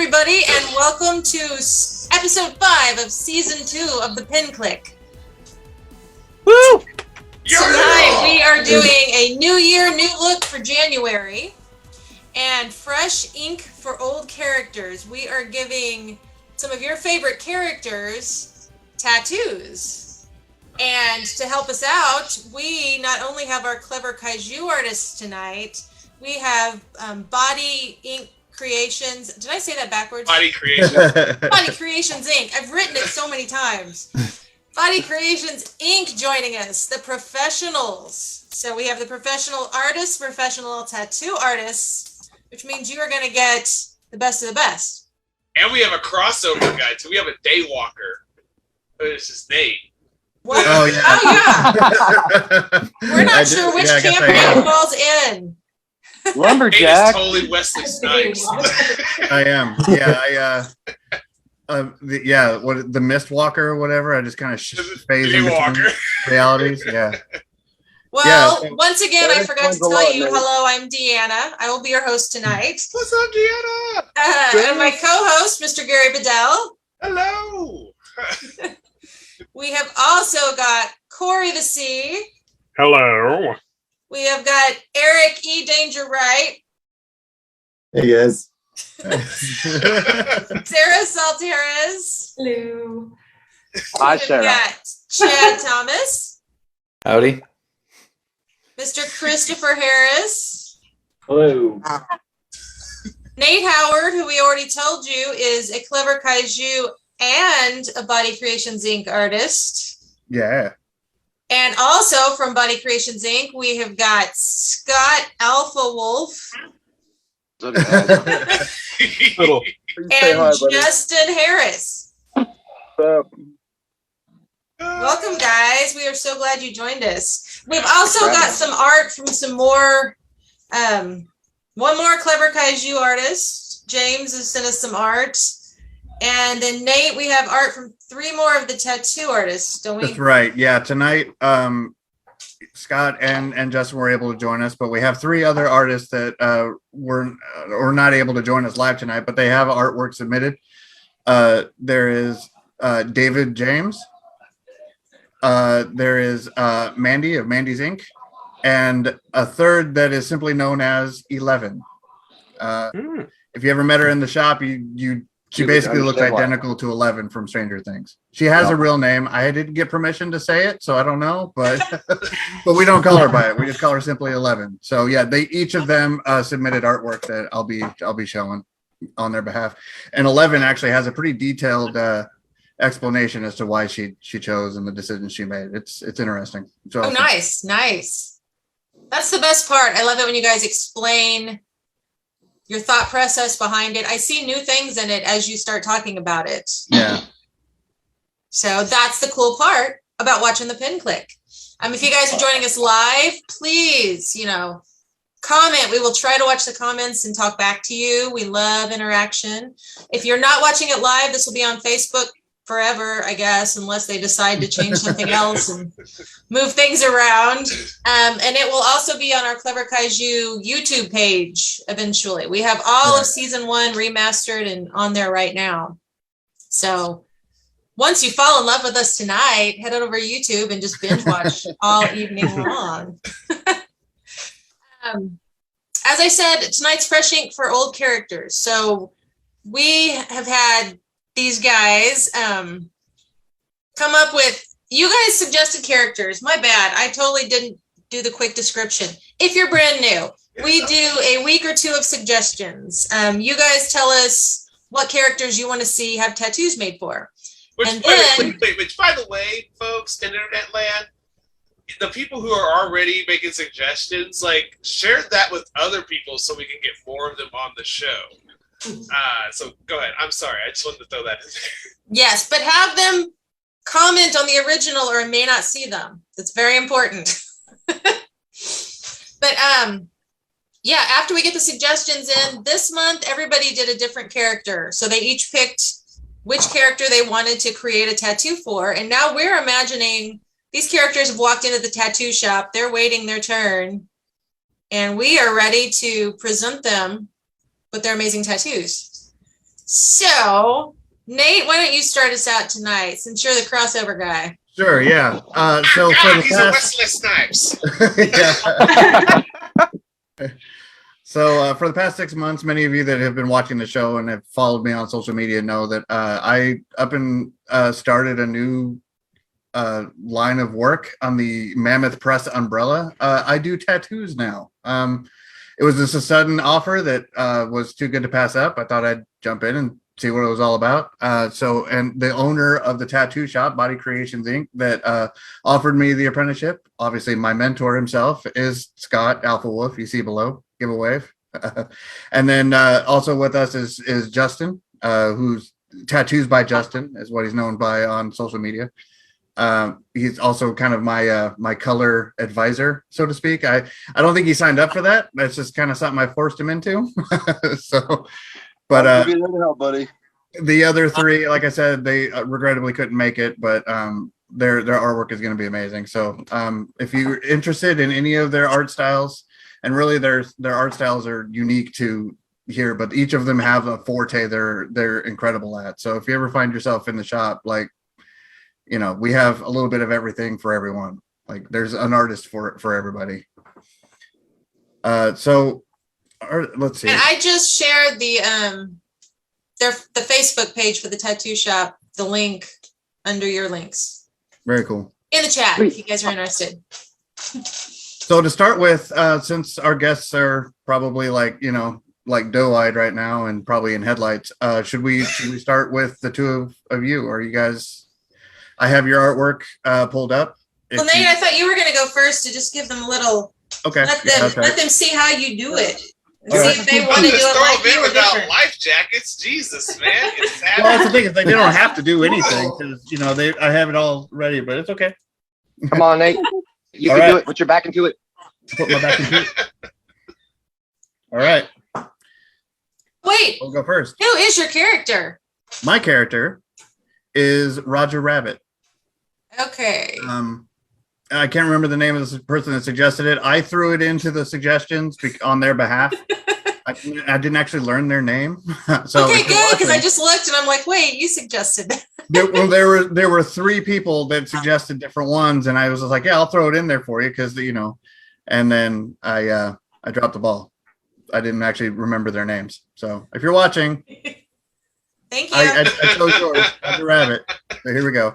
everybody, and welcome to episode 5 of season 2 of the Clique. Woo! Tonight we are doing a new year, new look for January, and fresh ink for old characters. We are giving some of your favorite characters tattoos. And to help us out, we not only have our Clever Kaiju artists tonight, we have Body Ink Creations. Did I say that backwards? Body Creations. Body Creations Inc. I've written it so many times. Body Creations Inc. joining us, the professionals. So we have the professional artists, professional tattoo artists, which means you are going to get the best of the best. And we have a crossover guy, too. We have a day walker. This is Nate. What? Oh, yeah. Oh, yeah. We're not sure which camp Nate falls in. Lumberjack. Nate is totally Wesley Snipes. I am. Yeah, what the Mist Walker or whatever. I just kind of phase in between realities. Yeah. Well, once again, I forgot to tell you, hello, I'm Deanna. I will be your host tonight. What's up, Deanna? And my co-host, Mr. Gary Bedell. Hello. We have also got Corey the C. Hello. We have got Eric E. Danger Wright. Hey guys. Sarah Salteras. Hello. Hi, We've Sarah. got Chad Thomas. Howdy. Mr. Christopher Harris. Hello. Nate Howard, who we already told you is a Clever Kaiju and a Body Creations Inc. artist. Yeah. And also from Body Creations Inc., we have got Scott Alpha Wolf Little. and Justin Harris. What's Welcome, guys. We are so glad you joined us. We've also got some art from some more, one more Clever Kaiju artist. James has sent us some art. And then Nate, we have art from 3 more of the tattoo artists, don't we? That's right. Yeah. Tonight, Scott and Justin were able to join us, but we have 3 other artists that were not able to join us live tonight, but they have artwork submitted. There is David James. There is Mandy of Mandy's Inc. And a third that is simply known as 11. If you ever met her in the shop, she basically looks identical to 11 from Stranger Things. She has a real name. I didn't get permission to say it, so I don't know, but but we don't call her by it. We just call her simply 11. So yeah, each of them submitted artwork that I'll be showing on their behalf. And 11 actually has a pretty detailed explanation as to why she chose and the decisions she made. It's interesting. So Oh, nice. That's the best part. I love it when you guys explain your thought process behind it. I see new things in it as you start talking about it. Yeah. So that's the cool part about watching the Clique. If you guys are joining us live, please, comment. We will try to watch the comments and talk back to you. We love interaction. If you're not watching it live, this will be on Facebook forever, I guess, unless they decide to change something else and move things around. And it will also be on our Clever Kaiju YouTube page eventually. We have all of season 1 remastered and on there right now. So once you fall in love with us tonight, head on over to YouTube and just binge watch all evening long. As I said, tonight's fresh ink for old characters. So we have had these guys come up with, you guys suggested characters. My bad. I totally didn't do the quick description. If you're brand new, we do a week or 2 of suggestions. You guys tell us what characters you want to see have tattoos made for. Which, by the way, folks, in internet land, the people who are already making suggestions, share that with other people so we can get more of them on the show. So go ahead. I'm sorry. I just wanted to throw that in there. Yes, but have them comment on the original or I may not see them. That's very important. But after we get the suggestions in, this month, everybody did a different character. So they each picked which character they wanted to create a tattoo for. And now we're imagining these characters have walked into the tattoo shop. They're waiting their turn. And we are ready to present them with their amazing tattoos. So, Nate, why don't you start us out tonight since you're the crossover guy? Sure, yeah. So for the He's a Wesley Snipes. yeah. So for the past 6 months, many of you that have been watching the show and have followed me on social media know that I started a new line of work on the Mammoth Press umbrella. I do tattoos now. It was just a sudden offer that was too good to pass up. I thought I'd jump in and see what it was all about. And the owner of the tattoo shop, Body Creations Inc., that offered me the apprenticeship, obviously my mentor himself is Scott Alpha Wolf. You see below. Give a wave. And then also with us is Justin, who's Tattoos by Justin is what he's known by on social media. He's also kind of my color advisor, so to speak. I don't think he signed up for that. That's just kind of something I forced him into. So, but help, buddy. the other three, like I said, they regrettably couldn't make it, but their artwork is going to be amazing. So if you're interested in any of their art styles, and really their art styles are unique to here, but each of them have a forte they're incredible at. So if you ever find yourself in the shop, like, you know, we have a little bit of everything for everyone. Like there's an artist for everybody. Let's see. And I just shared the Facebook page for the tattoo shop, the link under your links. Very cool. In the chat, if you guys are interested. So to start with, since our guests are probably like doe-eyed right now and probably in headlights, should we start with the two of you? Are you guys? I have your artwork pulled up. Well, Nate, I thought you were going to go first to just give them a little. Okay. Let them see how you do it. All right. See if they want to do it like you or without different. life jackets. Jesus, man. It's Well, that's the thing is they don't have to do anything because I have it all ready, but it's okay. Come on, Nate. You All can right. do it. Put your back into it. Put my back into it. All right. Wait, We'll go first. who is your character? My character is Roger Rabbit. Okay. I can't remember the name of the person that suggested it. I threw it into the suggestions on their behalf. I didn't actually learn their name. So Okay, good, because I just looked and I'm like, wait, you suggested that. there were three people that suggested different ones, and I was just like, yeah, I'll throw it in there for you because and then I dropped the ball. I didn't actually remember their names. So if you're watching, Thank you. I chose yours, Roger Rabbit. So here we go.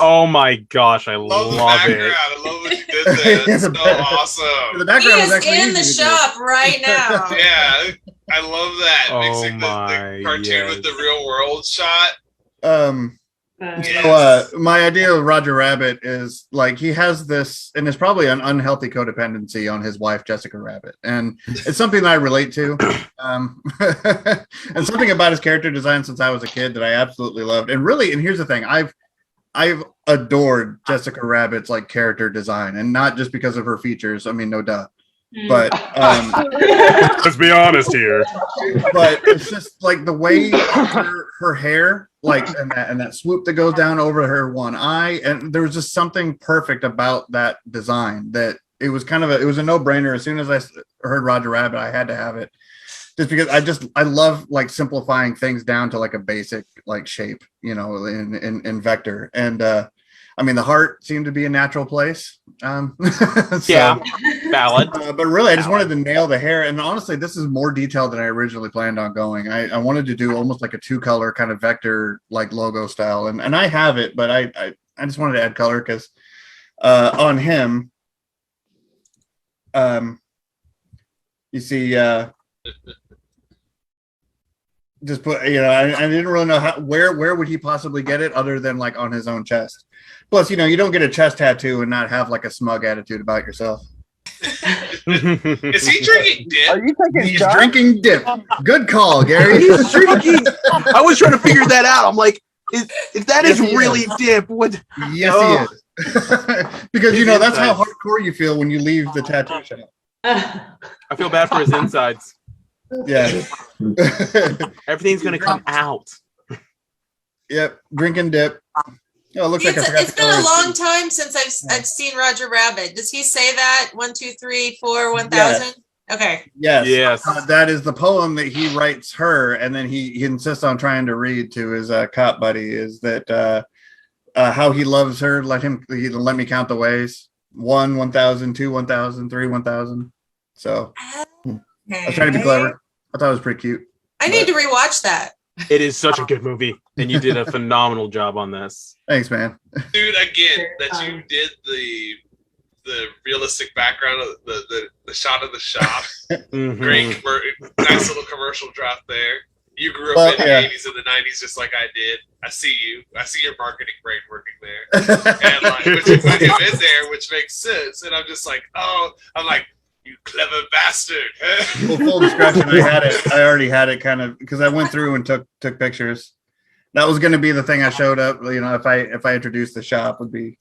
Oh my gosh, I love the it. I love what you did there. That's so awesome. The He background was is actually in the easy to do. shop right now. Yeah, I love that. Oh Mixing the my, cartoon yes. with the real world shot. So my idea of Roger Rabbit is like he has this, and it's probably an unhealthy codependency on his wife Jessica Rabbit, and it's something that I relate to, and something about his character design since I was a kid that I absolutely loved. And here's the thing: I've adored Jessica Rabbit's like character design, and not just because of her features. I mean, no duh. But Let's be honest here. but it's just like the way her hair, like and that swoop that goes down over her one eye, and there was just something perfect about that design that it was a no-brainer. As soon as I heard Roger Rabbit, I had to have it, just because I love like simplifying things down to like a basic like shape, in vector. And I mean, the heart seemed to be a natural place. Yeah, valid. But really, I just wanted to nail the hair. And honestly, this is more detailed than I originally planned on going. I wanted to do almost like a 2-color kind of vector, like logo style. And I have it, but I just wanted to add color because on him, you see, just put, I didn't really know where would he possibly get it other than like on his own chest. Plus, you don't get a chest tattoo and not have like a smug attitude about yourself. Is he drinking dip? Are you taking He's shots? drinking dip. Good call, Gary. He's drinking. I was trying to figure that out. I'm like, if that is Yes, he really is. dip, what? Yes, Oh. he is. Because that's how hardcore you feel when you leave the tattoo shop. I feel bad for his insides. Yeah. Everything's gonna come out. Yep. Drinking dip. Oh, it looks like I forgot It's the been a colors, long too. time since I've seen Roger Rabbit. Does he say that? 1, 2, 3, 4, 1,000? Okay. Yes. Yes. That is the poem that he writes her, and then he insists on trying to read to his cop buddy. Is that how he loves her? Let me count the ways. 1, 1,000, 2, 1,000, 3, 1,000. So I was trying to be clever. I thought it was pretty cute. I need to rewatch that. It is such a good movie, and you did a phenomenal job on this. Thanks, man. Dude, again, that you did the realistic background of the shot of the shop. Mhm. Great, nice little commercial drop there. You grew up Well, in the yeah. 80s and the 90s just like I did. I see you. I see your marketing brain working there. And like, but you put him in there, which makes sense. And I'm just like, oh, I'm like, you clever bastard. Well, full discretion, I already had it kind of because I went through and took pictures. That was going to be the thing I showed up. If I introduced the shop, would be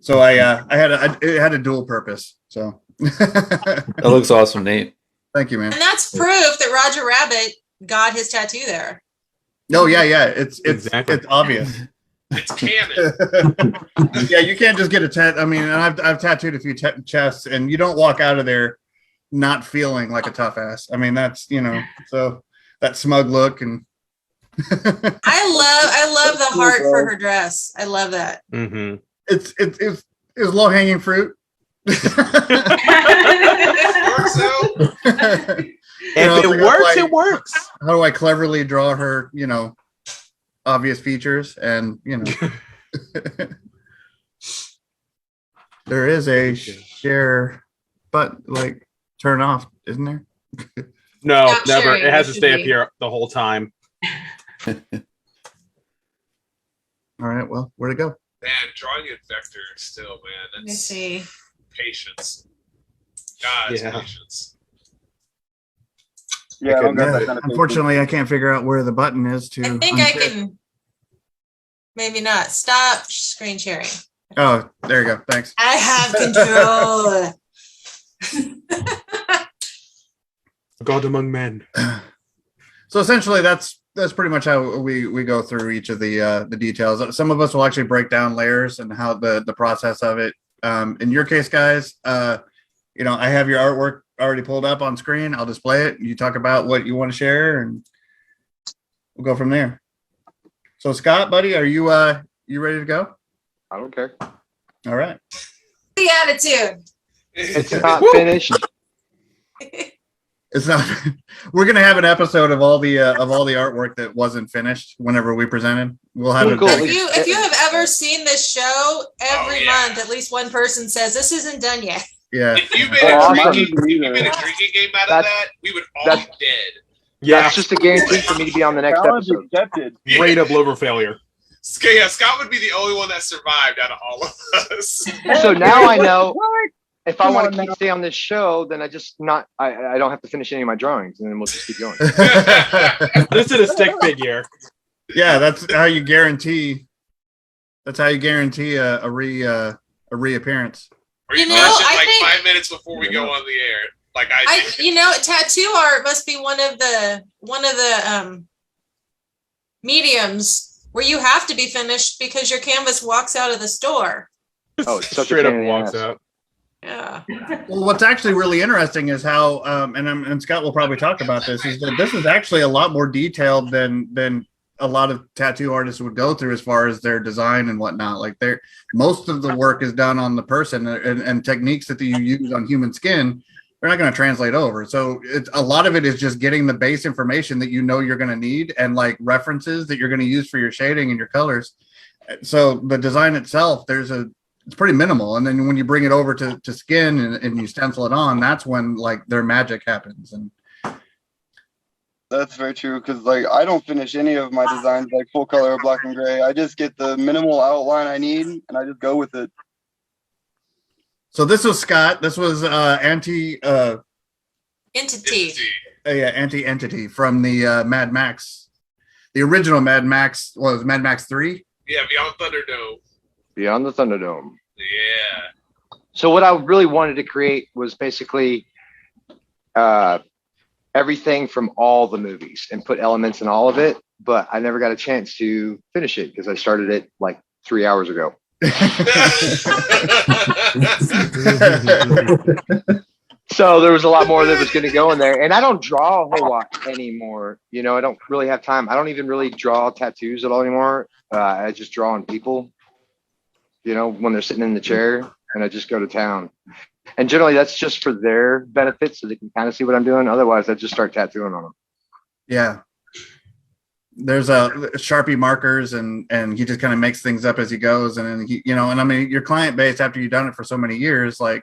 So it had a dual purpose. So That looks awesome, Nate. thank you, man. And that's proof that Roger Rabbit got his tattoo there. No, yeah, it's Exactly. it's obvious. It's canon. Yeah, you can't just get a tat. I mean, and I've tattooed a few chests, and you don't walk out of there not feeling like a tough ass. I mean, that's so that smug look and. I love the heart for her dress. I love that. Mm-hmm. It's low hanging fruit. Works out. If it works, it works. How do I cleverly draw her, obvious features and, there is a share but like turn off, isn't there? No, Not never. sharing, It has it to should stay up be. here the whole time. All right, well, where'd it go? Man, drawing in vector still, man. Let me That's see. patience. God's Yeah. patience. Yeah, I don't got that kind of Unfortunately, I can't figure out where the button is to. I think I can. Maybe not. Stop screen sharing. Oh, there you go. Thanks. I have control. God among men. So essentially, that's pretty much how we go through each of the details. Some of us will actually break down layers and how the process of it. In your case, guys, I have your artwork already pulled up on screen. I'll display it. You talk about what you want to share, and we'll go from there. So, Scott, buddy, are you ready to go? I don't care. All right. The attitude. It's not finished. It's not. We're gonna have an episode of all the artwork that wasn't finished whenever we presented. We'll have it. Cool. If you have ever seen this show, every yeah. month at least one person says this isn't done yet. Yeah. If you made Oh, a awesome. drinking game out of That's- that, we would all be dead. Yeah, That's just a guarantee for me to be on the next episode. accepted. rate of liver failure. Yeah, Scott would be the only one that survived out of all of us. So now I know if I Come want on to keep now. stay on this show, then I don't have to finish any of my drawings, and then we'll just keep going. This is a stick figure. Yeah, that's how you guarantee. That's how you guarantee a reappearance. Or you You know, finish it I like think- 5 minutes before we go on the air. Like I did. Tattoo art must be one of the mediums where you have to be finished because your canvas walks out of the store. Oh, it's such a Straight pain up in the walks ass. out. Yeah. Well, what's actually really interesting is how, and Scott will probably talk about this, is that this is actually a lot more detailed than a lot of tattoo artists would go through as far as their design and whatnot. Like most of the work is done on the person, and techniques that you use on human skin, they're not going to translate over. So a lot of it is just getting the base information that you're going to need and like references that you're going to use for your shading and your colors. So the design itself, it's pretty minimal. And then when you bring it over to skin and you stencil it on, that's when like their magic happens. And That's very true, because like I don't finish any of my designs like full color or black and gray. I just get the minimal outline I need and I just go with it. so this was Scott. This was Entity Entity from the Mad Max. The original Mad Max was Mad Max 3. Yeah, Beyond Thunderdome. Beyond the Thunderdome. Yeah. So what I really wanted to create was basically everything from all the movies and put elements in all of it but I never got a chance to finish it because I started it like 3 hours ago. So there was a lot more that was going to go in there, and I don't draw a whole lot anymore. You know, I don't really have time. I don't even really draw tattoos at all anymore. I just draw on people, you know, when they're sitting in the chair, and I just go to town. And generally that's just for their benefit so they can kind of see what I'm doing. Otherwise I just start tattooing on them. Yeah. There's a Sharpie markers and he just kind of makes things up as he goes. And then he, you know, and I mean, your client base, after you've done it for so many years, like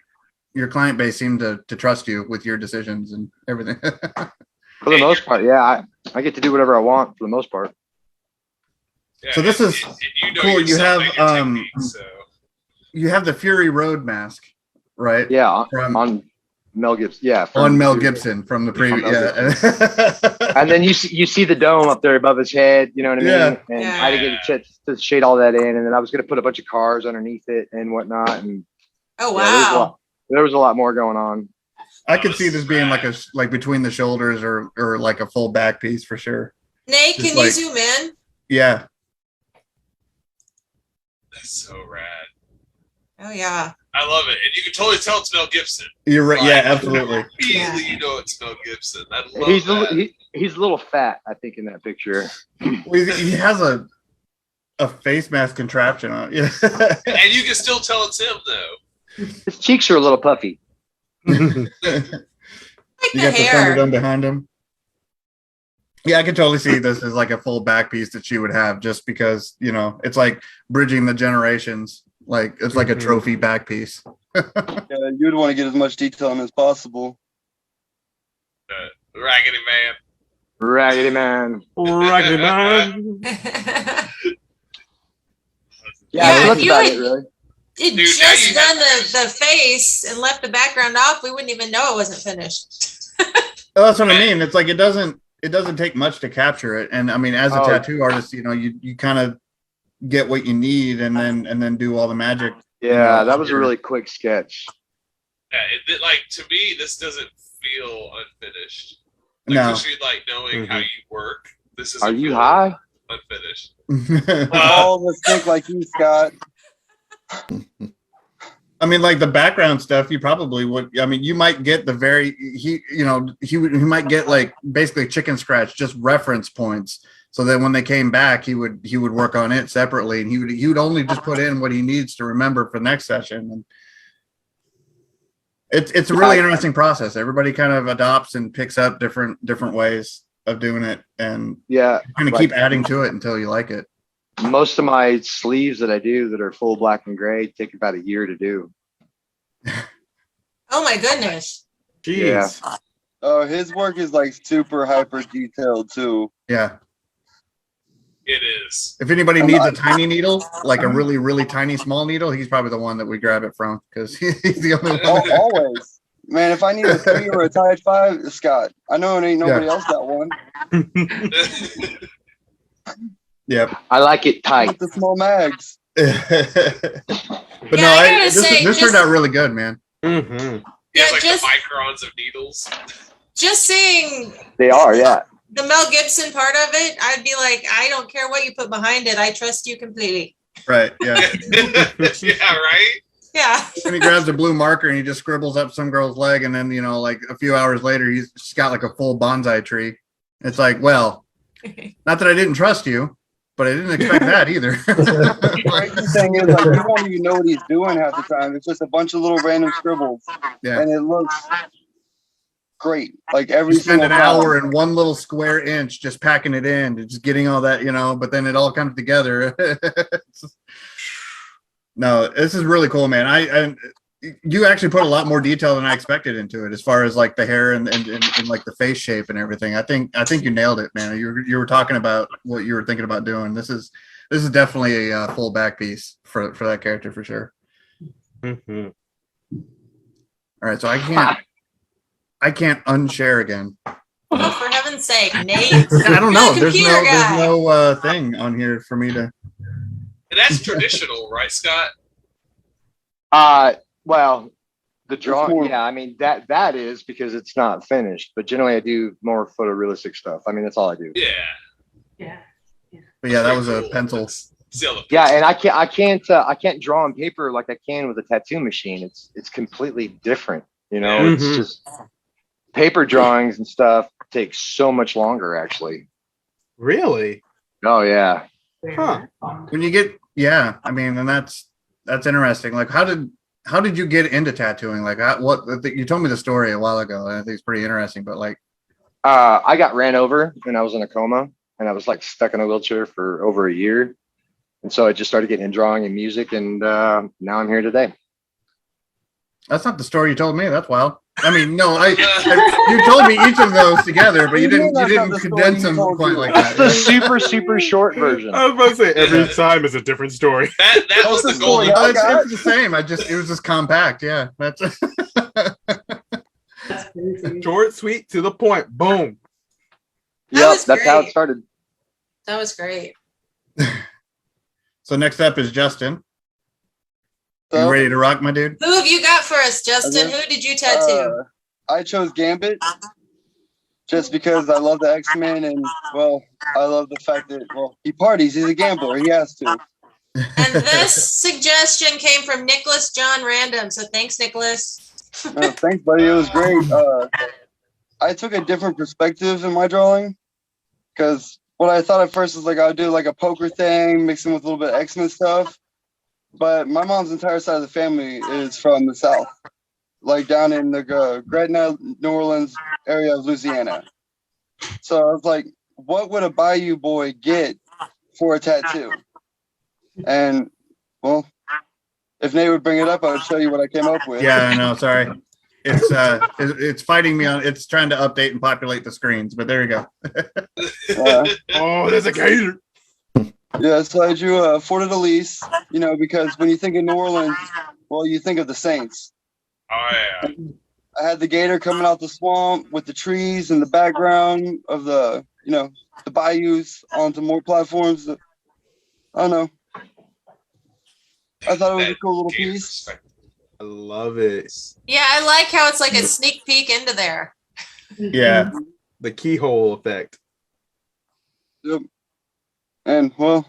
your client base seemed to trust you with your decisions and everything. For the most part. Yeah. I get to do whatever I want for the most part. Yeah, So this is cool. You have, technique, so. you have the Fury Road mask, right? Yeah. On Mel Gibson. Yeah. On Mel Gibson from the previous. Yeah. And then you see the dome up there above his head, you know what I mean? Yeah. And I had to get a chance to shade all that in. And then I was going to put a bunch of cars underneath it and whatnot. And Oh, yeah, wow. there was a lot more going on. I could see this being like between the shoulders or like a full back piece for sure. Nate, Just can like- you zoom in? Yeah. That's so rad. Oh, yeah. I love it. And you can totally tell it's Mel Gibson. You're right. Yeah, Like, absolutely. Immediately, Yeah. you know it's Mel Gibson. I love He's that. he's a little fat, I think, in that picture. Well, he has a face mask contraption on. Yeah. And you can still tell it's him, though. His cheeks are a little puffy. Like You the got the hair. Thunderdome behind him. Yeah, I could totally see this as like a full back piece that she would have, just because, you know, it's like bridging the generations. Like it's like a trophy back piece. Yeah, you'd want to get as much detail in as possible. Raggedy Man. Raggedy Man. Raggedy Man. Yeah, that's if you about had- it, really. It Dude, now just you done have- the face and left the background off, we wouldn't even know it wasn't finished. Oh, that's what I mean. It's like it doesn't take much to capture it. And I mean, as a Oh. tattoo artist, you know, you kind of get what you need and then do all the magic. Yeah, that was a really quick sketch. Yeah, like, to me, this doesn't feel unfinished. Like, No. especially, like, knowing how you work. This is Are you high? unfinished. All of us think like you, Scott. I mean, like the background stuff, you probably would. I mean, you might get he might get like basically chicken scratch, just reference points. So that when they came back, he would work on it separately, and he would only just put in what he needs to remember for the next session. And it's a really interesting process. Everybody kind of adopts and picks up different ways of doing it, and Yeah. kind of keep adding to it until you like it. Most of my sleeves that I do that are full black and gray take about a year to do. Oh my goodness. Jeez. Yeah. Oh, his work is like super hyper detailed too. Yeah. It is. If anybody needs a tiny needle, like a really, really tiny small needle, he's probably the one that we grab it from, because he's the only one. Always. Man, if I need a 3 or a tight 5, it's Scott. I know it ain't nobody else got one. Yep. I like it tight. With the small mags. But Yeah, no, I gotta say, this turned out really good, man. Mm-hmm. He has, Yeah, like, just- the microns of needles. Just seeing They are, yeah. the Mel Gibson part of it, I'd be like, I don't care what you put behind it. I trust you completely. Right. Yeah. Yeah, right? Yeah. And he grabs a blue marker and he just scribbles up some girl's leg, and then, you know, like a few hours later, he's got like a full bonsai tree. It's like, well, not that I didn't trust you, but I didn't expect that either. The crazy thing is, like, you don't even know what he's doing half the time. It's just a bunch of little random scribbles, Yeah. and it looks great. Like every You spend single an time. hour in one little square inch just packing it in and just getting all that, you know, but then it all comes together. No, this is really cool, man. I you actually put a lot more detail than I expected into it, as far as like the hair and like the face shape and everything. I think you nailed it, man. You were talking about what you were thinking about doing. This is definitely a full back piece for that character for sure. Mm-hmm. All right, so I can't unshare again. Oh, for heaven's sake, Nate. I don't know. You're the computer guy. There's no thing on here for me to. And that's traditional, right, Scott? Well, the drawing, more- yeah, I mean that is because it's not finished, but generally I do more photorealistic stuff. I mean, that's all I do. Yeah. Yeah. But yeah, that was a pencil. Yeah, and I can't draw on paper like I can with a tattoo machine. It's completely different. You know, it's just paper drawings and stuff take so much longer actually. Really? Oh yeah. Huh. When you get, yeah, I mean, and that's interesting. Like, how did you get into tattooing? Like, you told me the story a while ago, and I think it's pretty interesting. But like, I got ran over when I was in a coma, and I was like stuck in a wheelchair for over a year, and so I just started getting into drawing and music, and now I'm here today. that's not the story you told me. That's wild. I mean, no, you told me each of those together, but you didn't condense them quite like that. That's the super short version. I was about to say every time is a different story. That was the goal. It's the same. It was just compact. Yeah, that's short, sweet, to the point. Boom. That's how it started. That was great. So next up is Justin. You ready to rock, my dude? Who have you got for us, Justin? Who did you tattoo? I chose Gambit just because I love the X-Men, and well, I love the fact that he parties. He's a gambler. He has to. And this suggestion came from Nicholas John Random. So thanks, Nicholas. Thanks, buddy. It was great. I took a different perspective in my drawing because what I thought at first was like I would do like a poker thing, mixing with a little bit of X-Men stuff. But my mom's entire side of the family is from the South, like down in the Gretna, New Orleans area of Louisiana. So I was like, what would a Bayou boy get for a tattoo? And, well, if Nate would bring it up, I would show you what I came up with. Yeah, I know. Sorry. It's fighting me on. It's trying to update and populate the screens, but there you go. Oh, there's a gator. Yeah, so I drew Fort de Lis, because when you think of New Orleans, well, you think of the Saints. Oh, yeah. I had the gator coming out the swamp with the trees in the background of the bayous onto more platforms. I don't know. I thought it was a cool little piece. I love it. Yeah, I like how it's like a sneak peek into there. Yeah. The keyhole effect. Yep. And, well,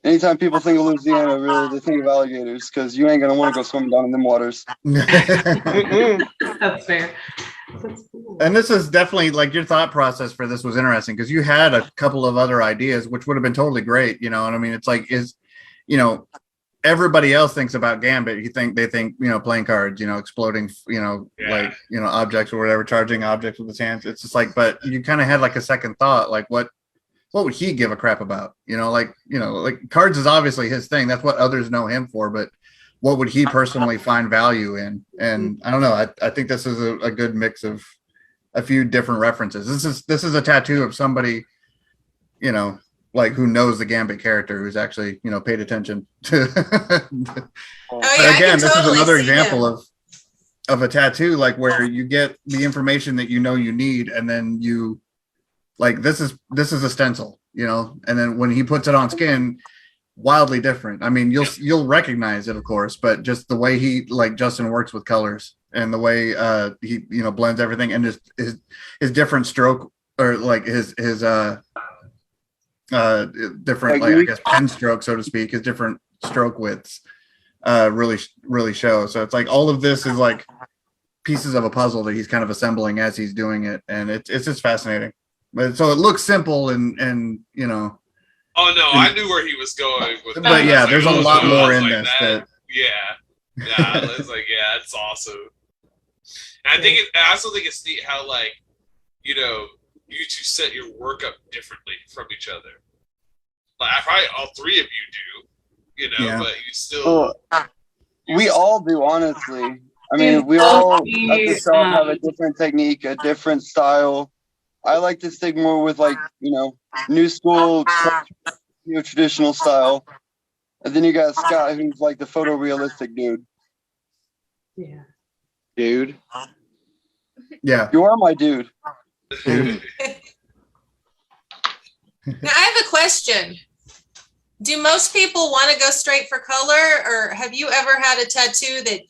anytime people think of Louisiana, really, they think of alligators because you ain't going to want to go swimming down in them waters. That's fair. That's cool. And this is definitely like your thought process for this was interesting because you had a couple of other ideas, which would have been totally great. You know what I mean? It's like, everybody else thinks about Gambit. They think, playing cards, exploding, objects or whatever, charging objects with his hands. It's just like, but you kind of had like a second thought, like what would he give a crap about? Like cards is obviously his thing. That's what others know him for, but what would he personally find value in? And I don't know. I think this is a good mix of a few different references. This is a tattoo of somebody, like who knows the Gambit character, who's actually, paid attention to. But again, this is another example of a tattoo, like where you get the information that you need, and then you like this is a stencil, and then when he puts it on skin, wildly different. I mean, you'll recognize it, of course, but just the way he, like Justin, works with colors and the way he blends everything, and just his different stroke, or like his different, like I guess pen stroke, so to speak, his different stroke widths really show. So it's like all of this is like pieces of a puzzle that he's kind of assembling as he's doing it, and it's just fascinating. But so it looks simple and Oh no, I knew where he was going with that. But yeah, there's a lot more in this. It's like, yeah, it's awesome. And I also think it's neat how, like, you two set your work up differently from each other. Like, probably all three of you do, but you still. We all do, honestly. I mean, we all at the shop have a different technique, a different style. I like to stick more with, like, new school, traditional style. And then you got Scott, who's like the photorealistic dude. Yeah. Dude. Yeah. You are my dude. Dude. Now, I have a question. Do most people want to go straight for color, or have you ever had a tattoo that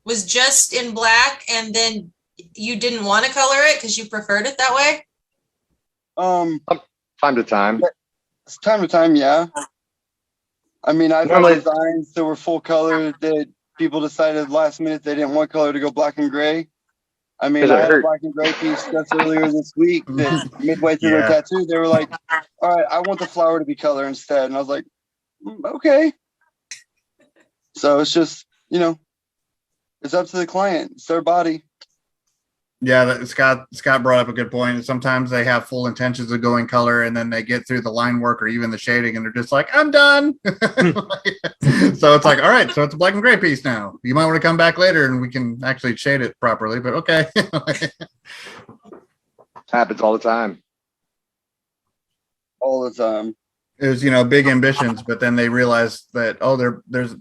was just in black and then you didn't want to color it because you preferred it that way? Time to time. time to time, yeah. I mean, I've had Normally- designs that were full color that people decided last minute they didn't want color to go black and gray. I mean, 'Cause it I had a hurt. black and gray piece just earlier this week that midway through their Yeah. tattoo, they were like, all right, I want the flower to be color instead. And I was like, okay. So it's just, you know, it's up to the client. It's their body. Yeah, Scott brought up a good point. Sometimes they have full intentions of going color, and then they get through the line work or even the shading, and they're just like, "I'm done." So it's like, all right, so it's a black and gray piece now. You might want to come back later, and we can actually shade it properly. But okay. Happens all the time. All the time. It was, big ambitions, but then they realized that there's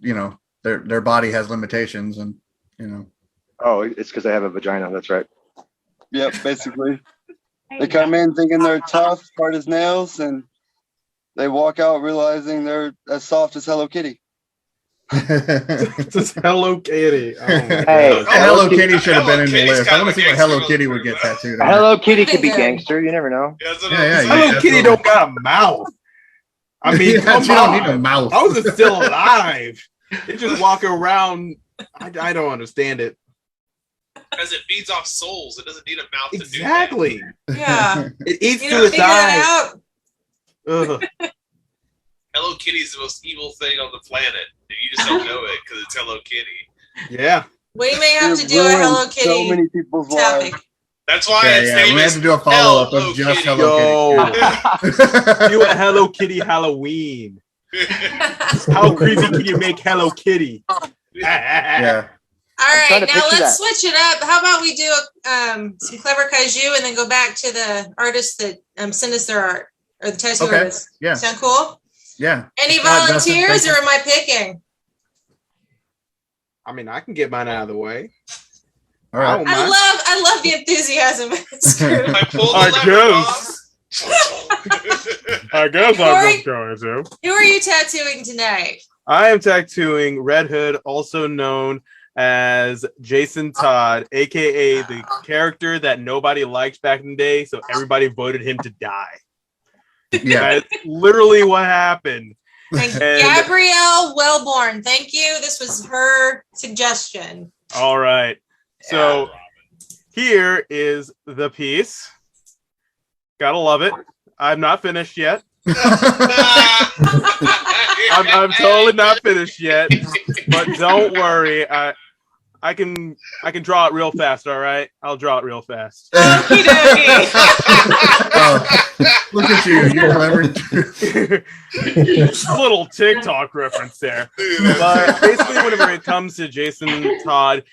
their body has limitations, and Oh, it's because they have a vagina. That's right. Yep, basically. They come in thinking they're tough, hard as nails, and they walk out realizing they're as soft as Hello Kitty. Just Hello Kitty. Oh, my Hey, God. Hello Kitty should have been in the Hello Kitty's list. I kind want of to see a what Hello gangster Kitty would get tattooed on. Hello Kitty could be Yeah. gangster. You never know. Yeah, that's what Yeah, I'm yeah, saying. Hello yeah. Kitty don't got a mouth. I mean, Yeah, come you don't need a on. mouth. How is it still alive? They just walk around. I don't understand it. Because it feeds off souls. It doesn't need a mouth to do Exactly. Yeah. It eats You to don't its figure eyes. that out. Ugh. that. Hello Kitty's the most evil thing on the planet. And you just don't know it because it's Hello Kitty. Yeah. We may have to You've do a ruined Hello so Kitty many people's topic. lives. That's why Yeah, its yeah. name We have is to do a follow-up Hello of just Kitty. Hello Yo. Do a Kitty. Hello Kitty Halloween. How crazy can you make Hello Kitty? Yeah. All I'm trying right, to now picture let's that. switch it up. How about we do some Clever Kaiju and then go back to the artists that send us their art, or the tattoo Okay. artists. Yeah. Sound cool? Yeah. Any Scott, Dustin, volunteers, thank or am I picking? I mean, I can get mine out of the way. All right. I don't mind. I love the enthusiasm. It's true. I pulled I the lever, guess. boss. I guess Corey? I'm going to. Who are you tattooing tonight? I am tattooing Red Hood, also known as Jason Todd, aka the character that nobody liked back in the day, so everybody voted him to die. Yeah. That's literally what happened. And And- Gabrielle Wellborn. Thank you. This was her suggestion. All right. So here is the piece. Gotta love it. I'm not finished yet. I'm totally not finished yet, but don't worry. I can draw it real fast. All right, I'll draw it real fast. Okie dokie. Oh, look at you. You're clever. Little TikTok reference there. But basically, whenever it comes to Jason Todd,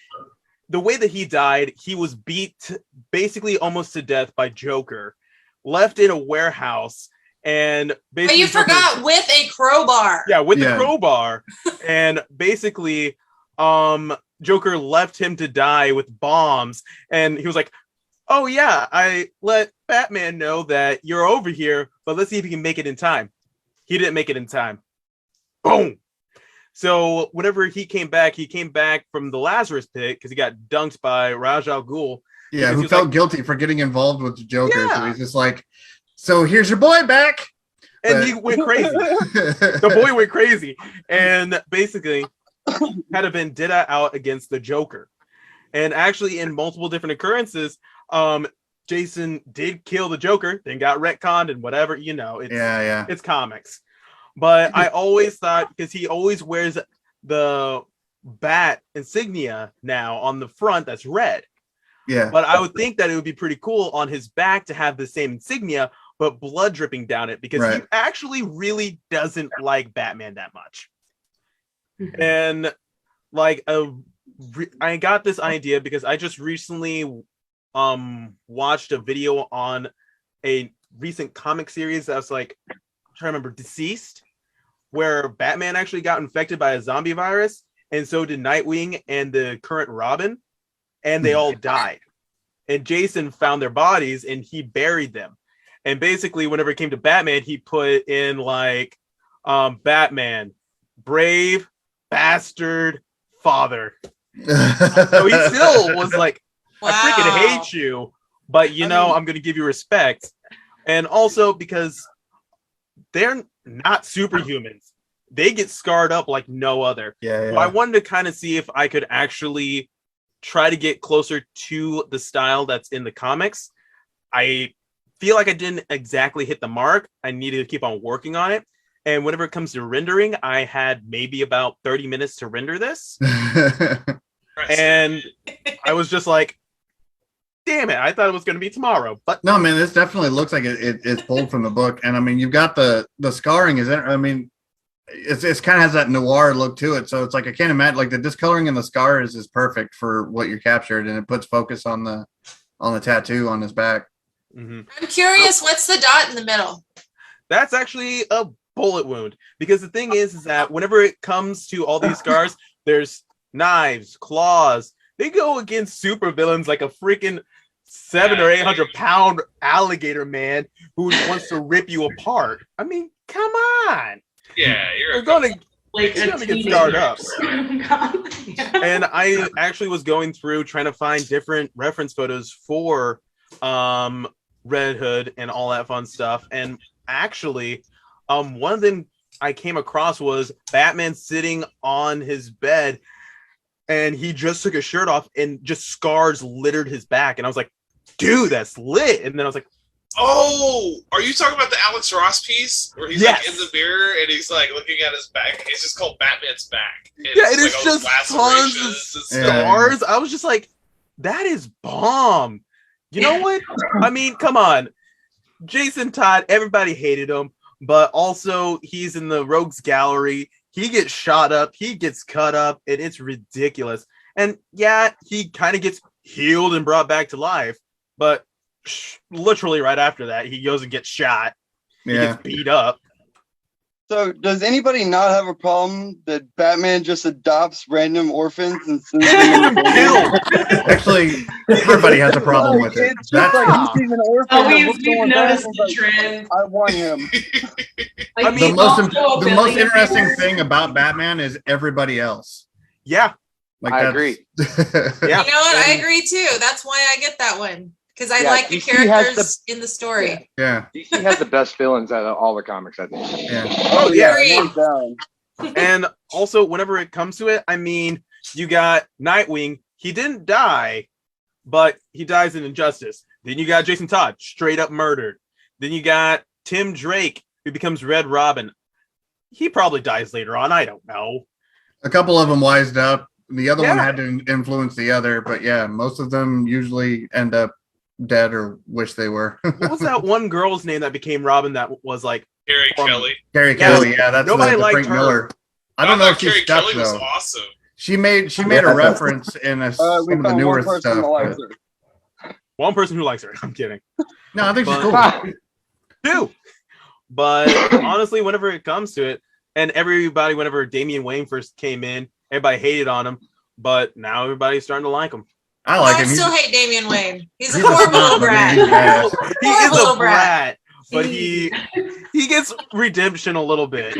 the way that he died, he was beat basically almost to death by Joker, left in a warehouse, and But basically you forgot with a crowbar. yeah, with Yeah. the crowbar, and basically, Joker left him to die with bombs, and he was like, "Oh yeah, I let Batman know that you're over here, but let's see if he can make it in time." He didn't make it in time. Boom. So whenever he came back from the Lazarus pit because he got dunked by Ra's al Ghul. Yeah, Because who he's felt like- guilty for getting involved with the Joker. So Yeah. he's just like, so here's your boy back. And But- he went crazy. The boy went crazy, and basically had a vendetta out against the Joker. And actually, in multiple different occurrences, Jason did kill the Joker, then got retconned and whatever. You know, it's yeah. it's comics. But I always thought, because he always wears the bat insignia now on the front that's red. Yeah. But I would think that it would be pretty cool on his back to have the same insignia, but blood dripping down it, because he Right. actually really doesn't like Batman that much. And like I got this idea because I just recently watched a video on a recent comic series that was like, I'm trying to remember, Deceased, where Batman actually got infected by a zombie virus, and so did Nightwing and the current Robin, and they all died. And Jason found their bodies and he buried them. And basically, whenever it came to Batman, he put in like Batman, brave bastard father. So he still was like, I freaking hate you, but you know, I'm going to give you respect. And also because they're not superhumans. They get scarred up like no other. Yeah. So I wanted to kind of see if I could actually try to get closer to the style that's in the comics. I feel like I didn't exactly hit the mark. I needed to keep on working on it. And whenever it comes to rendering, I had maybe about 30 minutes to render this. And I was just like, damn it, I thought it was going to be tomorrow. But no, man, this definitely looks like it's pulled from the book. And I mean, you've got the scarring is it? I mean, it's kind of has that noir look to it. So it's like, I can't imagine, like the discoloring and the scars is perfect for what you captured. And it puts focus on the tattoo on his back. I'm curious, what's the dot in the middle? That's actually a bullet wound. Because the thing is that whenever it comes to all these scars, there's knives, claws. They go against supervillains like a freaking 700 or 800 pound alligator man who wants to rip you apart. I mean, come on. Yeah, you're gonna Like it's a gonna get scarred up. teenager. And I actually was going through trying to find different reference photos for Red Hood and all that fun stuff. And actually, one of them I came across was Batman sitting on his bed and he just took his shirt off and just scars littered his back. And I was like, dude, that's lit. And then I was like, oh, are you talking about the Alex Ross piece where he's Yes. like in the mirror and he's like looking at his back? It's just called Batman's back. And yeah, it is like all just those tons of lacerations and stars. I was just like, that is bomb. You know what? I mean, come on. Jason Todd, everybody hated him, but also he's in the Rogues Gallery. He gets shot up, he gets cut up, and it's ridiculous. And yeah, he kind of gets healed and brought back to life, but literally right after that, he goes and gets shot. He Yeah. gets beat up. So, does anybody not have a problem that Batman just adopts random orphans and sends them in the Actually, everybody has a problem with it. It's just like he sees an orphan. Oh, and we've looks going noticed back and the is trend. I want him. Like, I mean, the most interesting thing about Batman is everybody else. Yeah. Like I that's- agree. Yeah. You know what? I agree too. That's why I get that one. Because I Yeah, like the DC has characters in the story. Yeah. DC has the best villains out of all the comics, I think. Yeah. Oh, yeah. hands down. And also, whenever it comes to it, I mean, you got Nightwing. He didn't die, but he dies in Injustice. Then you got Jason Todd, straight up murdered. Then you got Tim Drake, who becomes Red Robin. He probably dies later on. I don't know. A couple of them wised up. The other one Yeah. had to influence the other, but yeah, most of them usually end up dead or wish they were. What was that one girl's name that became Robin that was like Carrie Kelly. Carrie Yeah. Kelly, yeah, that's Nobody the liked Frank her. Miller. I don't know thought if she's Carrie stuck Kelly was though. awesome. She made a reference in We some of the found newer one person stuff. that likes but- her. one person who likes her. I'm kidding. No, I think she's But- cool. Two. But honestly, whenever it comes to it, and everybody, whenever Damian Wayne first came in, everybody hated on him, but now everybody's starting to like him. I like I him. still hate Damian Wayne. He's a he's a horrible little snot, but brat. he's badass. He is a Little brat, brat. but he gets redemption a little bit.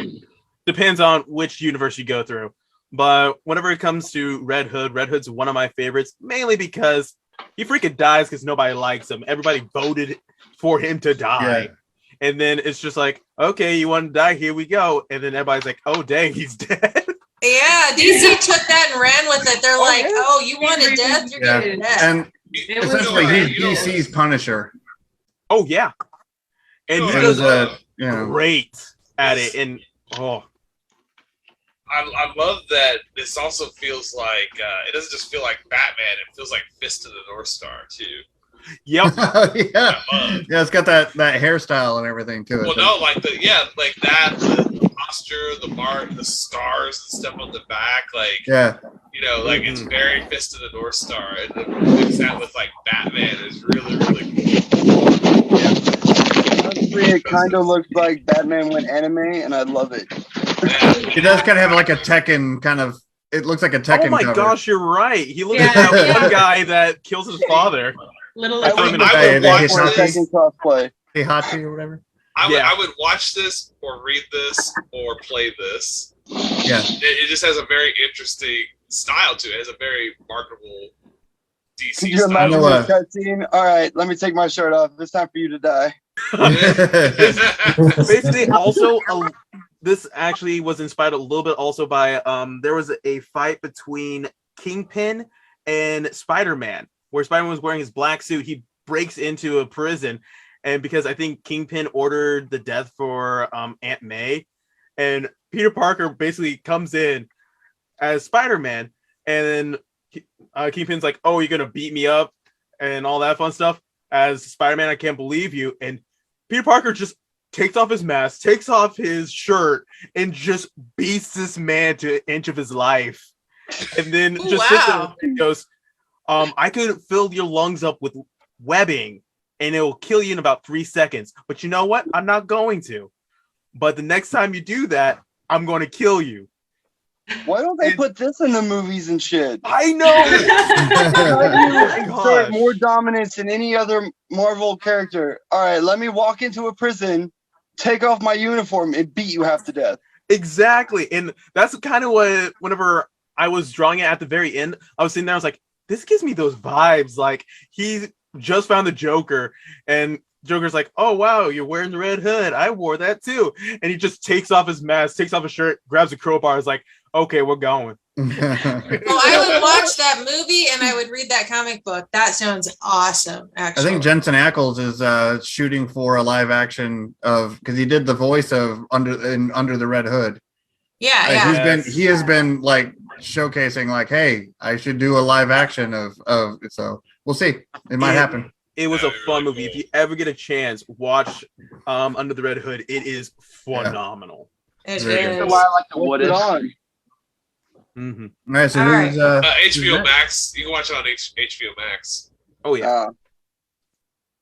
Depends on which universe you go through. But whenever it comes to Red Hood, Red Hood's one of my favorites, mainly because he freaking dies because nobody likes him. Everybody voted for him to die. Yeah. And then it's just like, okay, you want to die? Here we go. And then everybody's like, oh, dang, he's dead. Yeah, DC took that and ran with it. They're like, yeah. oh, you wanted death? You're Yeah. getting death. And It was essentially, great. he's DC's Punisher. Oh, yeah. And he It does was great at it. And, oh, I love that this also feels like it doesn't just feel like Batman, it feels like Fist of the North Star too. yep. yeah, yeah, it's got that hairstyle and everything to it. Well, no, like that, the posture, the mark, the stars and stuff on the back, like Yeah, like it's very Fist of the North Star, and then mix that with like Batman is really really cool. Honestly, it kind of looks like Batman went anime, and I love it. Yeah. it does kind of have like a Tekken kind of. It looks like a Tekken. Oh, my cover. gosh, you're right. He looks Yeah, like that yeah. one guy that kills his father. Little I thought would, him in a I bag. would They watch hit For a Nazi. this. second cosplay. Heihachi or whatever. Yeah. I would watch this or read this or play this. Yeah, It just has a very interesting style to it. It has a very marketable DC Could you style. imagine know, this cutscene? All right, let me take my shirt off. It's time for you to die. Basically, also this actually was inspired a little bit also by there was a fight between Kingpin and Spider-Man, where Spider-Man was wearing his black suit. He breaks into a prison, and because I think Kingpin ordered the death for Aunt May, and Peter Parker basically comes in as Spider-Man, and then Kingpin's like, "Oh, you're gonna beat me up," and all that fun stuff. As Spider-Man, I can't believe you. And Peter Parker just takes off his mask, takes off his shirt, and just beats this man to an inch of his life. And then just sits there and goes, I could fill your lungs up with webbing and it will kill you in about 3 seconds. But you know what? I'm not going to. But the next time you do that, I'm going to kill you. Why don't they put this in the movies and shit? I know. Exert more dominance than any other Marvel character. All right, let me walk into a prison, take off my uniform, and beat you half to death. Exactly. And that's kind of what, whenever I was drawing it at the very end, I was sitting there, I was like, this gives me those vibes. Like, he just found the Joker, and Joker's like, oh, wow, you're wearing the Red Hood. I wore that too. And he just takes off his mask, takes off his shirt, grabs a crowbar, is like, okay, we're going. Well, I would watch that movie and I would read that comic book. That sounds awesome, actually. I think Jensen Ackles is shooting for a live action of, because he did the voice of Under the Red Hood. Yeah, He has been like showcasing like, hey, I should do a live action of so we'll see. It might happen. It was a fun movie. If you ever get a chance, watch Under the Red Hood. It is phenomenal. It is. That's why I like the What If. Mm-hmm. All right, so All who's HBO Max? You can watch it on HBO Max. Oh yeah.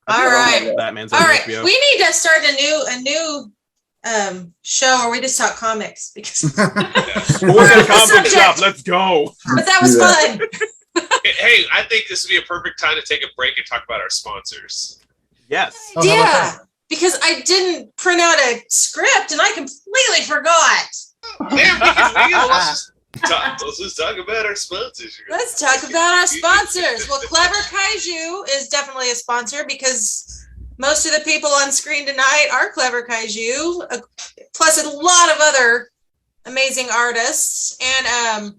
All right. Batman's All on right. HBO. We need to start a new show where we just talk comics because We're going to comic shop. Let's go. But that was fun. Hey, I think this would be a perfect time to take a break and talk about our sponsors. Yes. Yeah, because I didn't print out a script and I completely forgot. Let's just talk about our sponsors. Let's talk about our sponsors. Well, Clever Kaiju is definitely a sponsor because most of the people on screen tonight are Clever Kaiju, plus a lot of other amazing artists. And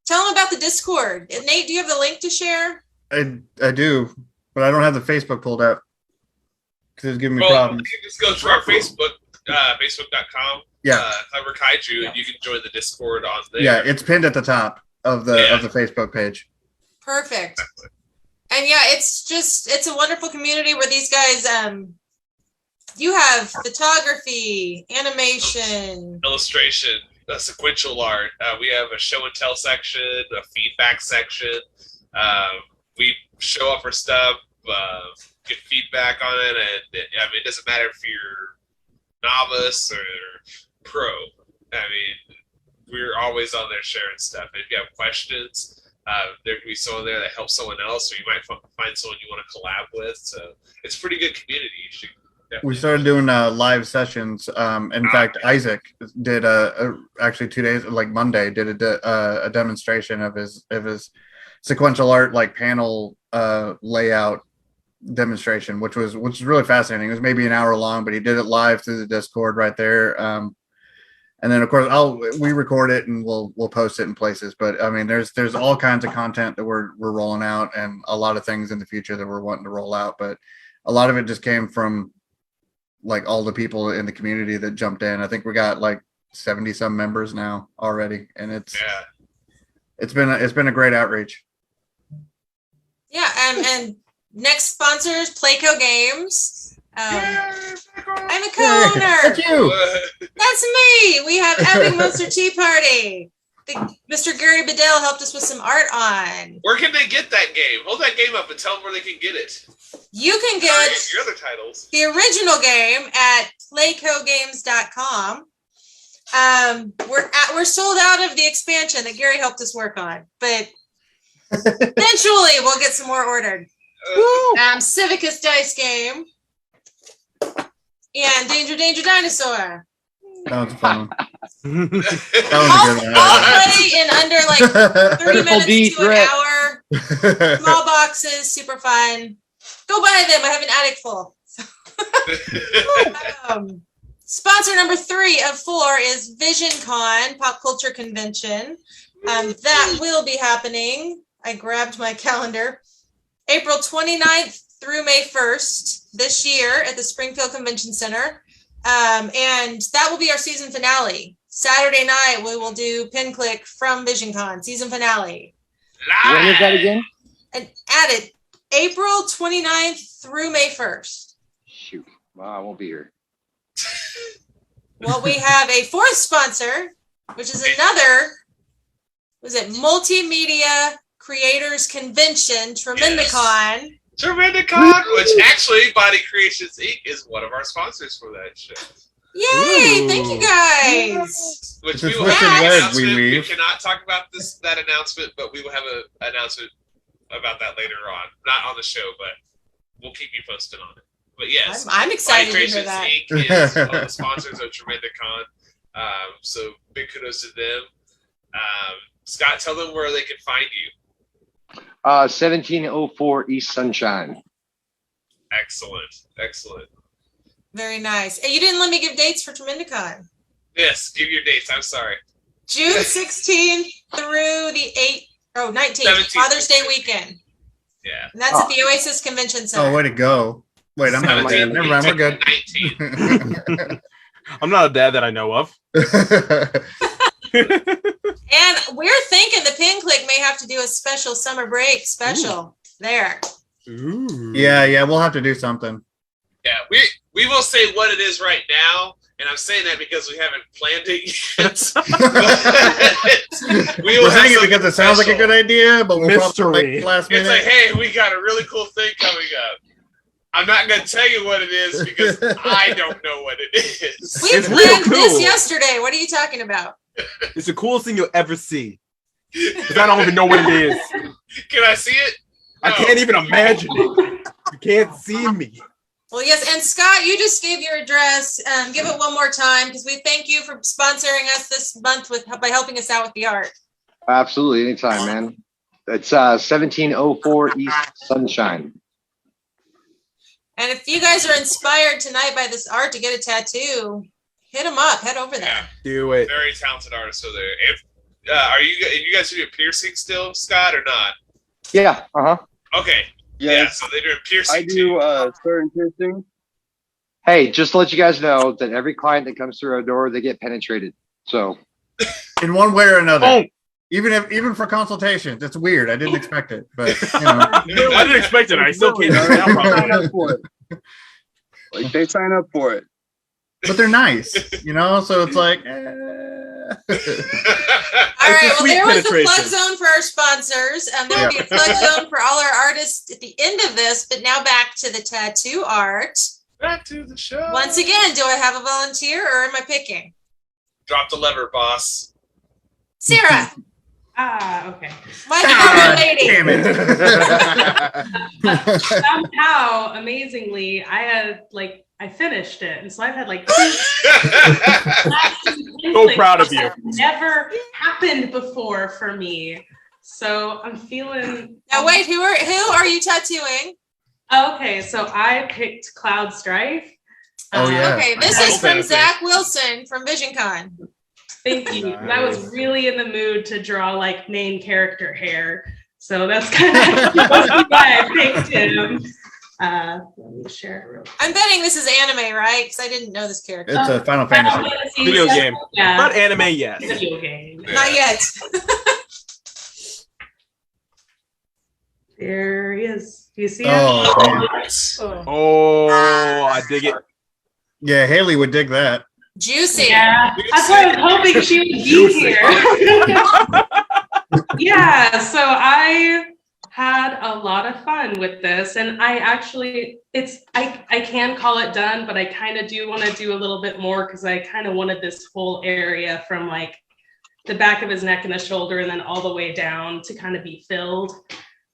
tell them about the Discord. Nate, do you have the link to share? I do, but I don't have the Facebook pulled up because it's giving me problems. You can just go to our Facebook, facebook.com. Yeah, Clever Kaiju, and you can join the Discord on there. Yeah, it's pinned at the top of the Facebook page. Perfect. And yeah, it's a wonderful community where these guys you have photography, animation, illustration, sequential art. We have a show and tell section, a feedback section. We show up our stuff, get feedback on it, and it doesn't matter if you're novice or pro. I mean, we're always on there sharing stuff. If you have questions, there can be someone there that helps someone else, or you might find someone you want to collab with. So it's a pretty good community. We started doing live sessions. In fact, Isaac did actually 2 days, like Monday, did a demonstration of his sequential art like panel layout demonstration, which was really fascinating. It was maybe an hour long, but he did it live through the Discord right there. And then of course we record it and we'll post it in places. But I mean, there's all kinds of content that we're rolling out, and a lot of things in the future that we're wanting to roll out. But a lot of it just came from like all the people in the community that jumped in. I think we got like 70 some members now already, and it's been a great outreach. Yeah, and next sponsors, Playco Games. I'm a co-owner. That's you. That's me. We have Epic Monster Tea Party. Mr. Gary Bedell helped us with some art on. Where can they get that game? Hold that game up and tell them where they can get it. You can get your other titles. The original game at playcogames.com. We're sold out of the expansion that Gary helped us work on, but eventually we'll get some more ordered. Civicus Dice Game and Danger Danger Dinosaur. That was fun. I'll play in under like 30 minutes to an hour. Small boxes, super fun. Go buy them. I have an attic full. Sponsor number 3 of 4 is VisionCon, Pop Culture Convention. That will be happening. I grabbed my calendar. April 29th through May 1st this year at the Springfield Convention Center. And that will be our season finale. Saturday night, we will do Pin Click from VisionCon, season finale. When is that again? And add it, April 29th through May 1st. Shoot. Well, I won't be here. Well, we have a 4th sponsor, which is another, Multimedia Creators Convention, Tremendicon. Tremendicon, which actually Body Creations Inc. is one of our sponsors for that show. Yay! Thank you guys. Which It's we will have an red, announcement. we We weave. cannot talk about that announcement, but we will have an announcement about that later on. Not on the show, but we'll keep you posted on it. But yes, I'm excited to Body hear Creations that. Inc. is one of the sponsors of Tremendicon. So big kudos to them. Scott, tell them where they can find you. 1704 East Sunshine. Excellent. Very nice. And you didn't let me give dates for Tremendicon. Yes, give your dates. I'm sorry. June 16th through the 19th, 17th. Father's Day weekend. Yeah. And that's at the Oasis Convention Center. Oh, way to go. Wait, I'm not a dad. Never mind, we're good. 19. I'm not a dad that I know of. And we're thinking the Pin Click may have to do a special summer break special there. yeah, we'll have to do something. Yeah, we will say what it is right now, and I'm saying that because we haven't planned it yet. We're saying it because it sounds like a good idea, but we'll probably like last minute. It's like, hey, we got a really cool thing coming up. I'm not going to tell you what it is because I don't know what it is. We It's planned real cool. this yesterday. What are you talking about? It's the coolest thing you'll ever see. Because I don't even know what it is. Can I see it? I can't even imagine it. You can't see me. Well, yes, and Scott, you just gave your address. Give it one more time because we thank you for sponsoring us this month by helping us out with the art. Absolutely, anytime, man. It's 1704 East Sunshine. And if you guys are inspired tonight by this art to get a tattoo, hit them up. Head over there. Yeah, Do it. very talented artist over there. If, are you guys doing piercing still, Scott, or not? Yeah, Okay. Yeah, so they're doing piercing. I do certain piercing. Hey, just to let you guys know that every client that comes through our door, they get penetrated. So In one way or another. Oh. Even for consultations. It's weird. I didn't expect it. But you know. I didn't expect it. I still can't do it now, They sign probably. up for it. Like they sign up for it. But they're nice, you know, so it's like All right, well, sweet there was the plug penetration. zone for our sponsors. There will be a plug zone for all our artists at the end of this, but now back to the tattoo art. Back to the show. Once again, do I have a volunteer or am I picking? Drop the lever, boss. Sarah, Okay. my favorite lady. damn it. Somehow, amazingly, I finished it, and so I've had like So proud of you. Never happened before for me, so I'm feeling. Now wait, who are you tattooing? Okay, so I picked Cloud Strife. Oh, yeah. Okay, this is Okay, from okay. Zach Wilson from VisionCon. Thank you. I was really in the mood to draw like main character hair, so that's kind of why I picked him. Let me share it real quick. I'm betting this is anime, right? Because I didn't know this character. It's a Final Fantasy. Video game. Yeah. Not anime yet. Video game. Not yet. There he is. Do you see Oh, him? man. Oh. Oh, I dig it. Yeah, Haley would dig that. Juicy. Yeah, that's why I was hoping she would be here. Yeah, so I had a lot of fun with this, and I actually, I can call it done, but I kind of do want to do a little bit more because I kind of wanted this whole area from like the back of his neck and the shoulder and then all the way down to kind of be filled.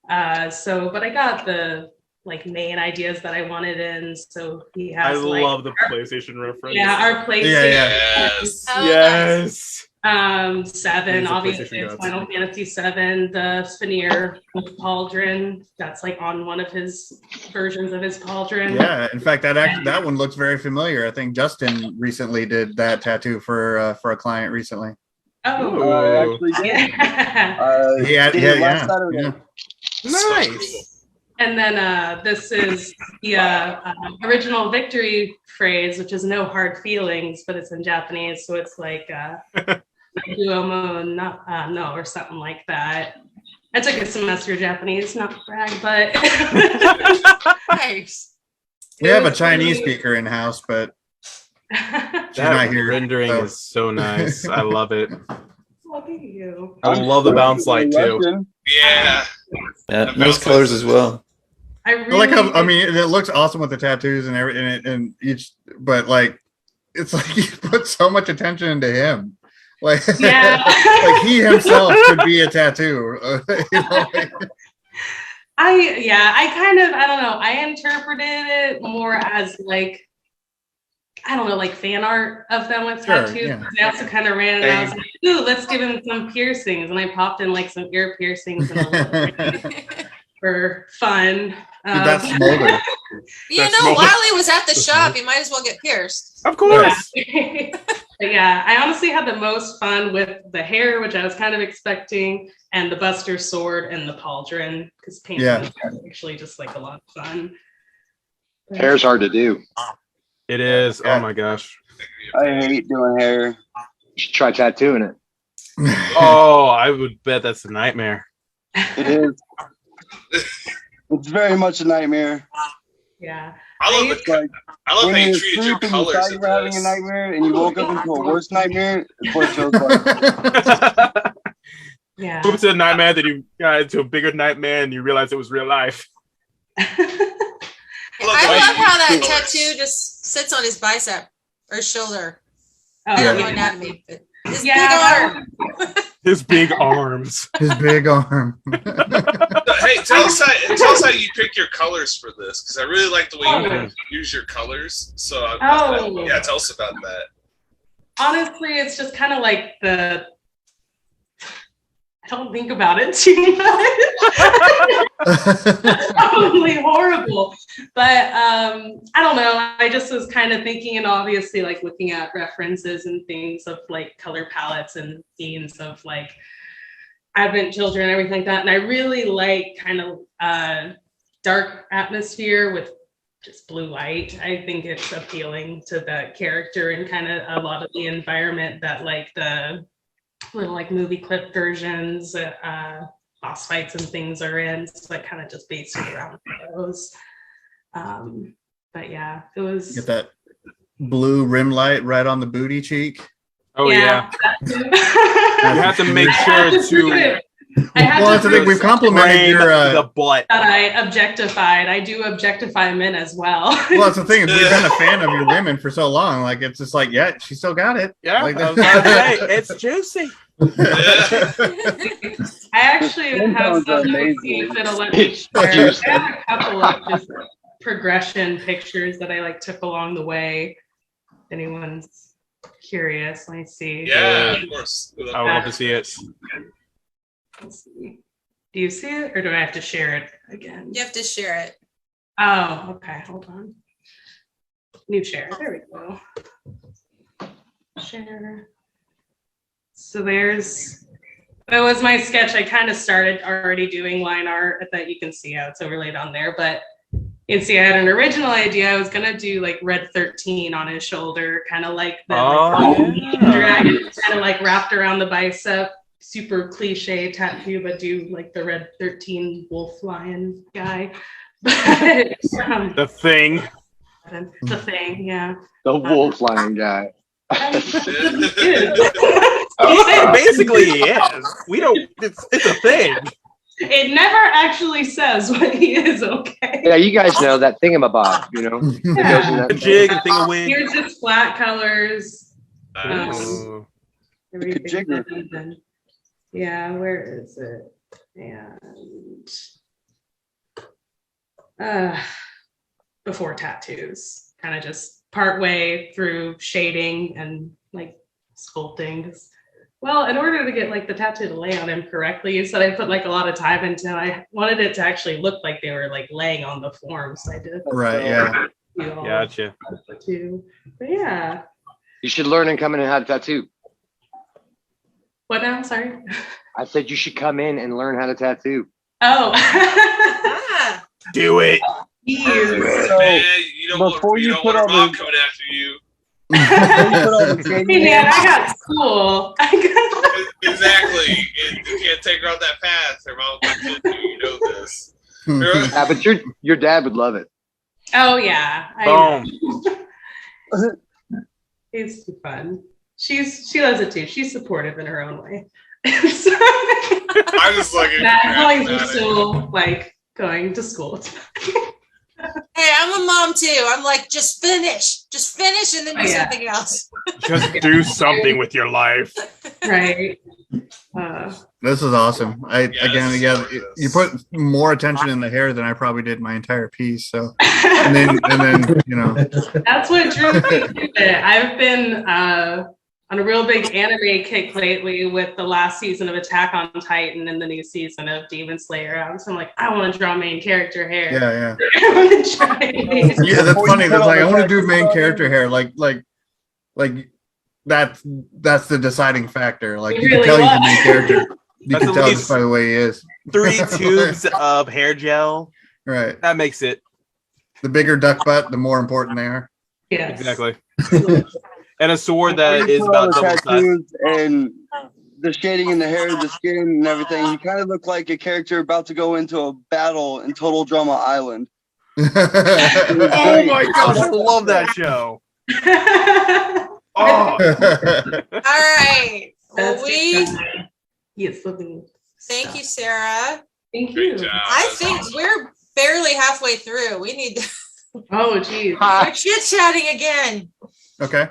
But I got the like main ideas that I wanted in. So he I has like love the PlayStation reference. our PlayStation. Yes. Oh, Yes. 7, He's a obviously PlayStation it's god. Final Fantasy 7, the Spheneer with Pauldron. That's like on one of his versions of his Pauldron. Yeah, in fact, that one looks very familiar. I think Justin recently did that tattoo for a client recently. Oh, I actually did. Yeah, did it last Saturday. Nice. And then this is the original victory phrase, which is no hard feelings, but it's in Japanese. So it's like, no, or something like that. I took a semester of Japanese, not to brag, but. Nice. We have a Chinese speaker in house, but she's That not here. rendering so. is so nice. I love it. Look at you. I love the bounce light too. Yeah. Yeah, nice colors as well. I I like how really. I mean it looks awesome with the tattoos and everything and each, but like it's like you put so much attention into him. Like, Yeah. like he himself could be a tattoo. You know, like, I don't know. I interpreted it more as like, I don't know, like fan art of them with Sure, tattoos. yeah. I also kind of ran and I was like, ooh, let's give him some piercings. And I popped in like some ear piercings and a little for fun. that's smolder. That's While small. he was at the shop, he might as well get pierced. Of course. But yeah, I honestly had the most fun with the hair, which I was kind of expecting, and the Buster sword and the pauldron, because painting is actually just like a lot of fun. Hair's hard to do. It is. Oh my gosh. I hate doing hair. You should try tattooing it. Oh, I would bet that's a nightmare. It is. It's very much a nightmare. Yeah. I love It's like I love how when you you're treated your asleep and you colors thought in you were having a this. nightmare and you woke up into a worse nightmare. It's what it feels like. Yeah. Move to a nightmare, then you got into a bigger nightmare, and you realize it was real life. I love how that Colors. tattoo just sits on his bicep or shoulder. Oh, I don't know yeah. anatomy, but his Yeah. big arm. His big arms. His big arm. Hey, tell us how you pick your colors for this, because I really like the way you use your colors. So yeah, tell us about that. Honestly, it's just kind of like I don't think about it too much. That's probably horrible. But I don't know. I just was kind of thinking, and obviously like looking at references and things of like color palettes and themes of like Advent children and everything like that. And I really like kind of dark atmosphere with just blue light. I think it's appealing to the character and kind of a lot of the environment that like the little like movie clip versions, boss fights and things are in. So I kind of just based it around those. But yeah, it was. Get that blue rim light right on the booty cheek. Oh yeah. You have to make sure to. Well, that's the thing. We've complimented your the butt. That I objectified. I do objectify men as well. Well, that's the thing. Is we've been a fan of your women for so long. Like it's just like, yeah, she still got it. Yeah, like, I was about to say, it's juicy. I actually have some that'll let me share. I have a couple of just progression pictures that I like took along the way. If anyone's curious, let me see. Yeah, of course. I would love to see it. Let's see. Do you see it, or do I have to share it again? You have to share it. Oh, okay. Hold on. New share. There we go. Share. So that was my sketch. I kind of started already doing line art that you can see how it's overlaid on there, but you can see I had an original idea. I was gonna do like Red 13 on his shoulder, kind of like the dragon, kind of like wrapped around the bicep. Super cliche tattoo, but do like the Red 13 wolf lion guy. But, the thing. The thing, yeah. The wolf lion guy. Basically, he is. We don't. It's a thing. It never actually says what he is. Okay. Yeah, you guys know that thingamabob. You know, that goes in that Jig and thingawig. Here's just flat colors. Ooh. Everything. Yeah, where is it? And before tattoos, kind of just part way through shading and like sculpting. Well, in order to get like the tattoo to lay on him correctly, you said I put like a lot of time into it. I wanted it to actually look like they were like laying on the form, so I did. Right, yeah. Gotcha. Too. But yeah. You should learn and come in and have a tattoo. What now? Sorry. I said you should come in and learn how to tattoo. Oh. Ah, Do it. Man, you don't before want, you you don't put want all her mom the- coming after you. Hey man, I got school. Exactly. You can't take her on that path. Her mom will get you. You know this. Yeah, but your dad would love it. Oh yeah. Boom. It's too fun. She loves it too. She's supportive in her own way. So, I'm just looking. as long as we're still like going to school. hey, I'm a mom too. I'm like, just finish, and then do Yeah. something else. Just do something with your life. Right. This is awesome. Yes, You put more attention in the hair than I probably did my entire piece. So, and then you know, That's what drew me to it. I've been on a real big anime kick lately with the last season of Attack on Titan and the new season of Demon Slayer. So I'm like, I want to draw main character hair. yeah. I want to try it. Yeah, that's funny. That's like I want to do main character hair. Like that's the deciding factor. Like It you can really tell he's the was. main character. You That's can at tell least- just by the way he is. 3 tubes of hair gel. Right. That makes it. The bigger duck butt, the more important they are. Yes. Exactly. And a sword Before that you is put all about the double size. tattoos and the shading in the hair, the skin, and everything, you kind of look like a character about to go into a battle in Total Drama Island. Oh my gosh, I love that show. Oh, All right. Well, Yes, looking. thank you, Sarah. Thank Great you. job. I think we're barely halfway through. We need to Oh, geez. we're chit-chatting again. Okay.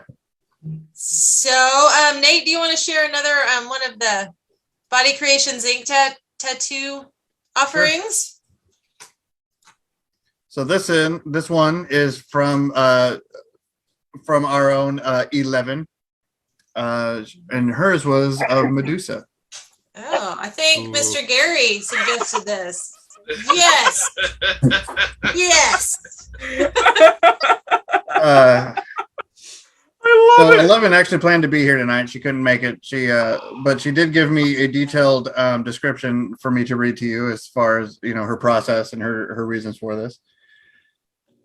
So, Nate, do you want to share another one of the Body Creations Inc. tattoo offerings? So this one is from our own 11, and hers was of Medusa. Oh, I think Ooh. Mr. Gary suggested this. Yes. Yes. I love So it. 11 actually planned to be here tonight. She couldn't make it. But she did give me a detailed description for me to read to you as far as her process and her reasons for this.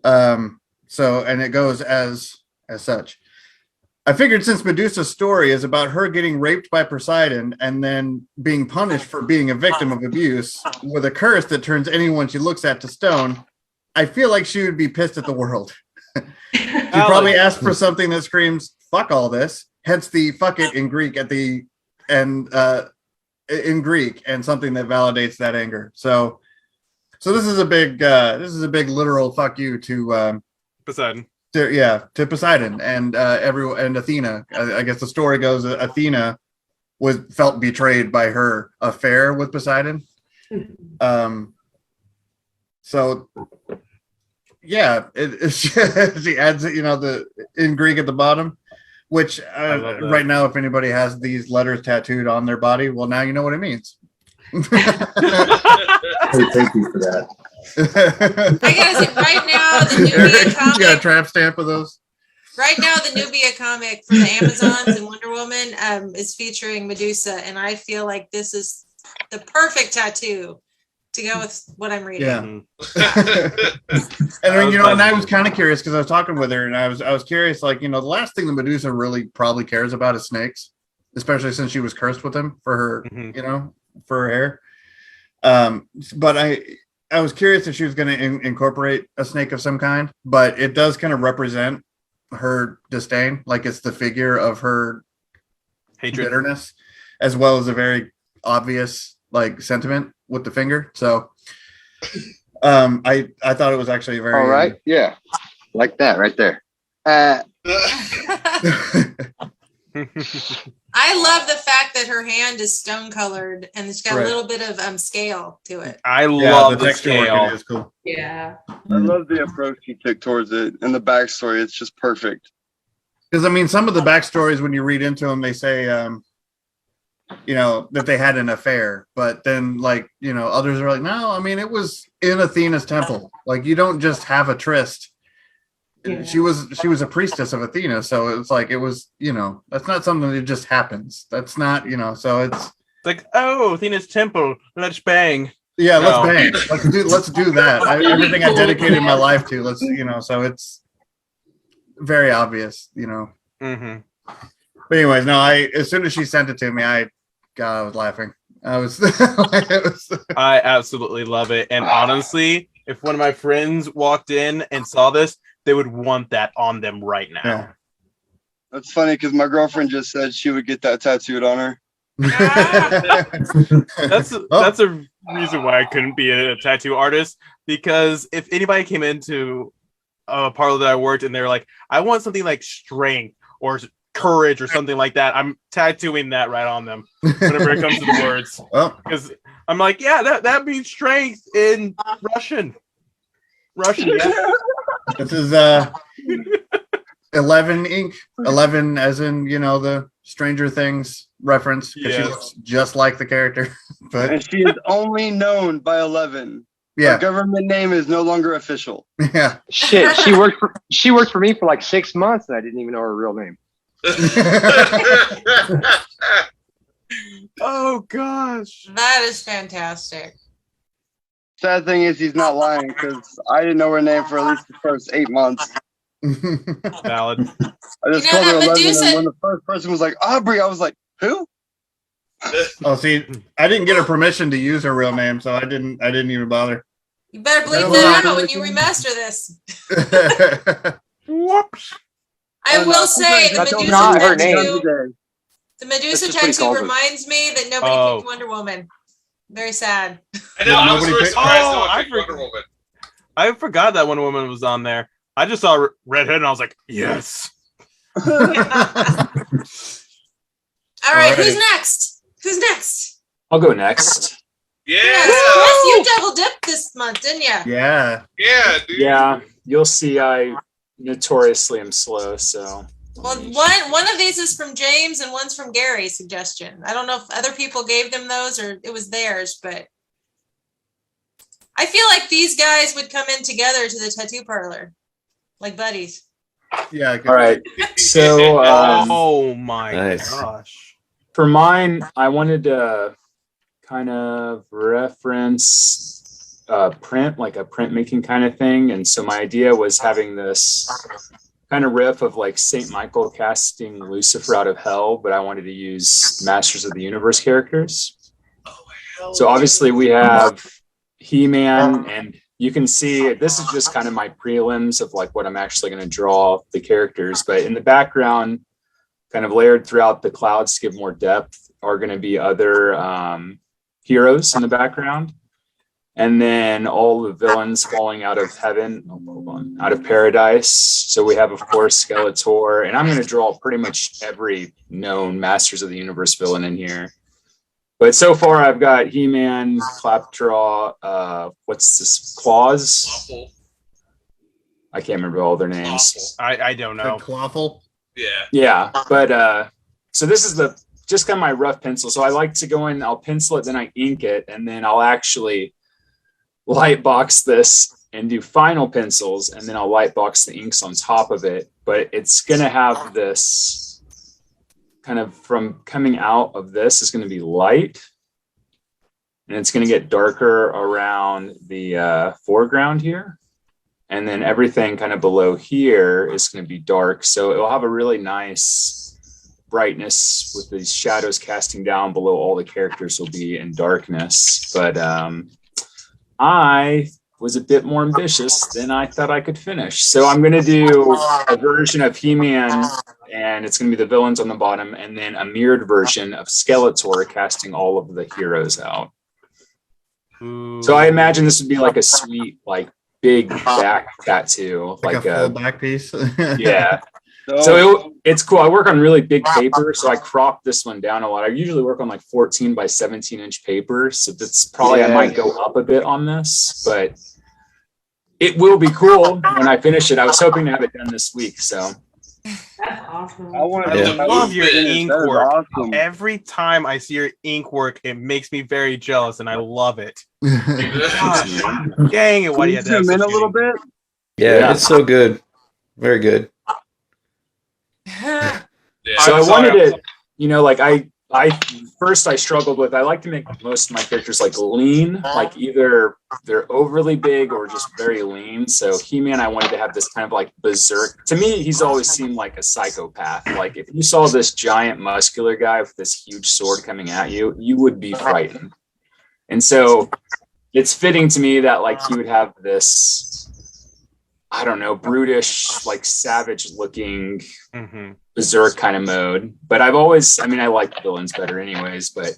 So and it goes as such. I figured since Medusa's story is about her getting raped by Poseidon and then being punished for being a victim of abuse with a curse that turns anyone she looks at to stone, I feel like she would be pissed at the world. She probably asked for something that screams "fuck all this," hence the "fuck it" in Greek in Greek, and something that validates that anger. So this is a big literal fuck you to Poseidon. to Poseidon and and Athena. I guess the story goes that Athena felt betrayed by her affair with Poseidon. So yeah, she adds it, in Greek at the bottom, which right now, if anybody has these letters tattooed on their body, well, now you know what it means. Thank you for that. I gotta say, right now the Nubia You got a comic. tramp stamp of those. Right now, the Nubia comic for the Amazons and Wonder Woman is featuring Medusa, and I feel like this is the perfect tattoo to go with what I'm reading. Yeah. Mhm. And I was kind of curious because I was talking with her, and I was curious, like, the last thing that Medusa really probably cares about is snakes, especially since she was cursed with them for her, Mhm. for her hair. But I was curious if she was going to incorporate a snake of some kind, but it does kind of represent her disdain, like it's the figure of her Hatred. bitterness, as well as a very obvious like sentiment with the finger. So I thought it was actually very All right. Yeah. Like that right there. I love the fact that her hand is stone colored and it's got Right. a little bit of scale to it. I Yeah, love the texture working scale. is cool. Yeah. I love the approach he took towards it and the backstory. It's just perfect. Because I mean, some of the backstories when you read into them, they say, you know, that they had an affair, but then like, you know, others are like, no, I mean, it was in Athena's temple. Like, you don't just have a tryst. Yeah. She was a priestess of Athena, so it's like it was, you know, that's not something that just happens. That's not, you know, so it's like, oh, Athena's temple, let's bang. yeah, No. let's bang, let's do that. Everything I dedicated my life to, let's, you know, so it's very obvious, you know. Mm-hmm. But anyways, no, as soon as she sent it to me, I was laughing. I was, I absolutely love it. And honestly, if one of my friends walked in and saw this, they would want that on them right now. yeah. That's funny because my girlfriend just said she would get that tattooed on her. That's a reason why I couldn't be a tattoo artist, because if anybody came into a parlor that I worked and they're like, I want something like strength or courage or something like that, I'm tattooing that right on them whenever it comes to the words. Well, Because I'm like, yeah, that means strength in Russian. Yeah. this is 11 ink. 11 as in, you know, the Stranger Things reference. 'Cause she Yes. looks just like the character. But And she is only known by 11. Her yeah, government name is no longer official. yeah. Shit, she worked for me for like 6 months, and I didn't even know her real name. Oh gosh. That is fantastic. Sad thing is he's not lying because I didn't know her name for at least the first 8 months. Valid. I just You know called her that 11, Medusa- and when the first person was like Aubrey, I was like, who? Oh, see, I didn't get her permission to use her real name, so I didn't even bother. You better bleep Well, that out well, when you remaster this. Whoops. I will say the That's Medusa not her name. tattoo. Today. The Medusa That's just what he tattoo calls it. reminds me that nobody Oh. picked Wonder Woman. Very sad. I know. I was Nobody really picked- surprised Oh, no one I picked Wonder Woman. I forgot that Wonder Woman was on there. I just saw Redhead and I was like, yes. All right, Alrighty. who's next? Who's next? I'll go next. Yeah. Yes, you double dipped this month, didn't you? Yeah. Yeah, dude. Yeah, you'll see I notoriously am slow, so. Well, one of these is from James and one's from Gary's suggestion. I don't know if other people gave them those or it was theirs, but I feel like these guys would come in together to the tattoo parlor, like buddies. Yeah. All right. So Oh my Nice. gosh. for mine, I wanted to kind of reference print, like a printmaking kind of thing. And so my idea was having this kind of riff of like Saint Michael casting Lucifer out of hell, but I wanted to use Masters of the Universe characters. So obviously we have He-Man, and you can see this is just kind of my prelims of like what I'm actually going to draw the characters. But in the background, kind of layered throughout the clouds to give more depth, are going to be other heroes in the background. And then all the villains falling out of heaven, out of paradise. So we have, of course, Skeletor. And I'm going to draw pretty much every known Masters of the Universe villain in here. But so far, I've got He-Man, Claptrap, what's this, Claws? Awful. I can't remember all their names. I don't know. The Clawful. Yeah. Yeah, but so this is the just kind of my rough pencil. So I like to go in, I'll pencil it, then I ink it, and then I'll actually light box this and do final pencils, and then I'll light box the inks on top of it. But it's gonna have this kind of, from coming out of this is gonna be light, and it's gonna get darker around the foreground here. And then everything kind of below here is going to be dark. So it will have a really nice brightness with these shadows casting down below. All the characters will be in darkness. But I was a bit more ambitious than I thought I could finish. So I'm going to do a version of He-Man, and it's going to be the villains on the bottom, and then a mirrored version of Skeletor casting all of the heroes out. So I imagine this would be like a sweet, like, big back tattoo, Like a full back piece. yeah. It's cool. I work on really big paper, so I cropped this one down a lot. I usually work on like 14 by 17 inch paper, so that's probably I might go up a bit on this, but it will be cool when I finish it. I was hoping to have it done this week, so. That's awesome. I want I love your ink That is work. awesome. Every time I see your ink work, it makes me very jealous, and I love it. Gosh, dang it! Why do you have to have Zoom in such a little good ink? bit? Yeah, it's so good. Very good. Yeah, So I wanted it, like I first I struggled with, I like to make most of my characters like lean, like either they're overly big or just very lean. So He-Man, I wanted to have this kind of like berserk. To me, he's always seemed like a psychopath. Like if you saw this giant muscular guy with this huge sword coming at you, you would be frightened. And so it's fitting to me that like he would have this, I don't know, brutish, like savage looking berserk kind of mode. But I like villains better anyways, but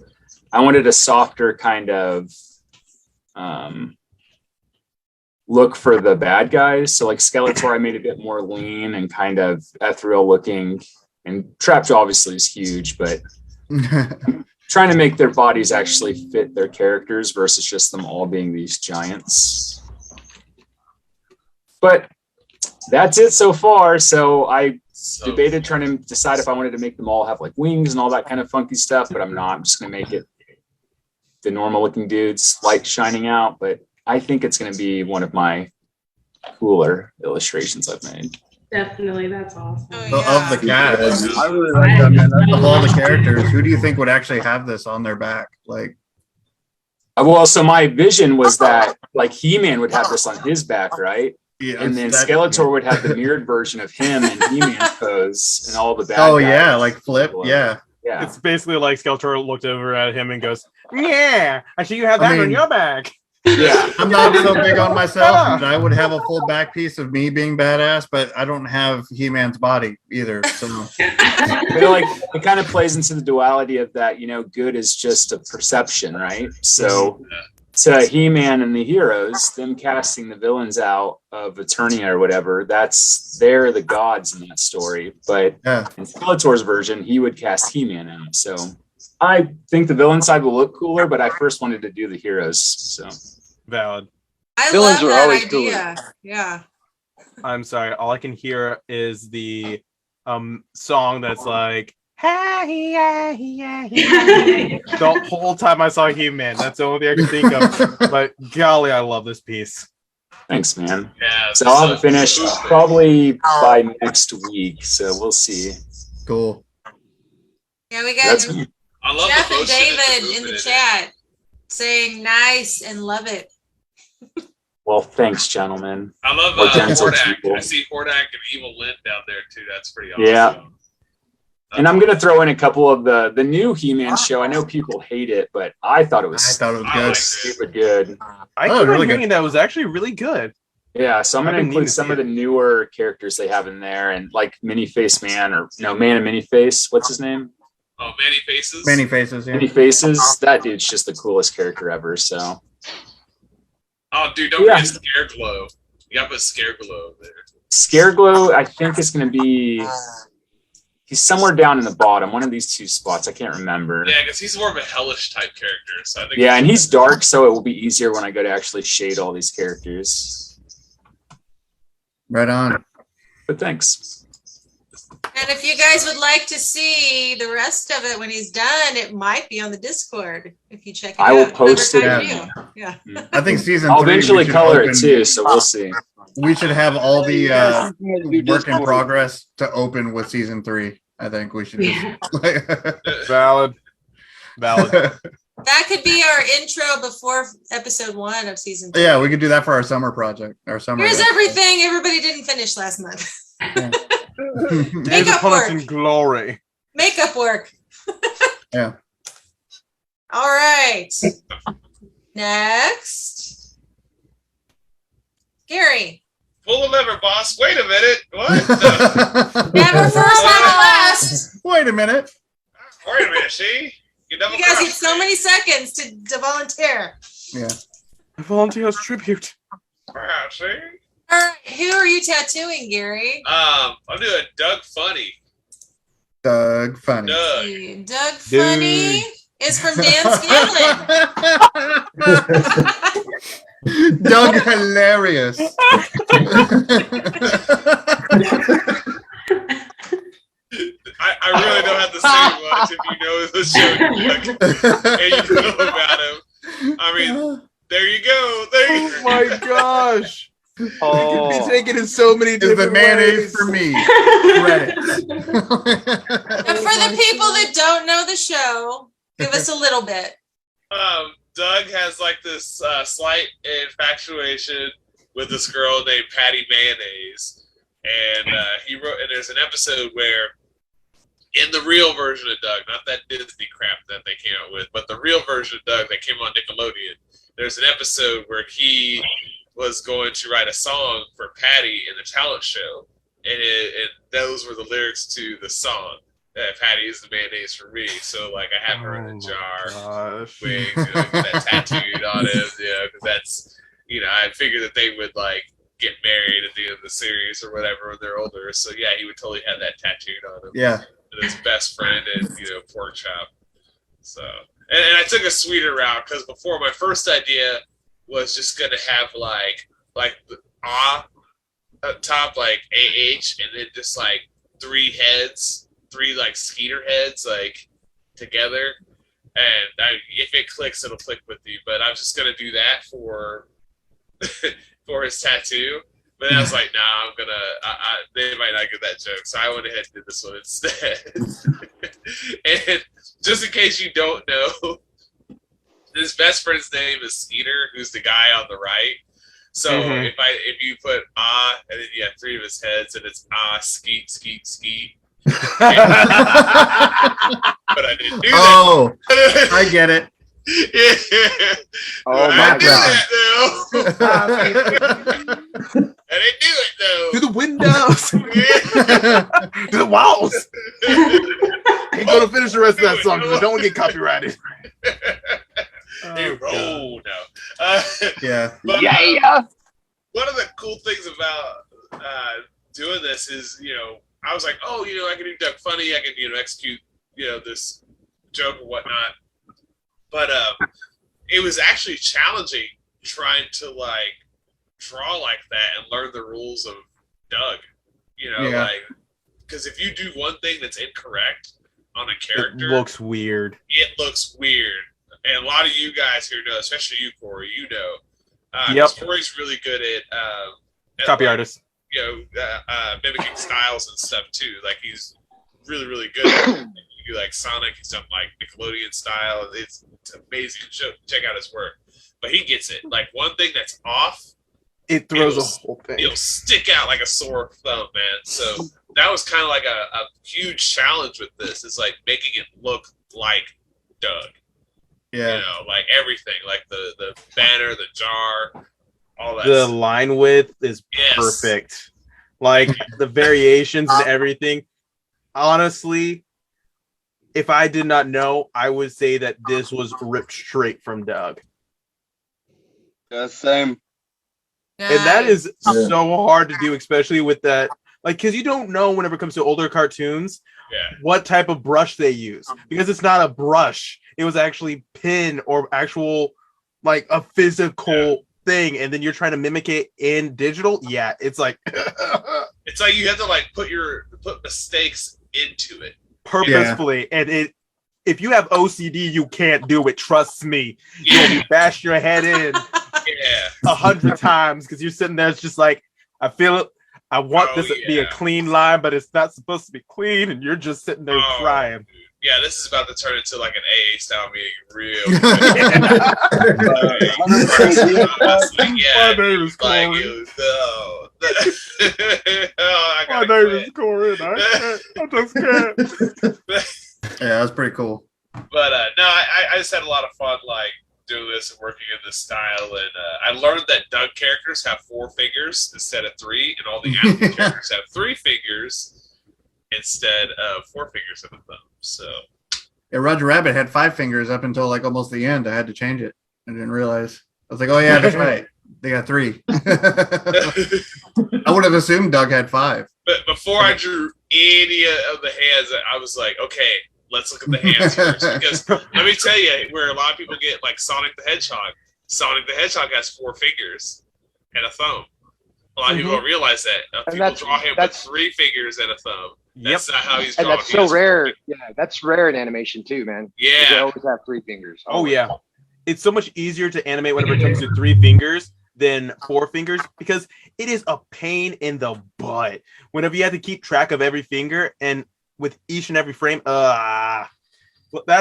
I wanted a softer kind of look for the bad guys. So like Skeletor, I made a bit more lean and kind of ethereal looking, and Trapjaw obviously is huge, but trying to make their bodies actually fit their characters versus just them all being these giants. But that's it so far. So I debated trying to decide if I wanted to make them all have like wings and all that kind of funky stuff, but I'm not. I'm just going to make it the normal looking dudes, light shining out. But I think it's going to be one of my cooler illustrations I've made. Definitely, that's awesome. So of the cast, I really like that, man. of all the characters, who do you think would actually have this on their back? Like, Well, so my vision was that like He-Man would have this on his back, right? yeah, And then that- Skeletor would have the mirrored version of him in He-Man's pose and all the bad Oh guys. yeah, like Flip. Yeah. Yeah. It's basically like Skeletor looked over at him and goes, "Yeah, I see you have that I mean- on your back." Yeah. I'm not so big on myself. I would have a full back piece of me being badass, but I don't have He-Man's body either. So But like it kind of plays into the duality of that, good is just a perception, right? So to He-Man and the heroes, them casting the villains out of Eternia or whatever, they're the gods in that story. But yeah, in Skeletor's version, he would cast He-Man out. So I think the villain side will look cooler, but I first wanted to do the heroes. So Valid. I Villains love are that always idea. Yeah. I'm sorry. All I can hear is the song that's like, "Hey, yeah, yeah, yeah." The whole time I saw He-Man, that's the only thing I can think of. But golly, I love this piece. thanks, man. Yeah, So I'll have it finished probably by next week. So we'll see. cool. Yeah, we got That's I love Jeff the and motion David in the movement chat saying nice and love it. well, thanks, gentlemen. I love Or gentle Hordak. people. I see Hordak and Evil Lynn down there too. That's pretty awesome. Yeah. And I'm gonna throw in a couple of the new He-Man show. I know people hate it, but I thought it was I thought it was I good. liked it. super good. I Oh, keep really hearing good. that was actually really good. Yeah, so I'm I've gonna been needing include to some see of the newer characters they have in there, and like Mini-Face Man or Man and Mini-Face. What's his name? Oh, Manny Faces. Many faces. Yeah. Mini-Faces. That dude's just the coolest character ever. So Oh, dude, don't Yeah. forget Scareglow. You gotta put Scareglow there. Scareglow, I think is gonna be. He's somewhere down in the bottom, one of these two spots. I can't remember. Yeah, because he's more of a hellish type character. So I think. Yeah, and he's dark, so it will be easier when I go to actually shade all these characters. Right on. But thanks. And if you guys would like to see the rest of it when he's done, it might be on the Discord if you check it out. I will post Clever it. Kaiju. Yeah. I think season I'll 3, we eventually should color open- it too, so we'll see. We should have all the Yeah, work in progress to open with season 3. I think we should just. Valid. Valid. That could be our intro before episode 1 of season 2. Yeah, we could do that for our summer project. Our summer. Here's everything everybody didn't finish last month. Days Makeup upon us work. in glory. Makeup work. Yeah. All right. Next. Gary. Pull the lever, boss. Wait a minute. What? Never first, never last. Wait a minute. Wait a minute. See? You double You guys get crossed so me. many seconds to volunteer. Yeah. Volunteers tribute. Yeah, see? All right, who are you tattooing, Gary? I'm doing Doug Funny. Doug Funny. Doug Funny is from Dan Scanlon. Doug Hilarious. I really don't have to say much if you know the show and you know about him. I mean, there you go. There you go. Oh my gosh. Oh. It could be taken in so many Is different the mayonnaise ways. for me? Credits. And for the people that don't know the show, give us a little bit. Doug has like this slight infatuation with this girl named Patty Mayonnaise, and he wrote. And there's an episode where, in the real version of Doug, not that Disney crap that they came out with, but the real version of Doug that came on Nickelodeon, there's an episode where he was going to write a song for Patty in the talent show, and those were the lyrics to the song. Patty is the mayonnaise for me. So like I have her in a jar, wings, get that tattooed on him, because that's, I figured that they would like get married at the end of the series or whatever when they're older. So yeah, he would totally have that tattooed on him. Yeah. And his best friend and pork chop. So and I took a sweeter route because before my first idea was just gonna have like the up top, like AH, and then just like three like Skeeter heads like together, and if it clicks, it'll click with you. But I was just gonna do that for for his tattoo. But then I was like, nah, they might not get that joke. So I went ahead and did this one instead. And just in case you don't know, his best friend's name is Skeeter, who's the guy on the right. So if you put and then you have three of his heads, and it's skeet, skeet, skeet. But I didn't do that. Oh, I get it. Yeah. Oh I my did god. that, though. I didn't do it though. To the windows. To the walls. Ain't gonna finish the rest of that song because I don't want to get copyrighted. They roll now. Yeah. But, Yeah. one of the cool things about doing this is, I was like, oh, I can do Duck Funny, I can, execute, this joke or whatnot. But it was actually challenging trying to like draw like that and learn the rules of Doug. Because if you do one thing that's incorrect on a character, It looks weird. it looks weird. And a lot of you guys here know, especially you, Corey, Yep. Corey's really good at Copy artist. mimicking styles and stuff too. Like he's really, really good at it. You do like Sonic, he's done like Nickelodeon style. It's amazing. Check out his work. But he gets it. Like one thing that's off, It throws a whole thing. it'll stick out like a sore thumb, man. So that was kind of like a huge challenge with this. It's like making it look like Doug. Yeah. Like everything, like the banner, the jar, all that. The stuff. line width is Yes. perfect. Like the variations and everything. Honestly, if I did not know, I would say that this was ripped straight from Doug. Yeah, same. And that is so hard to do, especially with that. Like, because you don't know whenever it comes to older cartoons what type of brush they use. Because it's not a brush. It was actually pin or actual, like, a physical thing. And then you're trying to mimic it in digital. Yeah, it's like... It's like you have to, like, put mistakes into it. Purposefully. And if you have OCD, you can't do it. Trust me. You'll bash your head in 100 times because you're sitting there. It's just like, I feel it. I want this to be a clean line, but it's not supposed to be clean. And you're just sitting there crying. Dude. Yeah, this is about to turn into like an AA style meeting real My name is Corey. My name is Corey. I just can't. Yeah, that's pretty cool. But no, I just had a lot of fun like doing this and working in this style, and I learned that Doug characters have 4 fingers instead of 3, and all the animal characters have 3 fingers instead of 4 fingers in the thumb. So yeah, Roger Rabbit had 5 fingers up until like almost the end. I had to change it. I didn't realize. I was like, oh yeah, that's right. They got 3. I would have assumed Doug had 5. But before I drew any of the hands, I was like, okay, let's look at the hands first. Because let me tell you, where a lot of people get like Sonic the Hedgehog. Sonic the Hedgehog has 4 fingers and a thumb. A lot of people don't realize that. People draw him with 3 fingers and a thumb. That's not how he's drawn. And that's so rare. Yeah, that's rare in animation too, man. Yeah. They always have 3 fingers. Oh yeah. It's so much easier to animate whenever it comes to 3 fingers than 4 fingers because it is a pain in the butt whenever you have to keep track of every finger and with each and every frame. That's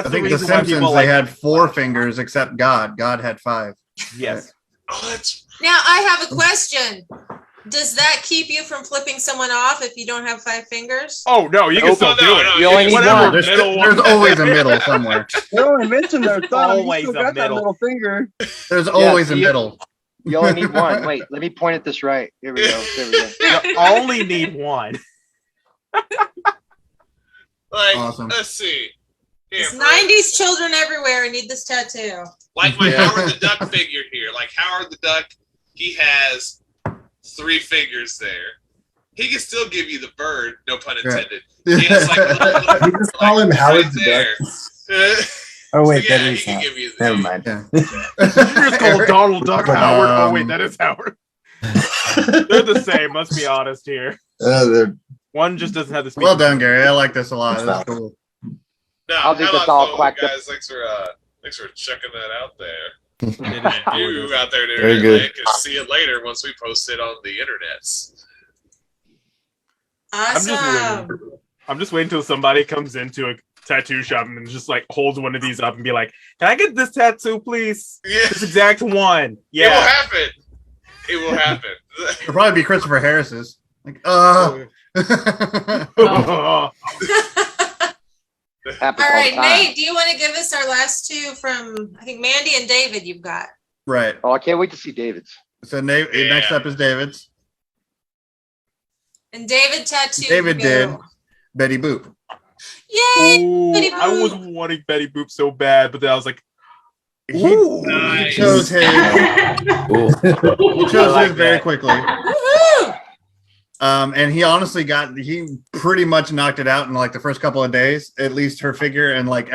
I think the Simpsons they had 4 fingers except God. God had 5. Yes. Now I have a question. Does that keep you from flipping someone off if you don't have 5 fingers? Oh no, you can still do it. You only need one. There's always a middle somewhere. They only mentioned their thumb. Always You still a got that middle. middle finger. There's always a middle. You only need one. Wait, let me point at this right. Here we go. There we go. You only need one. Like, Awesome. let's see. Here, There's 90s children everywhere need this tattoo. like my Yeah. Howard the Duck figure here. Like Howard the Duck, he has 3 fingers there. He can still give you the bird, no pun intended. He has like a little, We just call him Howard the there. Oh wait, Yeah, that he is can not. give you the Never mind. Yeah. You just call Donald Duck Howard. Oh wait, that is Howard. They're the same. Let's be honest here. They're- One just doesn't have the speed. Well done, Gary. I like this a lot. That's cool. No, I'll think hell that's on all phone, quacked up. guys. Thanks for checking that out there. It is You gorgeous. out there in the Very internet good. land can see it later once we post it on the internets. Awesome. I'm just waiting until somebody comes into a tattoo shop and just like holds one of these up and be like, "Can I get this tattoo, please? Yeah, This exact one." it will Yeah. happen. It will happen. It'll probably be Christopher Harris's. Like, Happens All all right, the time. Nate, do you want to give us our last 2 from, I think, Mandy and David you've got? right. Oh, I can't wait to see David's. So next up is David's. And David tattooed David you. did. Betty Boop. Yay! Ooh, Betty I was Boop. wanting Betty Boop so bad, but then I was like, He Nice. chose his. Cool. He chose like his very that. quickly. Woohoo! And he honestly he pretty much knocked it out in like the first couple of days, at least her figure, and like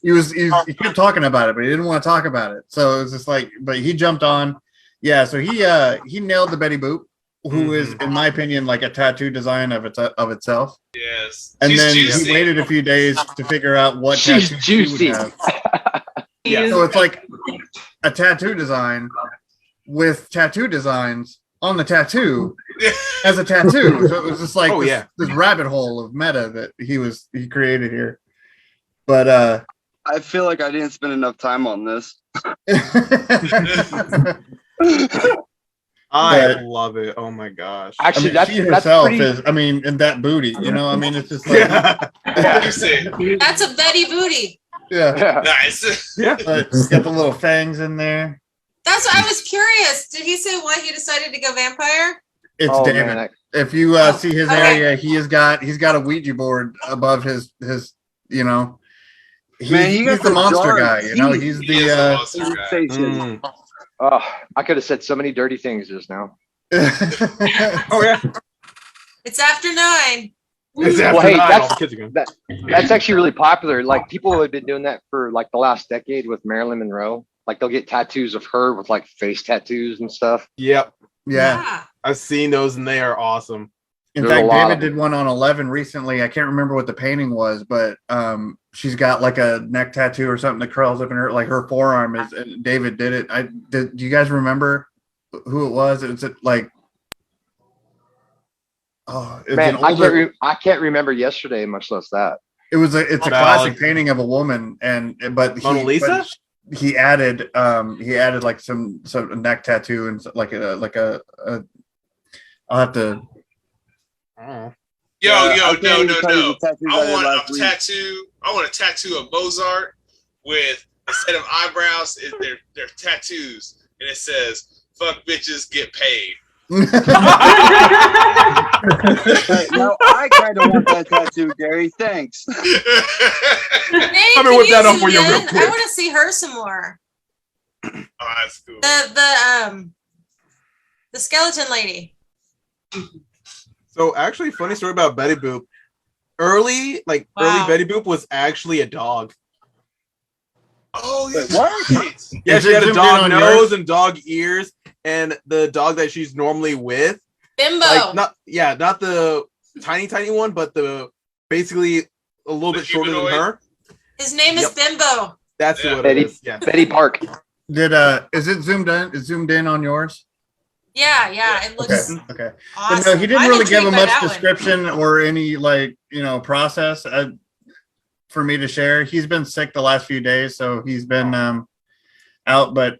he kept talking about it, but he didn't want to talk about it. So it was just like, but he jumped on. Yeah, so he nailed the Betty Boop, who is, in my opinion, like a tattoo design of itself. Yes. And She's then juicy. he waited a few days to figure out what She's tattoo she would juicy. have. Yeah. So it's like a tattoo design with tattoo designs on the tattoo as a tattoo. So it was just like this rabbit hole of meta that he created here. But I feel like I didn't spend enough time on this. I love it. Oh my gosh. Actually, I mean, she that's herself pretty. is. I mean, and that booty. You know, I mean, it's just like That's a Betty booty. yeah. Nice. Yeah. It's got the little fangs in there. That's why I was curious. Did he say why he decided to go vampire? It's Oh, David. man, If you see his okay. area, he's got a Ouija board above his. You know, he's, Man, you got he's the the monster jar guy. of You know, teeth. he's He is the the. monster guy. Sensation. Oh, I could have said so many dirty things just now. Oh yeah. It's after 9. It's Well, after hey, 9, that's- all the kids are going. That's actually really popular. Like people have been doing that for like the last decade with Marilyn Monroe. Like they'll get tattoos of her with like face tattoos and stuff. Yep. yeah. I've seen those and they are awesome. In There's a fact, lot David of them. did one on 11 recently. I can't remember what the painting was, but she's got like a neck tattoo or something that curls up in her, like her forearm is. And David did it. Do you guys remember who it was? It's like, oh, it's Man, an older. I can't remember yesterday, much less that. It's a About- classic painting of a woman, but Mona Lisa? he added like some neck tattoo and like a I'll have to. Oh. Yo, I no. can't even tell you the tattoos I I did want last a week. tattoo. I want a tattoo of Mozart with instead of eyebrows, they're tattoos, and it says "fuck bitches, get paid." Now I kind of want that tattoo, Gary. Thanks. Nate, Let me can whip you that up zoom for you real in? quick. I want to see her some more. Oh, that's cool. The The skeleton lady. So actually, funny story about Betty Boop. Early Betty Boop was actually a dog. Oh, Wait, what? Yeah, Is she it had a zoomed dog in on nose yours? and dog ears, and the dog that she's normally with, Bimbo. like not the tiny one, but the basically a little bit shorter than her. His name is Bimbo. That's who it Betty, is. Yeah. Betty Park. Is it zoomed in? Is zoomed in on yours? Yeah, it Okay. looks Okay. awesome. But no, he didn't I'm really give intrigued a by much that one. description or any process for me to share. He's been sick the last few days, so he's been out. But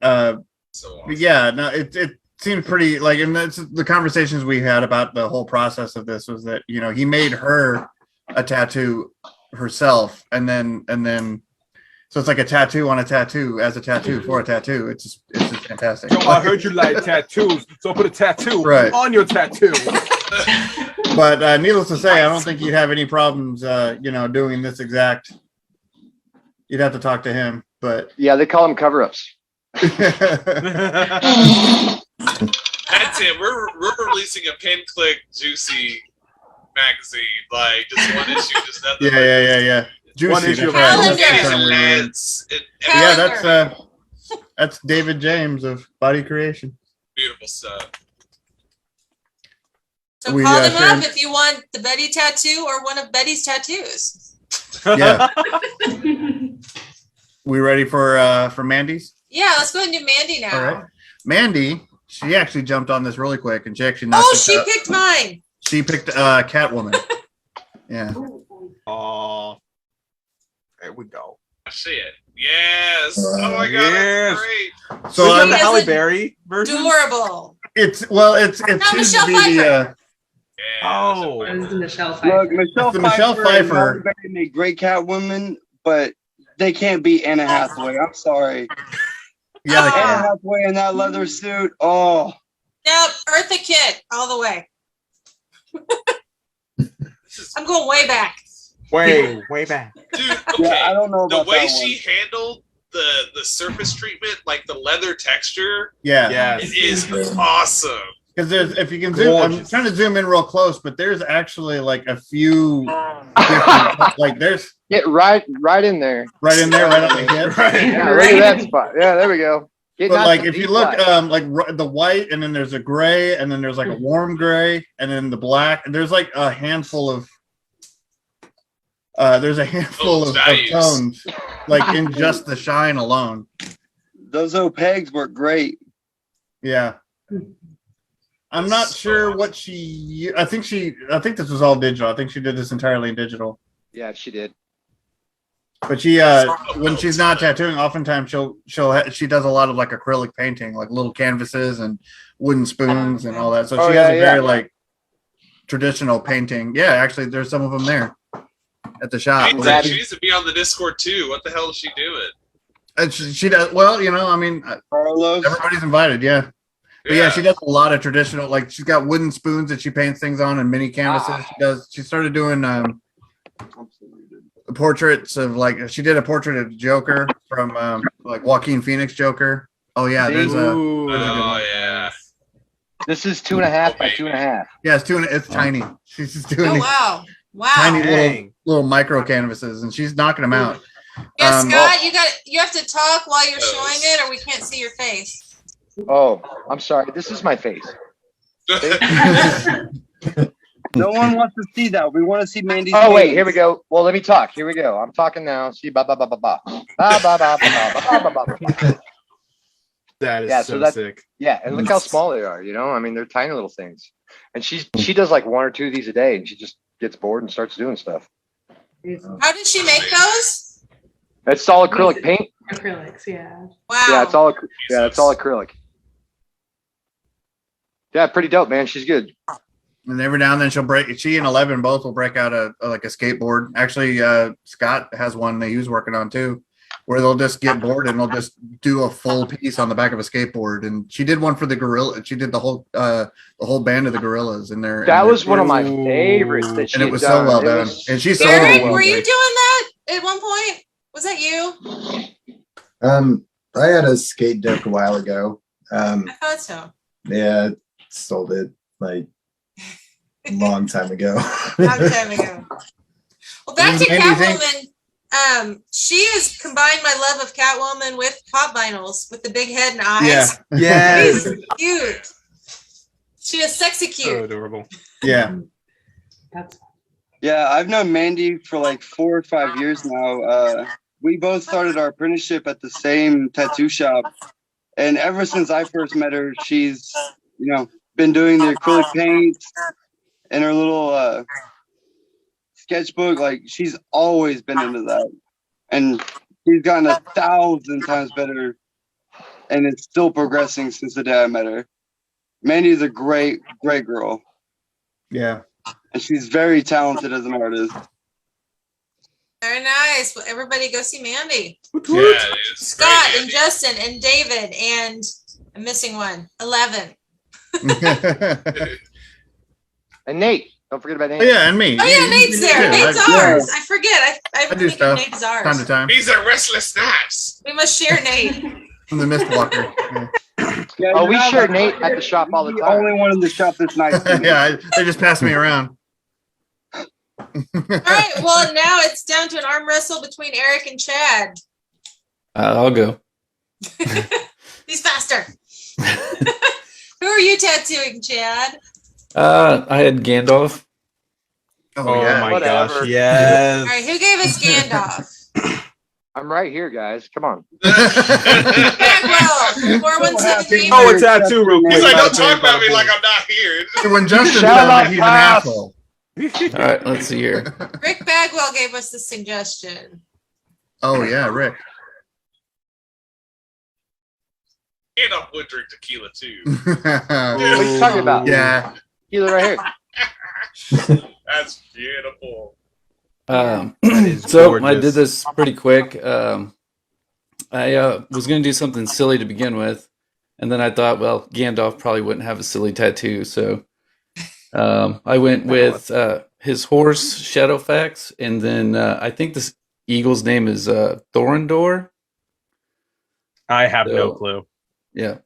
So but yeah, no, it seemed pretty and that's the conversations we had about the whole process of this was that he made her a tattoo herself, and then so it's like a tattoo on a tattoo as a tattoo for a tattoo. It's just fantastic. So I heard you like tattoos, so put a tattoo Right. on your tattoo. But needless to say, I don't think you'd have any problems, doing this exact. You'd have to talk to him, but Yeah, they call them cover-ups. That's it. We're releasing a pin click juicy magazine, like just one issue, just nothing. yeah. Juicy. One issue that's of right. That's the calendar. term we were in. Yeah, that's David James of Body Creation. Beautiful stuff. So We, call them shared- up if you want the Betty tattoo or one of Betty's tattoos. Yeah. We ready for Mandy's? Yeah, let's go ahead and do Mandy now. All right. Mandy, she actually jumped on this really quick, and she actually Picked mine. She picked Catwoman. Yeah. Oh, there we go. I see it. Yes. Oh my god, Yes. that's great. So Is that I'm, the Yes, Halle it- Berry version? Adorable. it's Not choose Michelle to be the Yeah, Oh. It was Michelle Look, Pfeiffer. Michelle The Michelle Pfeiffer and Pfeiffer. Halle Berry made great Catwoman, but they can't beat Anna Hathaway. I'm sorry. yeah. Oh. Anna Hathaway in that leather suit. Oh, Yep, Eartha Kitt all the way. This is, I'm going way back. Way back. dude, yeah, okay. I don't know The about way that she handled the surface treatment, like the leather texture, Yeah. it Yes. is awesome. Because there's, if you can zoom, I'm Gorgeous. trying to zoom in real close, but there's actually like a few different, like there's Get right in there. right in there, right on the hip. Yeah, right at that spot. Yeah, there we go. Getting But out like the if you deep look, side. the white, and then there's a gray, and then there's like a warm gray, and then the black. And there's like a handful of, of values. tones, like in just the shine alone. one. Those pegs were great. Yeah. I'm not sure what she. I think this was all digital. I think she did this entirely in digital. Yeah, she did. But she, when she's not tattooing, oftentimes she does a lot of like acrylic painting, like little canvases and wooden spoons and all that. So she has a very like traditional painting. Yeah, actually, there's some of them there at the shop. She needs to be on the Discord too. What the hell is she doing? And she does well. I mean, Carlos. everybody's invited. Yeah. But yeah, she does a lot of traditional. Like she's got wooden spoons that she paints things on and mini canvases. She started doing portraits of she did a portrait of Joker from like Joaquin Phoenix Joker. Oh yeah, there's a. Ooh. Oh yeah. This is 2.5 by 2.5. Yeah, it's tiny. She's just doing Oh these wow. Wow. tiny Dang. little micro canvases, and she's knocking them out. Yeah, Scott, you have to talk while you're showing it, or we can't see your face. Oh, I'm sorry. This is my face. No one wants to see that. We want to see Mandy's. Oh wait, face. here we go. Well, let me talk. Here we go. I'm talking now. See, ba ba ba ba ba ba ba ba ba ba ba ba ba. That is Yeah, so so that's- sick. Yeah, and look how small they are. I mean, they're tiny little things. And she does like 1 or 2 of these a day, and she just gets bored and starts doing stuff. How did she make those? It's all acrylic paint. Acrylics, yeah. Wow. Yeah, it's all acrylic. Yeah, pretty dope, man. She's good. And every now and then she and 11 both will break out a skateboard. Actually, Scott has one that he was working on too, where they'll just get bored and they'll just do a full piece on the back of a skateboard. And she did one for the gorilla. She did the whole band of the gorillas in there. That was one of my favorites that she and it had was done. so well It done. was And she's so so Eric, well were you made. doing that at one point? Was that you? I had a skate deck a while ago. I thought so. Yeah, stole it like a long time ago. Long time ago. Well, back to Catwoman. She has combined my love of Catwoman with pop vinyls with the big head and eyes. Yeah. She's cute. She is sexy cute. So adorable. Yeah. Yeah, I've known Mandy for like 4 or 5 years now. We both started our apprenticeship at the same tattoo shop. And ever since I first met her, she's, been doing the acrylic paints and her little sketchbook. Like, she's always been into that. And she's gotten 1,000 times better. And it's still progressing since the day I met her. Mandy's a great, great girl. Yeah. And she's very talented as an artist. Very nice. Well, everybody go see Mandy. Yeah, Scott and Justin and David and I'm missing one. 11. And Nate. Don't forget about Nate. Oh, yeah, and me. Oh yeah, Nate's there. Nate's ours. I forget. I do stuff Nate's ours. time to time. He's a restless gnats. We must share Nate. I'm the Mistwalker. Yeah, Oh, we share Nate at the shop all the the time. only one in the shop that's nice. Yeah, they just passed me around. All right. Well, now it's down to an arm wrestle between Eric and Chad. I'll go. He's faster. Who are you tattooing, Chad? I had Gandalf. Oh yeah. my Whatever. gosh, yes. All right. Who gave us Gandalf? I'm right here, guys. Come on. Bagwell. 417 Oh, a tattoo real quick. He's like, don't talk about me like I'm not here. When Justin Shut said that, up, he's an Cass. asshole. All right, let's see here. Rick Bagwell gave us the suggestion. Oh, yeah, Rick. Gandalf would drink tequila too. What are you talking about? Yeah. Healer right here. That's beautiful. So I gorgeous. did this pretty quick. I was going to do something silly to begin with, and then I thought, well, Gandalf probably wouldn't have a silly tattoo, so I went with his horse, Shadowfax, and then I think this eagle's name is Thorondor. I have no So- clue. Yeah,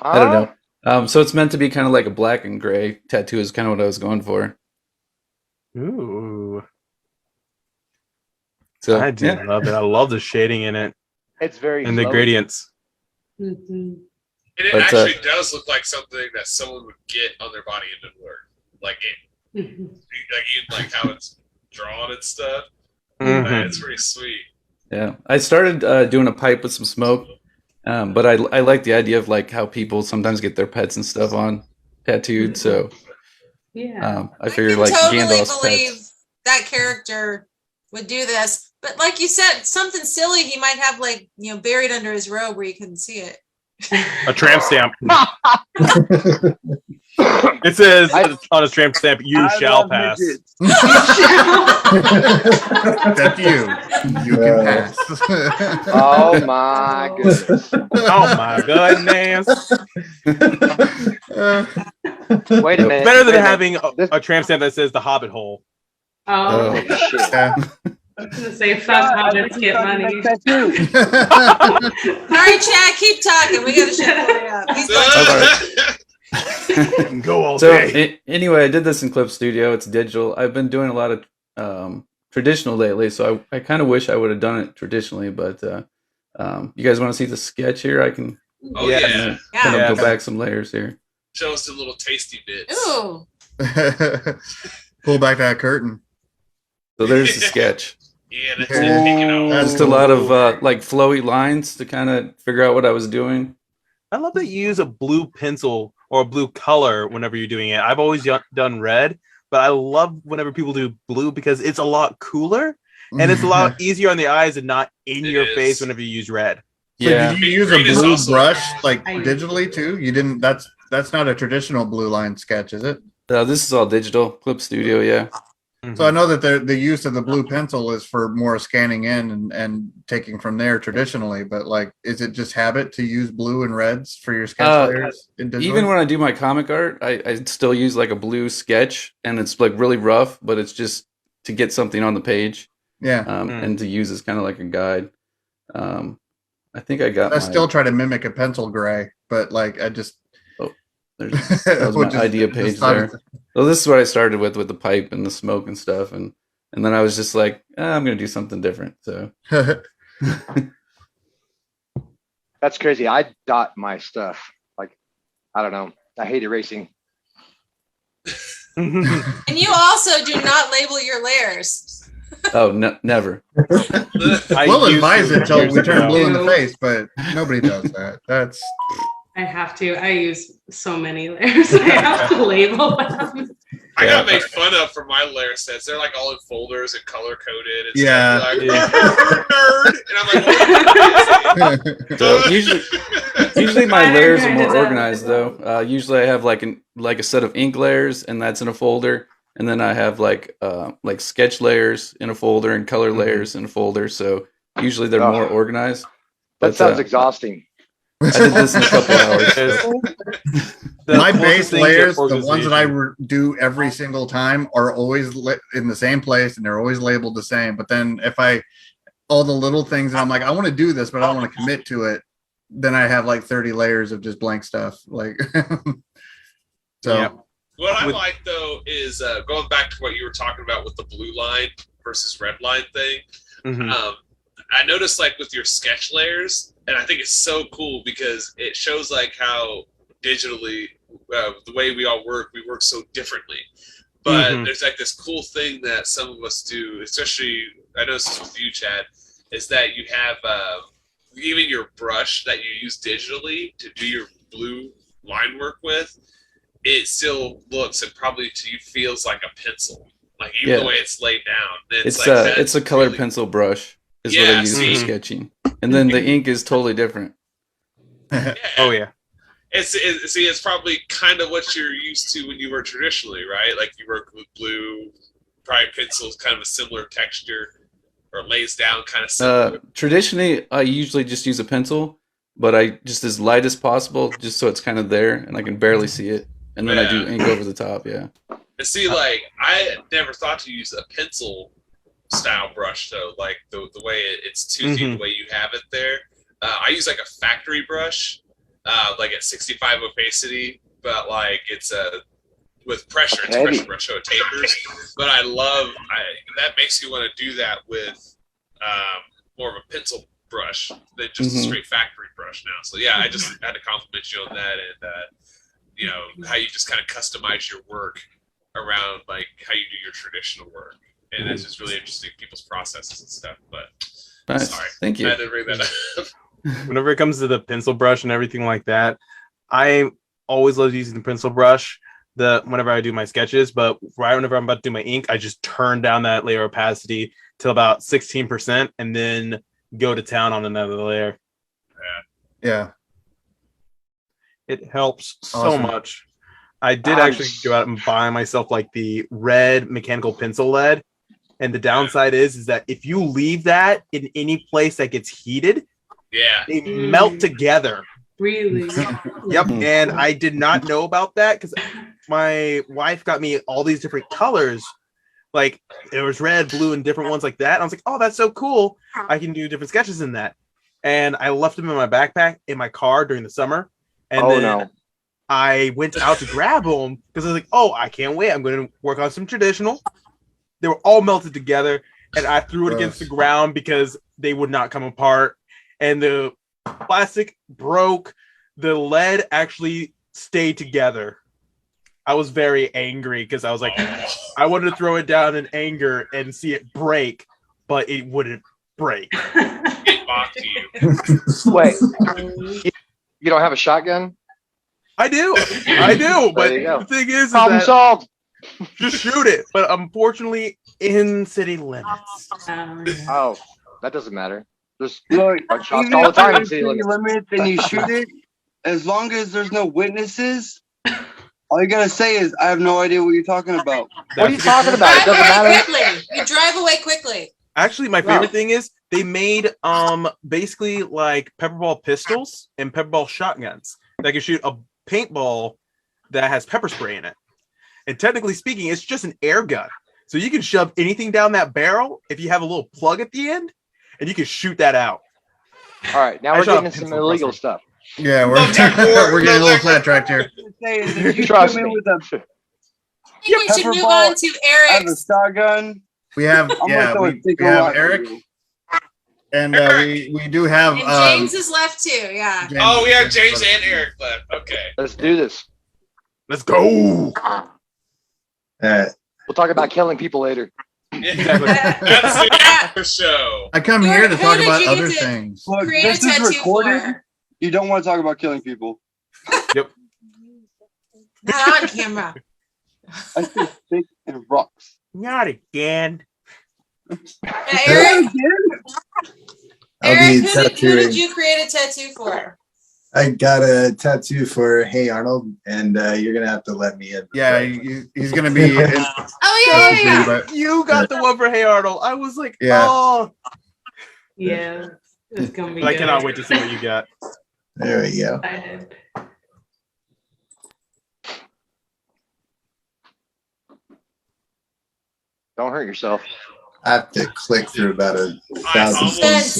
I don't know. So it's meant to be kind of like a black and gray tattoo is kind of what I was going for. Ooh, So I do yeah. love it. I love the shading in it It's very and the flowy. gradients. Mhm. And it But, actually does look like something that someone would get on their body and then wear. Like Mhm. like how it's drawn and stuff. Mhm. It's pretty sweet. Yeah, I started doing a pipe with some smoke, but I like the idea of like how people sometimes get their pets and stuff on tattooed. So Yeah. I figured can like totally Gandalf's believe pets. that character would do this. But like you said, something silly he might have like, buried under his robe where you couldn't see it. A tramp stamp. It says on his tramp stamp, "You I shall love pass." midgets. That's you. You can pass. Oh my goodness. Oh my goodness! Wait a minute. Better than Wait a having This- a tramp stamp that says "The Hobbit Hole." Oh, minute. Shit. Yeah. I was gonna say fuck hobbits get money. Tattoo. All right, Chad, keep talking. We gotta shut Corey up. He's like, Go all So day. anyway, I did this in Clip Studio. It's digital. I've been doing a lot of traditional lately, so I kind of wish I would have done it traditionally. But you guys want to see the sketch here? I can Oh Yeah. yeah. kind of Yeah. go back some layers here. Show us the little tasty bits. ooh. Pull back that curtain. So there's the sketch. Yeah, that's Yeah. it. Take it off. That's Just a lot of like flowy lines to kind of figure out what I was doing. I love that you use a blue pencil or a blue color whenever you're doing it. I've always done red, but I love whenever people do blue because it's a lot cooler and it's a lot easier on the eyes and not in It your is. face whenever you use red. So Yeah. did you use a Green is blue also brush great. like digitally too? You didn't. That's not a traditional blue line sketch, is it? This is all digital. Clip Studio, yeah. So I know that the use of the blue pencil is for more scanning in and taking from there traditionally, but like, is it just habit to use blue and reds for your sketch layers? In digital? Even when I do my comic art, I still use like a blue sketch, and it's like really rough, but it's just to get something on the page, yeah, and to use as kind of like a guide. I think I got. I still try to mimic a pencil gray, but like I just Oh. That was my idea page there. So this is what I started with the pipe and the smoke and stuff, and then I was just like, I'm gonna do something different. So That's crazy. I dot my stuff. Like, I don't know. I hate erasing. And you also do not label your layers. Oh, never. We'll advise it until we turn blue in the face, but nobody does that. That's. I have to. I use so many layers. I have to label them. I got made fun of for my layer sets. They're like all in folders and color coded. And yeah. Stuff. Like, nerd. And I'm like, so usually my layers are more organized though. Usually I have like a set of ink layers, and that's in a folder. And then I have like sketch layers in a folder and color layers in a folder. So usually they're more organized. That sounds exhausting. I did this in a couple hours. My base layers, the ones that I do every single time, are always in the same place, and they're always labeled the same. But then if all the little things, and I'm like, I want to do this, but I don't want to commit to it, then I have like 30 layers of just blank stuff. Like, so. Yeah. What I like though is going back to what you were talking about with the blue line versus red line thing. Mm-hmm. I noticed like with your sketch layers, and I think it's so cool because it shows like how digitally the way we all work, we work so differently. But there's like this cool thing that some of us do, especially I noticed this with you, Chad, is that you have even your brush that you use digitally to do your blue line work with. It still looks and probably to you feels like a pencil, like even the way it's laid down. It's a colored pencil brush is what I use for sketching, and then the ink is totally different. Oh yeah, it's probably kind of what you're used to when you work traditionally, right? Like you work with blue, probably pencils, kind of a similar texture, or lays down kind of similar. Traditionally, I usually just use a pencil, but I just as light as possible, just so it's kind of there and I can barely see it. And then I do ink over the top, And see, like, I never thought to use a pencil style brush, though. Like, the way it's toothy, the way you have it there. I use, like, a factory brush, like at 65 opacity, but, like, it's with pressure. It's a pressure brush, so it tapers. But that makes you want to do that with more of a pencil brush than just a straight factory brush now. So, yeah, I just had to compliment you on that, and you know, how you just kind of customize your work around like how you do your traditional work. And it's just really interesting, people's processes and stuff. But sorry. Thank you. I had to bring that up. Whenever it comes to the pencil brush and everything like that, I always love using the pencil brush whenever I do my sketches, but right whenever I'm about to do my ink, I just turn down that layer opacity to about 16% and then go to town on another layer. Yeah. It helps so much. I did actually go out and buy myself like the red mechanical pencil lead. And the downside is that if you leave that in any place that gets heated, they melt together. Really? Yep. And I did not know about that because my wife got me all these different colors. Like there was red, blue, and different ones like that. And I was like, oh, that's so cool. I can do different sketches in that. And I left them in my backpack in my car during the summer. And then I went out to grab them because I was like, oh, I can't wait. I'm going to work on some traditional. They were all melted together. And I threw it against the ground because they would not come apart. And the plastic broke. The lead actually stayed together. I was very angry because I was like, I wanted to throw it down in anger and see it break, but it wouldn't break. Get back to you. Wait, you don't have a shotgun? I do, but the thing is problem solved. Just shoot it. But unfortunately, in city limits. Oh, that doesn't matter. There's Look, shots even all the if time you're in city limits. limits and you shoot it, as long as there's no witnesses, all you gotta say is, "I have no idea what you're talking about." What are you talking about? It doesn't matter. Quickly. You drive away quickly. Actually, my favorite thing is they made basically like pepperball pistols and pepperball shotguns that can shoot a paintball that has pepper spray in it. And technically speaking, it's just an air gun. So you can shove anything down that barrel if you have a little plug at the end, and you can shoot that out. All right, now we're getting into some illegal stuff. Yeah, we're getting a little sidetracked here. say is if you Trust come in me. with a I think we should pepper move ball on to as a Eric's. shotgun, We have I'm gonna throw a we sticker have rock at Eric, you. and we do have And James is left too. Yeah. James- Oh, we have James and Eric left. Okay. Let's do this. Let's go. We'll talk about killing people later. Exactly. That's the other show. I come Who here to who talk did about you get other to things. Look, create this a is tattoo recorded. for? You don't want to talk about killing people. Not on camera. I say stick and rocks. Not again. Eric, I'll Eric, be who did tattooing. you create a tattoo for? I got a tattoo for Hey Arnold, and you're gonna have to let me in. Yeah, he's gonna be. Oh yeah. But You got the one for Hey Arnold. I was like, Yeah. oh. Yeah, it's gonna be. I good. cannot wait to see what you got. There we go. Excited. Don't hurt yourself. I have to click through about a I thousand almost. things.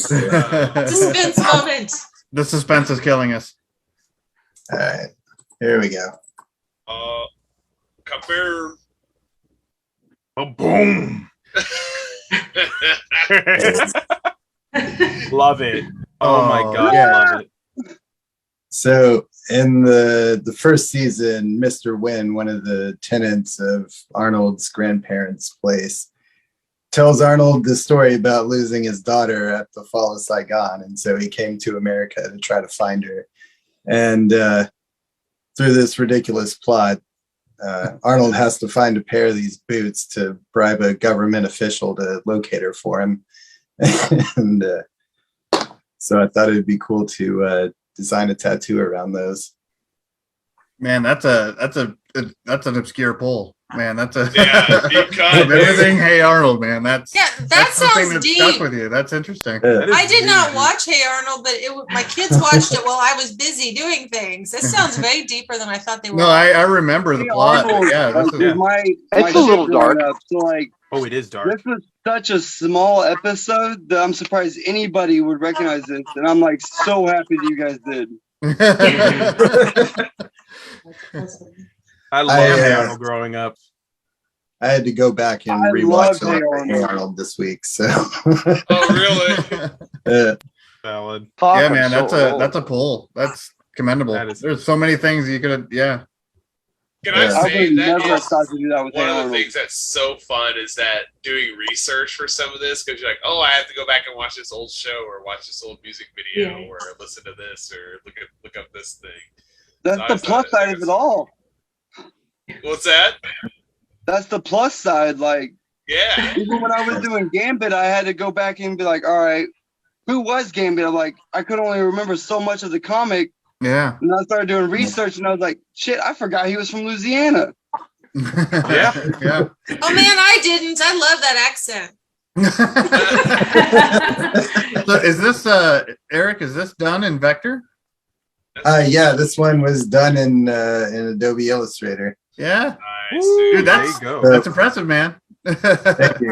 Suspense moment. The suspense is killing us. All right, here we go. Compare. Oh, boom. Love it. Oh my god, yeah. love it. So in the first season, Mr. Wynn, one of the tenants of Arnold's grandparents' place, tells Arnold the story about losing his daughter at the fall of Saigon. And so he came to America to try to find her. And through this ridiculous plot, Arnold has to find a pair of these boots to bribe a government official to locate her for him. And so I thought it'd be cool to design a tattoo around those. Man, that's an obscure pull. Man, that's a Yeah, deep cut. everything. Hey Arnold, man, that That something sounds that deep. stuck with you. That's interesting. I did not watch Hey Arnold, but my kids watched it while I was busy doing things. This sounds way deeper than I thought they were. No, I remember the Hey, plot. but Arnold, Yeah, this like, is, my It's a little shit growing dark. up, so like Oh, it is dark. this was such a small episode that I'm surprised anybody would recognize this, and I'm like so happy that you guys did. I love Hey Arnold growing up. I had to go back and I rewatch love Hey Hey Arnold this week. So Oh, really? Valid. Fuck, yeah, I'm man, so that's a pull. That's commendable. That is- There's so many things you could have. Yeah, Can I Yeah. I say would that never have is thought to do that with Hey one of the Arnold. things that's so fun is that doing research for some of this because you're like, oh, I have to go back and watch this old show or watch this old music video Yeah. or listen to this or look up this thing. That's the plus side of it all. What's that? That's the plus side. Like Yeah. even when I was doing Gambit, I had to go back and be like, all right, who was Gambit? I'm like, I could only remember so much of the comic. yeah, And I started doing research, and I was like, shit, I forgot he was from Louisiana. yeah. Oh man, I didn't. I love that accent. So is this Eric? Is this done in Vector? yeah, this one was done in Adobe Illustrator. Yeah, Nice, dude, dude. that's There you go. that's impressive, man. Thank you.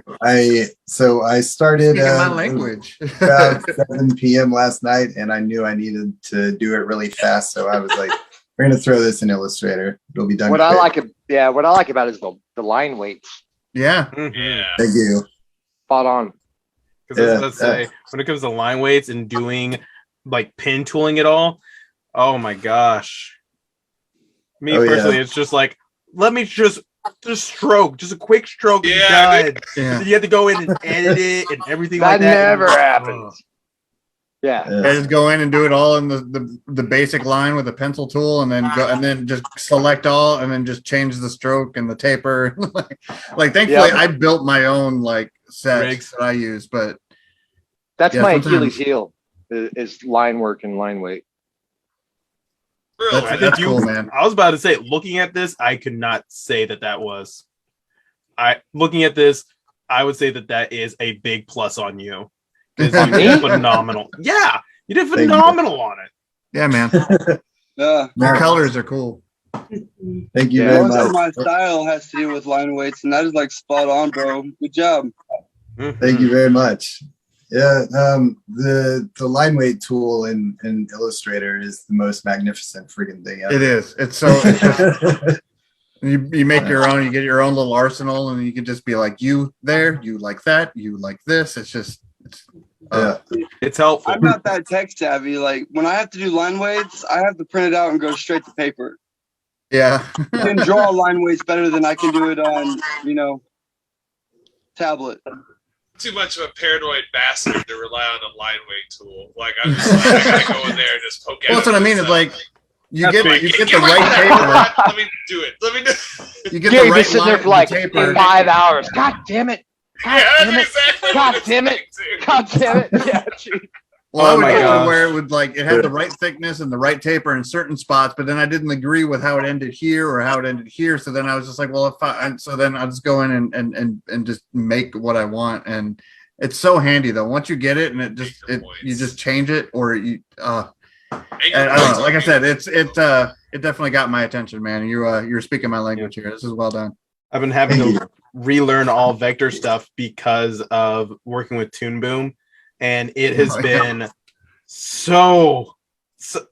I started Speaking my language. about 7 p.m. last night, and I knew I needed to do it really fast. So I was like, "We're gonna throw this in Illustrator. It'll be done." What I quick." what I like about it is the line weights. Yeah, Yeah. Thank you. Spot on. Because let's say when it comes to line weights and doing like pin tooling it all, oh my gosh. Me Oh, yeah. personally, it's just like, let me just stroke, just a quick stroke. and Yeah, done. yeah. You have to go in and edit it and everything That like that. never And- happens. Yeah. I just go in and do it all in the basic line with a pencil tool, and then just select all, and then just change the stroke and the taper. like thankfully, Yeah. I built my own like sets Rigs. that I use, but That's Yeah, my sometimes- Achilles heel is line work and line weight. Really? That's- I think cool, man. I was about to say, looking at this, I could not say that was. Looking at this, I would say that is a big plus on you. 'Cause you did phenomenal. Yeah, you did Thank you. phenomenal on it. yeah, man, Yeah. the colors are cool. Thank you Yeah. very Most of much. my style has to do with line weights, and that is like spot on, bro. Good job. Thank you very much. Yeah, the line weight tool in Illustrator is the most magnificent freaking thing ever. It is. It's so. It's just, you make your own. You get your own little arsenal, and you can just be like, you there, you like that, you like this. It's just. It's helpful. I'm not that tech savvy. Like when I have to do line weights, I have to print it out and go straight to paper. Yeah. You can draw line weights better than I can do it on, tablet. Too much of a paranoid bastard to rely on a line weight tool. Like I'm just like, I gotta go in there and just poke at it. Well, that's what I mean. It's like you get Like, the get right my paper. rod. Let me do it. You get Yeah, the you're right just sitting there line for like taper. 5 hours. God damn it. God Yeah, damn that's it. exactly God what damn it. it's like, too. God damn it. Yeah, geez. Well, I Oh would my get to gosh. where it would like it had the right thickness and the right taper in certain spots, but then I didn't agree with how it ended here or how it ended here. So then I was just like, well, so then I'll just go in and just make what I want. And it's so handy though. Once you get it and you just change it or you I don't know. Like I said, it definitely got my attention, man. You're speaking my language here. This is well done. I've been having to relearn all vector stuff because of working with Toon Boom, and it has been so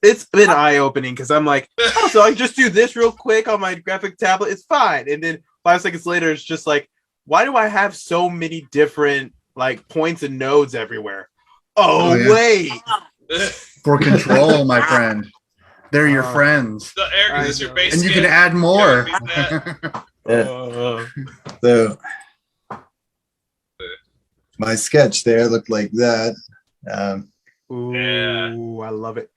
it's been eye-opening because I'm like, oh, so I can just do this real quick on my graphic tablet, it's fine. And then 5 seconds later, it's just like, why do I have so many different like points and nodes everywhere? Oh, yeah. wait. For control, my friend. They're your friends. The air conditioner base And you skin. can add more. So my sketch there looked like that. Ooh, I love it.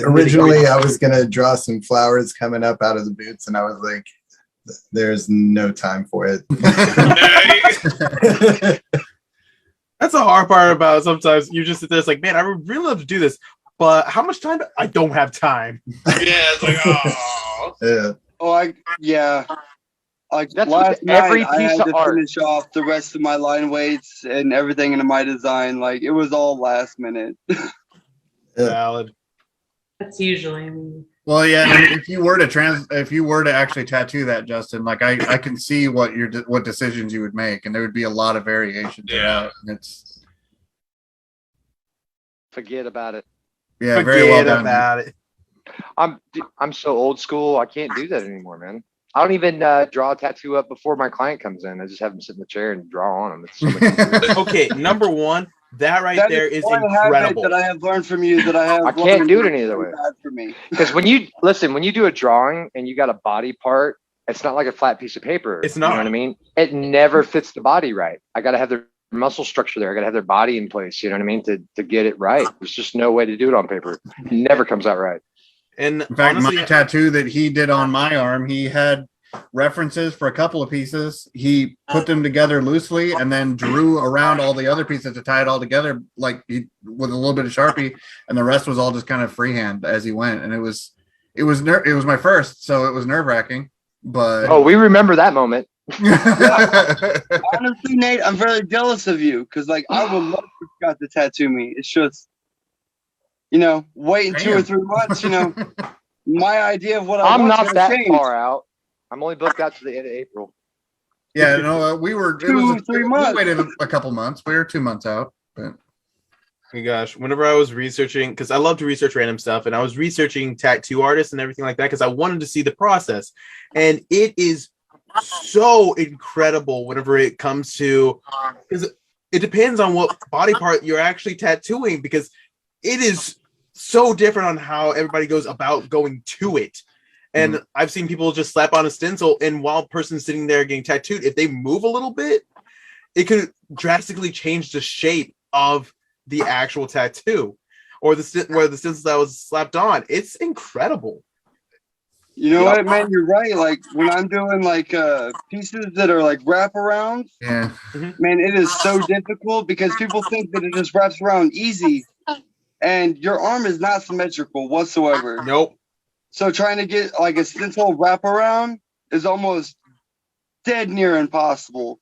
Originally, I was gonna draw some flowers coming up out of the boots, and I was like, "There's no time for it." That's the hard part about it. Sometimes you just sit there, it's like, man, I would really love to do this, but how much time? I don't have time. Yeah, it's like, oh. Yeah. Oh, yeah. Like That's last with every night, I piece had of to art. finish off the rest of my line weights and everything into my design. Like it was all last minute. Valid. That's usually me. Well, yeah. I mean, if you were to actually tattoo that, Justin, like I can see what decisions you would make, and there would be a lot of variation to that. And it's Forget about it. yeah, very well done. About it. I'm so old school. I can't do that anymore, man. I don't even draw a tattoo up before my client comes in. I just have them sit in the chair and draw on them. It's so much easier. Okay, number one, that right there is one incredible. habit that I have learned from you that I have. I can't learned do it any other way. bad for me. Because when you do a drawing and you got a body part, it's not like a flat piece of paper. It's not. You know what I mean? It never fits the body right. I got to have their muscle structure there. I got to have their body in place. You know what I mean? To get it right. There's just no way to do it on paper. It never comes out right. And In fact, honestly, my tattoo that he did on my arm, he had references for a couple of pieces. He put them together loosely and then drew around all the other pieces to tie it all together, like with a little bit of Sharpie, and the rest was all just kind of freehand as he went. And it was my first, so it was nerve-wracking. But Oh, we remember that moment. Honestly, Nate, I'm very jealous of you because, like, I would love for Scott to tattoo me. It's just, waiting 2 or 3 months. My idea of what I'm want not that change. far out. I'm only booked out to the end of April. yeah, no, we were 3 months. We waited a couple months. We were 2 months out. But oh my gosh, whenever I was researching, because I love to research random stuff, and I was researching tattoo artists and everything like that because I wanted to see the process. And it is so incredible whenever it comes to, because it depends on what body part you're actually tattooing, because it is so different on how everybody goes about going to it. And I've seen people just slap on a stencil, and while person's sitting there getting tattooed, if they move a little bit, it could drastically change the shape of the actual tattoo or the stencil that was slapped on. It's incredible. You know what, man? You're right. Like when I'm doing like pieces that are like wraparounds, yeah, man, it is so difficult because people think that it just wraps around easy, and your arm is not symmetrical whatsoever. Nope. So trying to get like a stencil wraparound is almost dead near impossible.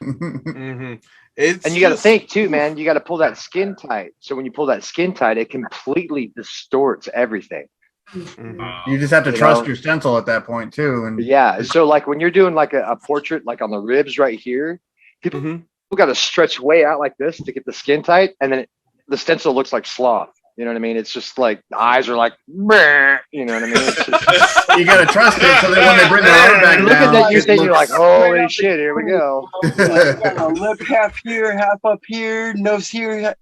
Mm-hmm. And you got to think too, man. You got to pull that skin tight. So when you pull that skin tight, it completely distorts everything. You just have to trust your stencil at that point too. And yeah, so like when you're doing like a portrait, like on the ribs right here, people got to stretch way out like this to get the skin tight, and then the stencil looks like sloth. You know what I mean? It's just like the eyes are like, "Meh," you know what I mean? It's just, You gotta trust it so that when they bring their arm back you look at down, that, you it think you're like, looks- holy shit, here we go. Got a lip half here, half up here, nose here.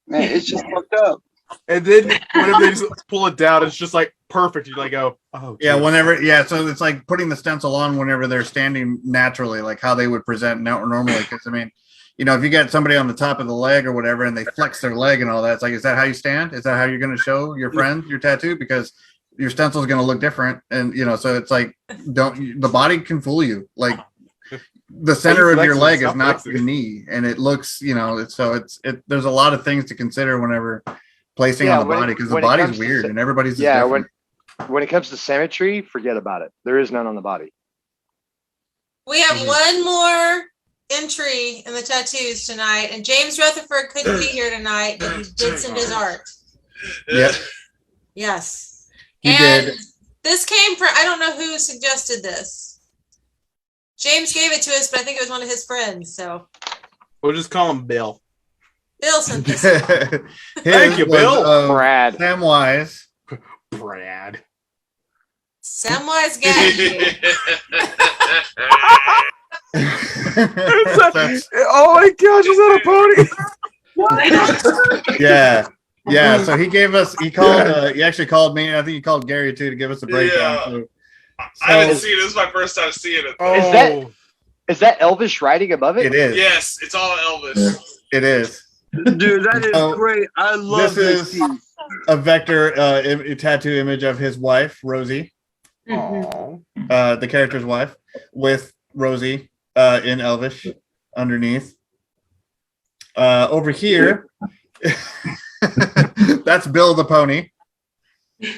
Man, it's just fucked up. And then whenever they just pull it down, it's just like perfect. You like go, oh Yeah, geez. whenever, yeah, so it's like putting the stencil on whenever they're standing naturally, like how they would present normally. Because I mean, you know, if you got somebody on the top of the leg or whatever, and they flex their leg and all that, it's like, is that how you stand? Is that how you're going to show your friend your tattoo? Because your stencil is going to look different, and you know, so it's like, the body can fool you. Like the center of your leg is not your knee, and it looks, you know, there's a lot of things to consider whenever placing on the body, because the body's weird and everybody's different. When it comes to symmetry, forget about it. There is none on the body. We have one more entry in the tattoos tonight, and James Rutherford couldn't be here tonight, but he did send his art. Yep. Yes. He and did. This came from, I don't know who suggested this. James gave it to us, but I think it was one of his friends. So We'll just call him Bill. Bill sent this. Thank you, Bill. Brad. Samwise. Brad. Samwise Gamgee. Oh my gosh, is that a pony? Yeah. Yeah. So he actually called me. I think he called Gary too to give us a breakdown. Yeah. I haven't seen it. This is my first time seeing it. Oh. Is that Elvis writing above it? It is. Yes, it's all Elvis. It is. Dude, that is great. I love this. this. Is a vector tattoo image of his wife, Rosie. The character's wife, with Rosie in Elvish underneath. Over here, that's Bill the pony.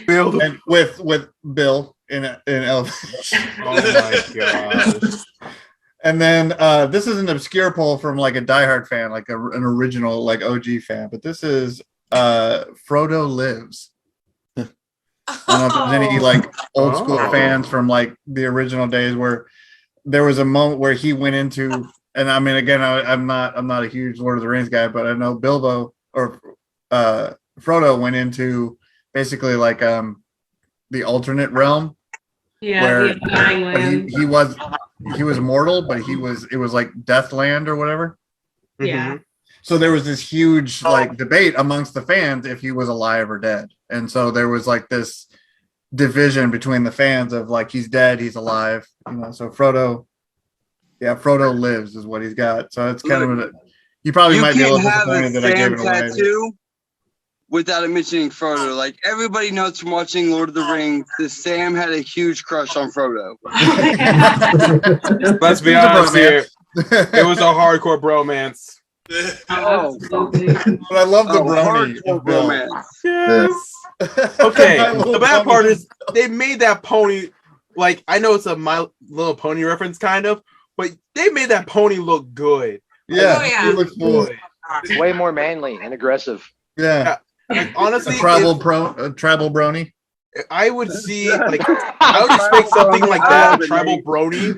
And with Bill in Elvish. Oh my gosh. And then this is an obscure poll from like a diehard fan, like an original like OG fan, but this is Frodo Lives. I don't know if there's any like old school fans from like the original days where there was a moment where he went into, and I mean, again, I'm not a huge Lord of the Rings guy, but I know Bilbo or Frodo went into basically like the alternate realm. Yeah, where he he was mortal, but it was like Deathland or whatever. Yeah. So there was this huge like debate amongst the fans if he was alive or dead. And so there was like this division between the fans of like, he's dead, he's alive, you know. So Frodo lives is what he's got. So it's kind of you probably might be a little disappointed that I gave it away. Tattoo without mentioning Frodo. Like everybody knows from watching Lord of the Rings that Sam had a huge crush on Frodo. Let's be honest here. It was a hardcore bromance. Oh, but I love the brony. Yes. Okay. The bad part is they made that pony like, I know it's a My Little Pony reference kind of, but they made that pony look good. Yeah, he looks good. Way more manly and aggressive. Yeah. Like, honestly, a tribal brony. I would see like I would expect something like that, a tribal brony,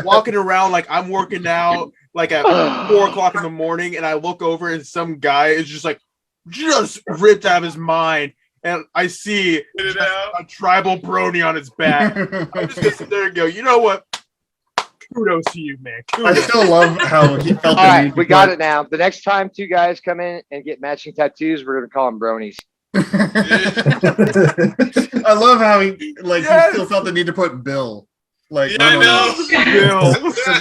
walking around like I'm working out like at 4 o'clock in the morning, and I look over and some guy is just ripped out of his mind, and I see a tribal brony on his back. I'm just gonna sit there and go, you know what? Kudos to you, man. Kudos. I still love how he felt. All right, we got it now. The next time 2 guys come in and get matching tattoos, we're gonna call them bronies. I love how he still felt the need to put Bill. Like, I know. Bill.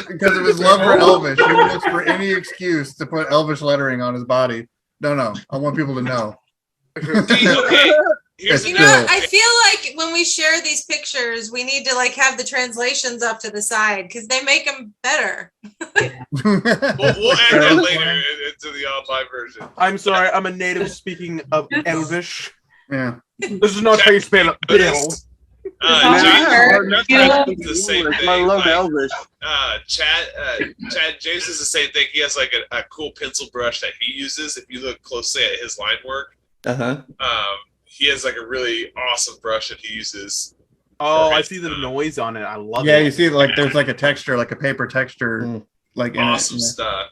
Because of his love for Elvish, he looks for any excuse to put Elvish lettering on his body. No, I want people to know. Okay. It's You know, I feel like when we share these pictures, we need to like have the translations up to the side because they make them better. We'll add that later into the online version. I'm sorry, I'm a native speaking of Elvish. Yeah. This is not how you spell it. Bill. The same thing. I love Elvis. Chad James is the same thing. He has like a cool pencil brush that he uses. If you look closely at his line work, he has like a really awesome brush that he uses. Oh, I see the noise on it. I love it. Yeah, you see like there's like a texture, like a paper texture like in awesome it. stuff.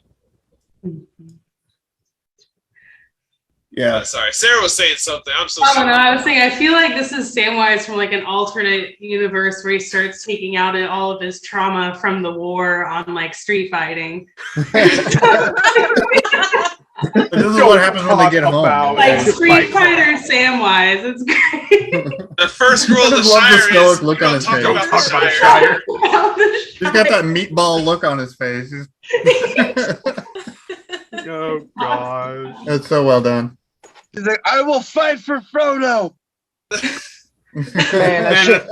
Yeah. Sorry, Sarah was saying something. I'm so Oh sorry. no, I was saying I feel like this is Samwise from like an alternate universe where he starts taking out all of his trauma from the war on like street fighting. This is what happens when they get home. Like Street Fighter Samwise. It's great. The first rule I of the just love the Shire stoic is look we on don't his talk face. about the Shire. He's got that meatball look on his face. Oh gosh. That's so well done. He's like, I will fight for Frodo. Man,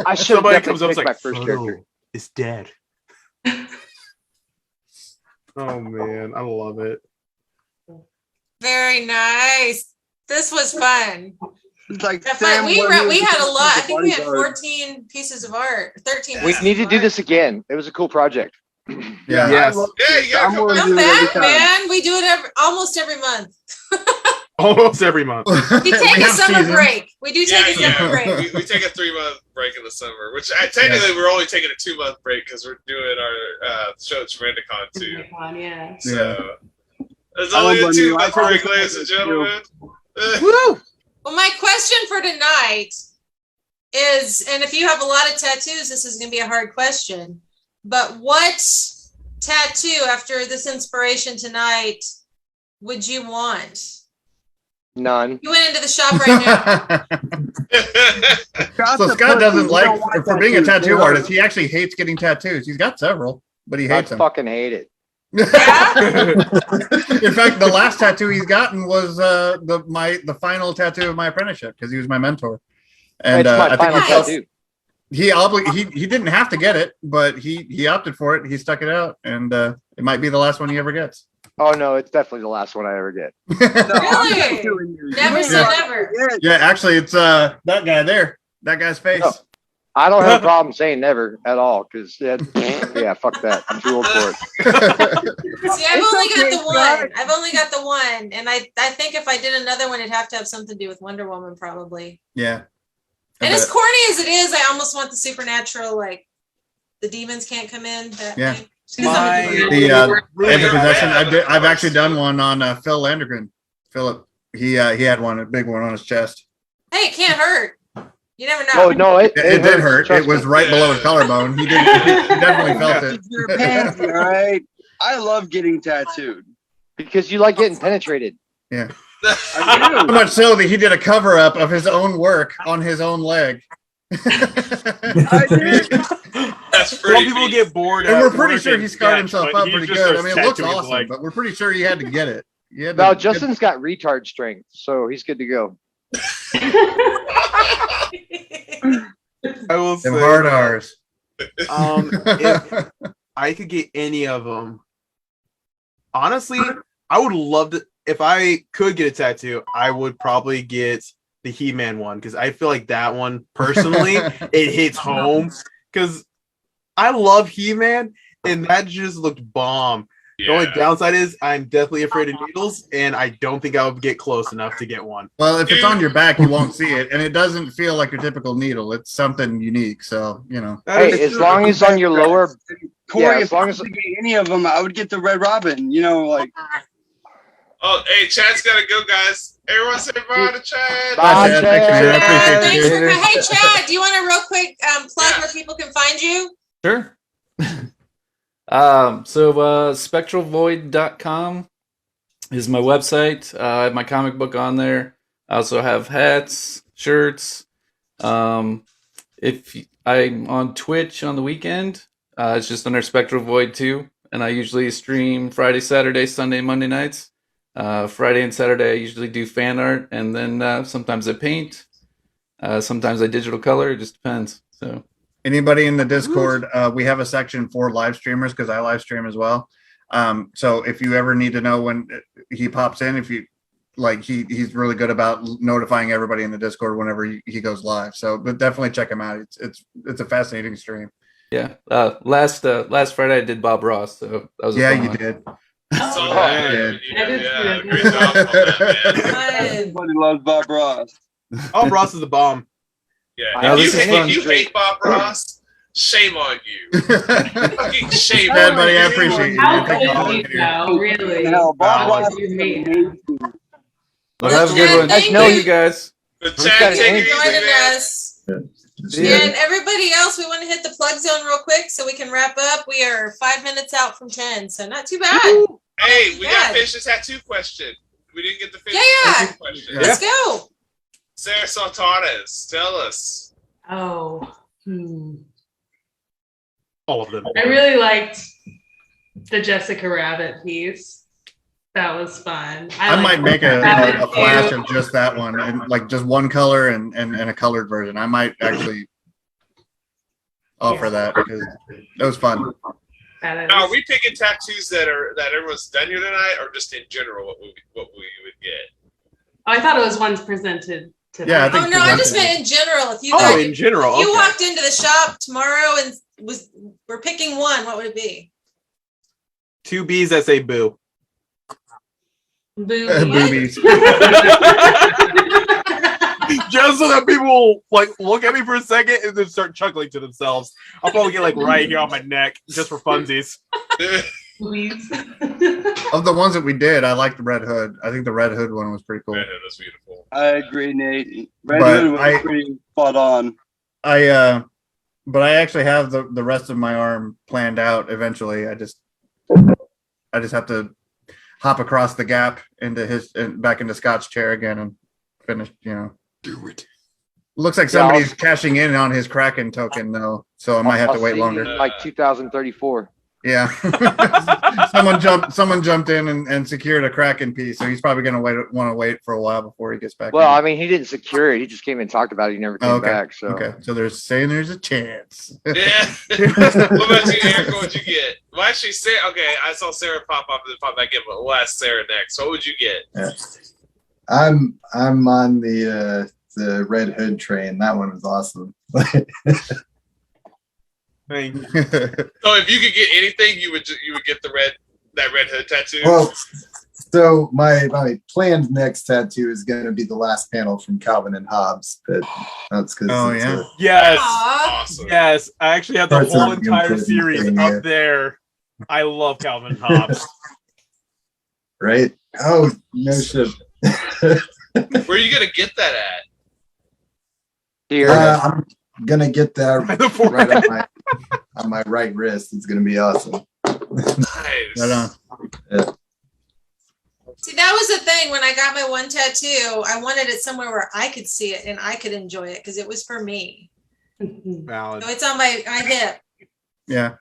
I should Somebody have comes up picked and my like, first Frodo character. is dead. Oh man, I love it. Very nice. This was fun. It's like But Sam we when he was had a the lot. I think we had bodyguard. 14 pieces of art. 13 We pieces need to of do art. this again. It was a cool project. Yeah. Yes. Yeah, you gotta I'm come willing to back. do Come it every back, time. man. We do it almost every month. Almost every month. We take a summer break. We do take a summer break. We take a 3-month break in the summer, which technically we're only taking a 2-month break because we're doing our show at Tremendicon too. Yeah. So there's I only don't a blame you. I 2-month probably break, ladies and could do. gentlemen. Woo! Well, my question for tonight is, and if you have a lot of tattoos, this is going to be a hard question, but what tattoo after this inspiration tonight would you want? None. You went into the shop right now. So Scott doesn't like, for being a tattoo artist, he actually hates getting tattoos. He's got several, but he I hates them. fucking hate it. In fact, the last tattoo he's gotten was the final tattoo of my apprenticeship because he was my mentor. And It's my I think final tattoo. he didn't have to get it, but he opted for it. He stuck it out, and it might be the last one he ever gets. Oh no, it's definitely the last one I ever get. Really? Never say never. Yeah, actually, it's that guy there. That guy's face. No, I don't have a problem saying never at all because yeah, fuck that. I'm too old for it. See, I've only got the one. I've only got the one, and I think if I did another one, it'd have to have something to do with Wonder Woman, probably. Yeah. And as corny as it is, I almost want the supernatural, like the demons can't come in. That Yeah. thing. The anti-possession. I've actually done one on Phil Landegren. Philip, he had one, a big one on his chest. Hey, it can't hurt. You never know. Oh no, it did hurt. Trust It was me. right below his collarbone. He definitely felt it. You're a pansy, all right? I love getting tattooed. Because you like getting penetrated. Yeah. I So do. much so that he did a cover up of his own work on his own leg. I did. That's Some pretty. people get bored. And at we're pretty work sure and he scarred sketch, himself but up he pretty just good. I starts mean, it looks tattooing his awesome, leg. but we're pretty sure he had to get it. He had to No, get- Justin's got retard strength, so he's good to go. I will say, Them hard R's. if I could get any of them, honestly, I would love to. If I could get a tattoo, I would probably get the He-Man one because I feel like that one personally it hits home because I love He-Man and that just looked bomb. The only downside is I'm definitely afraid of needles and I don't think I would get close enough to get one. Well, if it's on your back, you won't see it, and it doesn't feel like your typical needle. It's something unique, so you know. That Hey, is as true. long as on your lower, Corey, Yeah, if as long I as- could get any of them, I would get the Red Robin. You know, like Oh, hey, Chad's gotta go, guys. Everyone say bye to Chad. Bye, Chad. Chad. Thanks, man. I appreciate Thanks you. for, hey, Chad, do you want to real quick plug where people can find you? Sure. Spectralvoid.com is my website. I have my comic book on there. I also have hats, shirts. If I'm on Twitch on the weekend, it's just under Spectral Void 2, and I usually stream Friday, Saturday, Sunday, Monday nights. Friday and Saturday I usually do fan art, and then sometimes I paint. Sometimes I digital color. It just depends. So. Anybody in the Discord, we have a section for live streamers because I live stream as well. So if you ever need to know when he pops in, if you like, he's really good about notifying everybody in the Discord whenever he goes live. So, but definitely check him out. It's a fascinating stream. Yeah. Last Friday I did Bob Ross, so that was a fun You one. did. So, yeah. yeah, great job on that, man. everybody loves Bob Ross. Oh, Ross is the bomb. Yeah, Now, if this is fun. you hate Bob Ross, Shame on you. Fucking shame Bad on buddy, you. I appreciate you. How Thank you for could you volunteering. though? Really? Hell, Bob Wow. Ross is amazing. Well, have a good one. Thank Thank you. you guys. The got chat, an take it for easy, joining man. us. See ya. And everybody else, we want to hit the plug zone real quick so we can wrap up. We are 5 minutes out from 10, so not too bad. Hey, we got Bad. to finish the tattoo question. We didn't get to finish Yeah, the yeah. tattoo question. Let's go. Sarah Sultanas, tell us. Oh. All of them. I really liked the Jessica Rabbit piece. That was fun. I might liked make a Rabbit flash too. of just that one, and like just one color and a colored version. I might actually offer that because that was fun. That Now, is. are we picking tattoos that everyone's done here tonight, or just in general what we would get? Oh, I thought it was ones presented to Yeah, I them. think Oh no, I just meant in general. If you Oh, guys, in general. if you Okay. walked into the shop tomorrow and we're picking one, what would it be? 2 B's that say boo. Boobies. Just so that people will, like look at me for a second and then start chuckling to themselves. I'll probably get like right here on my neck just for funsies. Please. Of the ones that we did, I like the Red Hood. I think the Red Hood one was pretty cool. Man, that's beautiful. I agree, Nate. Red But Hood was pretty spot on. But I actually have the rest of my arm planned out eventually. I just have to hop across the gap into back into Scott's chair again and finish, Do it. Looks like Yeah, somebody's cashing in on his Kraken token though, so I might have to wait longer. Like 2034. Yeah. someone jumped in and secured a Kraken piece, so he's probably gonna want to wait for a while before he gets back. Well, in. I mean, he didn't secure it. He just came and talked about it. He never came Okay. back. So Okay, so there's a chance. Yeah. What about you, Eric? What'd you get? Well, actually, Sarah. Okay, I saw Sarah pop up and then pop back in, but we'll ask Sarah next. What would you get? Yeah. I'm on the Red Hood train. That one was awesome. Thank you. So, if you could get anything, you would get that Red Hood tattoo. Well, so my planned next tattoo is going to be the last panel from Calvin and Hobbes, but that's because Oh, yeah. Yes. Aw. Awesome. Yes. I actually have the Parts whole of the entire important series thing, up yeah. there. I love Calvin Hobbes. right. Oh no shit. Where are you gonna get that at? here, I'm gonna get that The forehead. right on my right wrist. It's gonna be awesome. Nice. Right on. See, that was the thing when I got my one tattoo. I wanted it somewhere where I could see it and I could enjoy it because it was for me. Valid. So it's on my hip Yeah.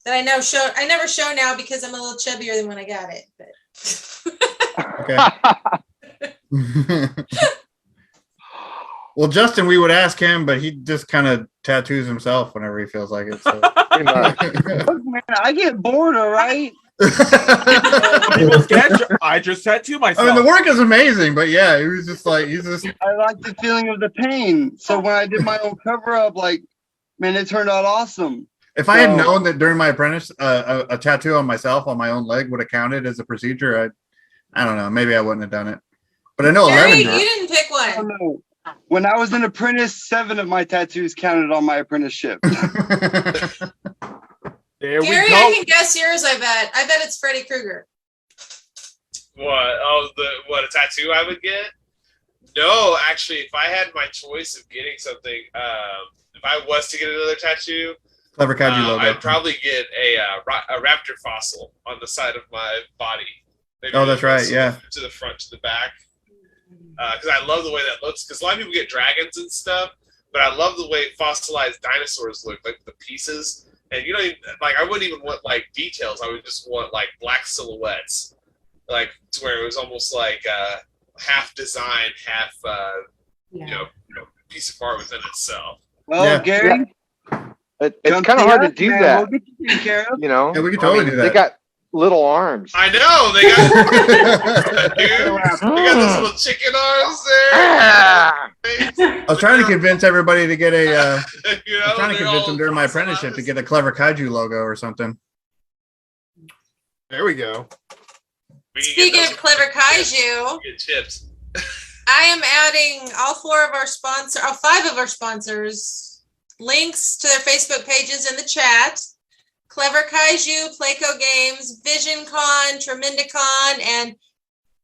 that I never show now because I'm a little chubbier than when I got it. But Okay. Well, Justin, we would ask him, but he just kind of tattoos himself whenever he feels like it. So. pretty much. Look, man, I get bored, all right? People sketch. I just tattoo I myself. mean, the work is amazing, but yeah, he was just like, he's just. I like the feeling of the pain. So when I did my own cover up, like, man, it turned out awesome. If I had So- known that during my apprentice, a tattoo on myself on my own leg would have counted as a procedure, I don't know, maybe I wouldn't have done it. But I know Gary, 11 you did. didn't pick I don't one. know. When I was an apprentice, 7 of my tattoos counted on my apprenticeship. There we Gary, go. I can guess yours. I bet it's Freddy Krueger. What? Oh, what a tattoo I would get? No, actually, if I had my choice of getting something, if I was to get another tattoo, Clever Kaiju logo. I'd probably get a raptor fossil on the side of my body. Maybe Oh, that's right, yeah. To the front, to the back. Because I love the way that looks. Because a lot of people get dragons and stuff, but I love the way fossilized dinosaurs look, like the pieces. And you don't even, like, I wouldn't even want like details. I would just want like black silhouettes, like to where it was almost like half design, half you know, piece of art within itself. Well, Yeah. Gary, It's come kind of see hard to us, do man. that. We'll get you taken care of. You know, Yeah, we could totally do that. They got little arms. I know they got dude. They got those little chicken arms there. Ah! I was trying to convince everybody to get a. You I know, was trying to they're convince all them during my fossilized. apprenticeship to get a Clever Kaiju logo or something. There we go. We can Speaking get of Clever Kaiju, get chips. I am adding all 5 of our sponsors links to their Facebook pages in the chat. Clever Kaiju, Playco Games, VisionCon, Tremendicon, and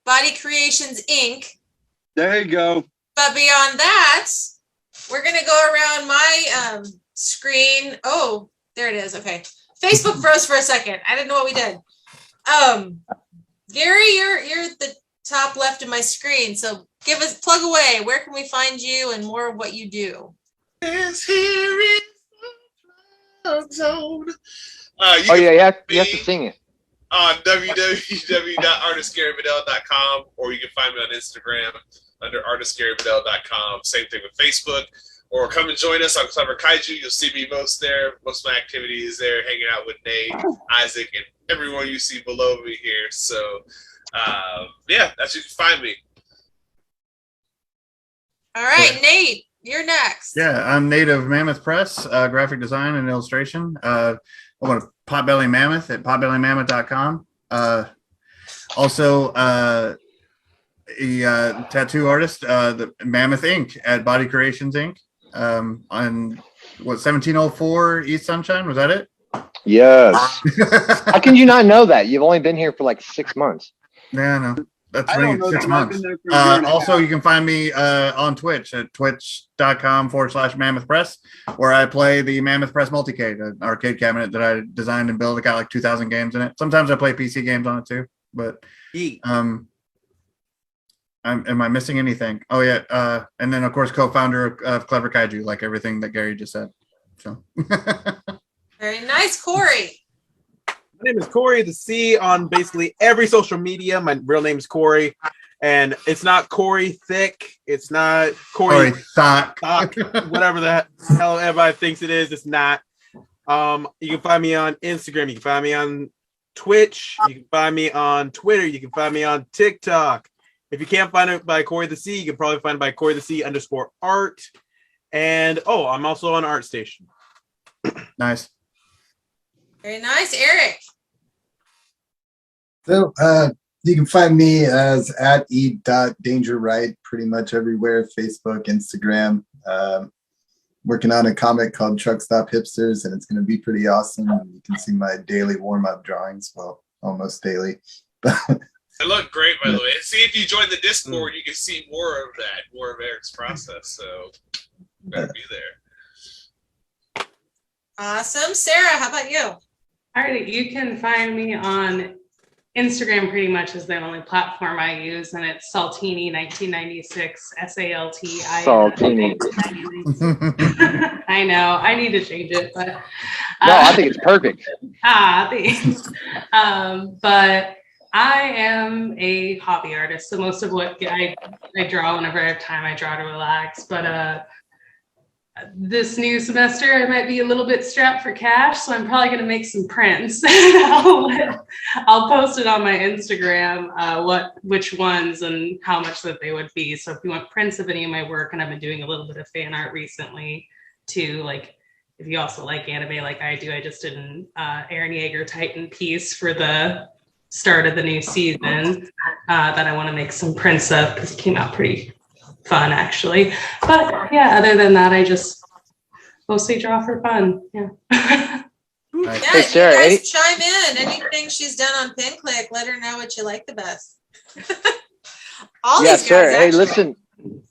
Body Creations Inc. There you go. But beyond that, we're going to go around my screen. Oh, there it is. Okay. Facebook froze for a second. I didn't know what we did. Gary, you're the top left of my screen. So plug away. Where can we find you and more of what you do? Is here in the Plug Zone. You have to sing it. On www.artistgaryvidal.com, or you can find me on Instagram under artistgaryvidal.com. Same thing with Facebook. Or come and join us on Clever Kaiju. You'll see me most there. Most of my activity is there, hanging out with Nate, Isaac, and everyone you see below me here. So, that's where you can find me. All right, Nate, you're next. Yeah, I'm Nate of Mammoth Press, graphic design and illustration. I want to Potbelly Mammoth at potbellymammoth.com. Also, a tattoo artist, the Mammoth Inc. at Body Creations Inc. On 1704 East Sunshine, was that it? Yes. How can you not know that? You've only been here for like 6 months. Yeah, no. That's I don't know, 6 I've months. been there for a year and a Also, half. you can find me on Twitch at twitch.com/Mammoth Press, where I play the Mammoth Press Multicade, an arcade cabinet that I designed and built. It got like 2,000 games in it. Sometimes I play PC games on it too. But am I missing anything? Oh yeah, and then of course co-founder of Clever Kaiju, like everything that Gary just said. So Very nice, Corey. My name is Corey, the C on basically every social media. My real name is Corey, and it's not Corey Thick. It's not Corey Thought. Whatever the hell everybody thinks it is. It's not. You can find me on Instagram. You can find me on Twitch. You can find me on Twitter. You can find me on TikTok. If you can't find it by Corey the C, you can probably find it by Corey the C _art. And I'm also on ArtStation. Nice. Very nice, Eric. So you can find me as at e.dangerright pretty much everywhere, Facebook, Instagram. Working on a comic called Truck Stop Hipsters, and it's going to be pretty awesome. You can see my daily warm-up drawings, well, almost daily. They look great, by the way. And see, if you join the Discord, you can see more of that, more of Eric's process. So, you better be there. Awesome. Sarah, how about you? All right, you can find me on Instagram pretty much is the only platform I use, and it's Saltini1996, SALTI. Saltini. I know, I need to change it, but no, I think it's perfect. Thanks. But I am a hobby artist, so most of what I draw whenever I have time, I draw to relax. But this new semester, I might be a little bit strapped for cash, so I'm probably going to make some prints. I'll post it on my Instagram, which ones and how much that they would be. So if you want prints of any of my work, and I've been doing a little bit of fan art recently too, like if you also like anime like I do, I just did an Eren Yeager Titan piece for the start of the new season that I want to make some prints of because it came out pretty fun actually. But yeah, other than that, I just mostly draw for fun. Yeah. Yeah, Hey, Sarah, you guys chime in. Anything she's done on PinClick, let her know what you like the best. All Yeah, these guys, Sarah. Hey, actually. listen.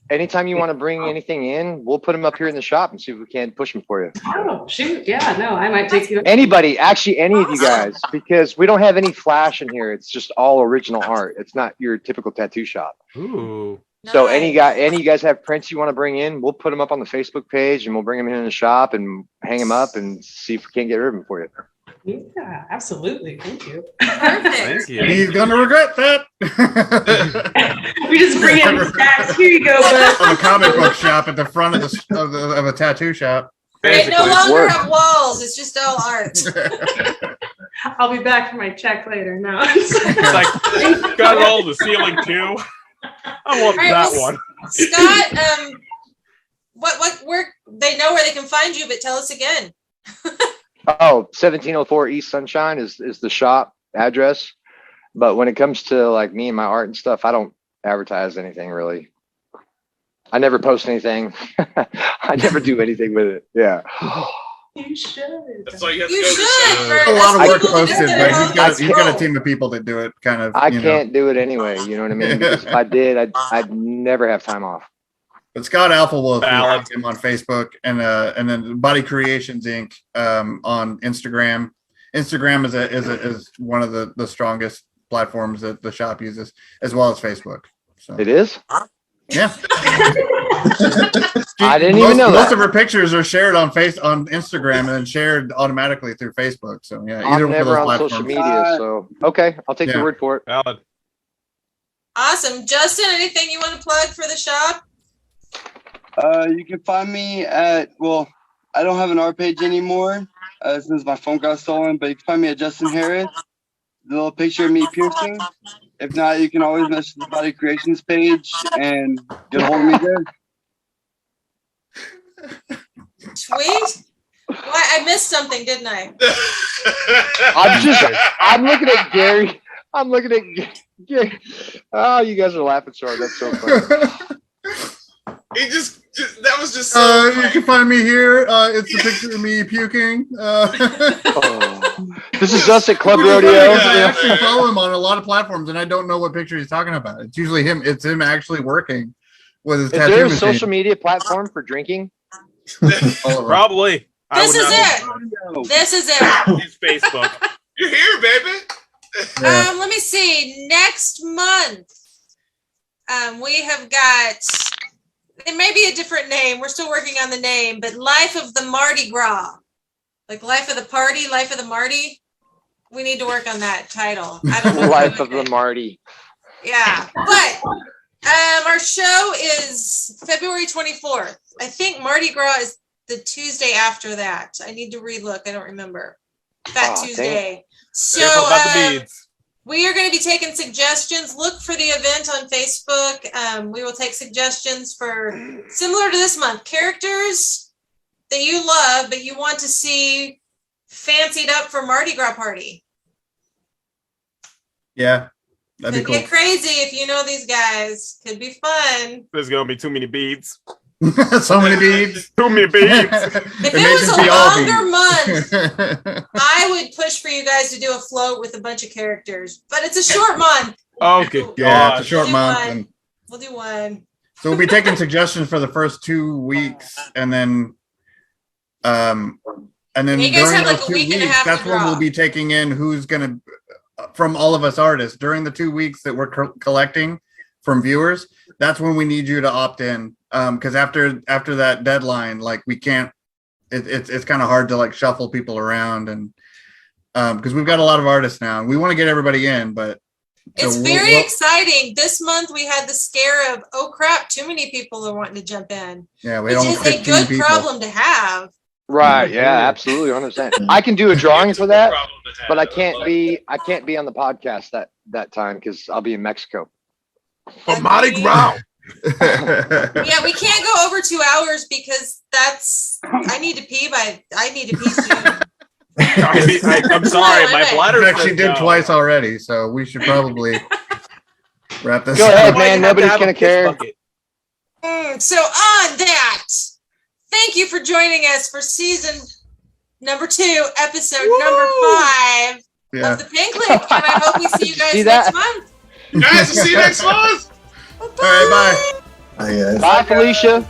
Anytime you want to bring anything in, we'll put them up here in the shop and see if we can push them for you. Oh shoot! Yeah, no, I might take you. Anybody, actually, any of you guys, because we don't have any flash in here. It's just all original art. It's not your typical tattoo shop. Ooh. So any of you guys have prints you want to bring in, we'll put them up on the Facebook page and we'll bring them in the shop and hang them up and see if we can't get rid of them for you. Yeah, absolutely. Thank you. Perfect. Thank you. He's gonna regret that. We just bring in the stacks. Here you go, bud. On a comic book shop at the front of a tattoo shop. They no Basically. longer work. have walls. It's just all art. I'll be back for my check later. No. It's like, got it all the ceiling too. I want Right, that well, one. Scott, where they know where they can find you, but tell us again. 1704 East Sunshine is the shop address. But when it comes to like me and my art and stuff, I don't advertise anything really. I never post anything. I never do anything with it. Yeah. You should. That's why you have to You go to the should. show. For A lot of us work people who posted, do but it, he's got a team of people that do it. Kind of. I you know. can't do it anyway. You know what I mean? Because if I did, I'd never have time off. But Scott Alpha will Valid. him on Facebook and then Body Creations Inc. On Instagram. Instagram is one of the strongest platforms that the shop uses, as well as Facebook. So It is? yeah. I didn't even know Most that. of her pictures are shared on Instagram and then shared automatically through Facebook. So yeah, either I'm one of never those on platforms. social media, so okay, I'll take Yeah. your word for it. Valid. Awesome. Justin, anything you want to plug for the shop? You can find me at, well, I don't have an art page anymore since my phone got stolen, but you can find me at Justin Harris. The little picture of me piercing. If not, you can always message the Body Creations page and get a hold of me there. Tweet? Why? I missed something, didn't I? I'm looking at Gary. I'm looking at Gary. Oh, you guys are laughing so hard. That's so funny. He just that was just so You can find me here. It's a picture of me puking. This is us at Club Which is funny Rodeo. because I actually follow him on a lot of platforms, and I don't know what picture he's talking about. It's usually him. It's him actually working with his Is tattoo there a machine. social media platform for drinking? Probably. This is it. This is it. It's Facebook. You're here, baby. Let me see. Next month, we have got. It may be a different name. We're still working on the name, but Life of the Mardi Gras, like Life of the Party, Life of the Marty. We need to work on that title. I don't know. Life of the Marty. Yeah, but our show is February 24th. I think Mardi Gras is the Tuesday after that. I need to relook. I don't remember. Fat Oh, Tuesday. So Careful about the beads. we are going to be taking suggestions. Look for the event on Facebook. We will take suggestions for similar to this month, characters that you love but you want to see fancied up for Mardi Gras party. Yeah, that'd be Could cool. get crazy if you know these guys. Could be fun. There's gonna be too many beads. So many beads. Too many beads. If it was a longer month, I would push for you guys to do a float with a bunch of characters. But it's a short month. Oh, good Yeah, it's a God. short Do month. one. And We'll do one. so we'll be taking suggestions for the first 2 weeks, and then You guys during have like those a 2 week and a weeks, half to that's when draw. we'll be taking in who's gonna from all of us artists during the 2 weeks that we're collecting from viewers. That's when we need you to opt in, because after that deadline, like we can't. It's kind of hard to like shuffle people around, and because we've got a lot of artists now, and we want to get everybody in, but. It's very exciting. This month we had the scare of, oh crap, too many people are wanting to jump in. Yeah, we Which don't is a good problem to have. Right. Yeah. Absolutely. 100%. I can do a drawing for that, but I can't be on the podcast that time because I'll be in Mexico. For Mardi Gras. Yeah, we can't go over 2 hours because I need to pee soon. I'm sorry, my bladder. Actually did twice already, so we should probably wrap this Go up. ahead, Why you man. have to Nobody's have a gonna piss care. bucket? So on that, thank you for joining us for season number 2, episode number 5 Yeah. of the Pin Clique, and I hope we see you guys See next that? month. Guys, we'll see you next month. All right, bye. Hi, guys. Bye, Felicia.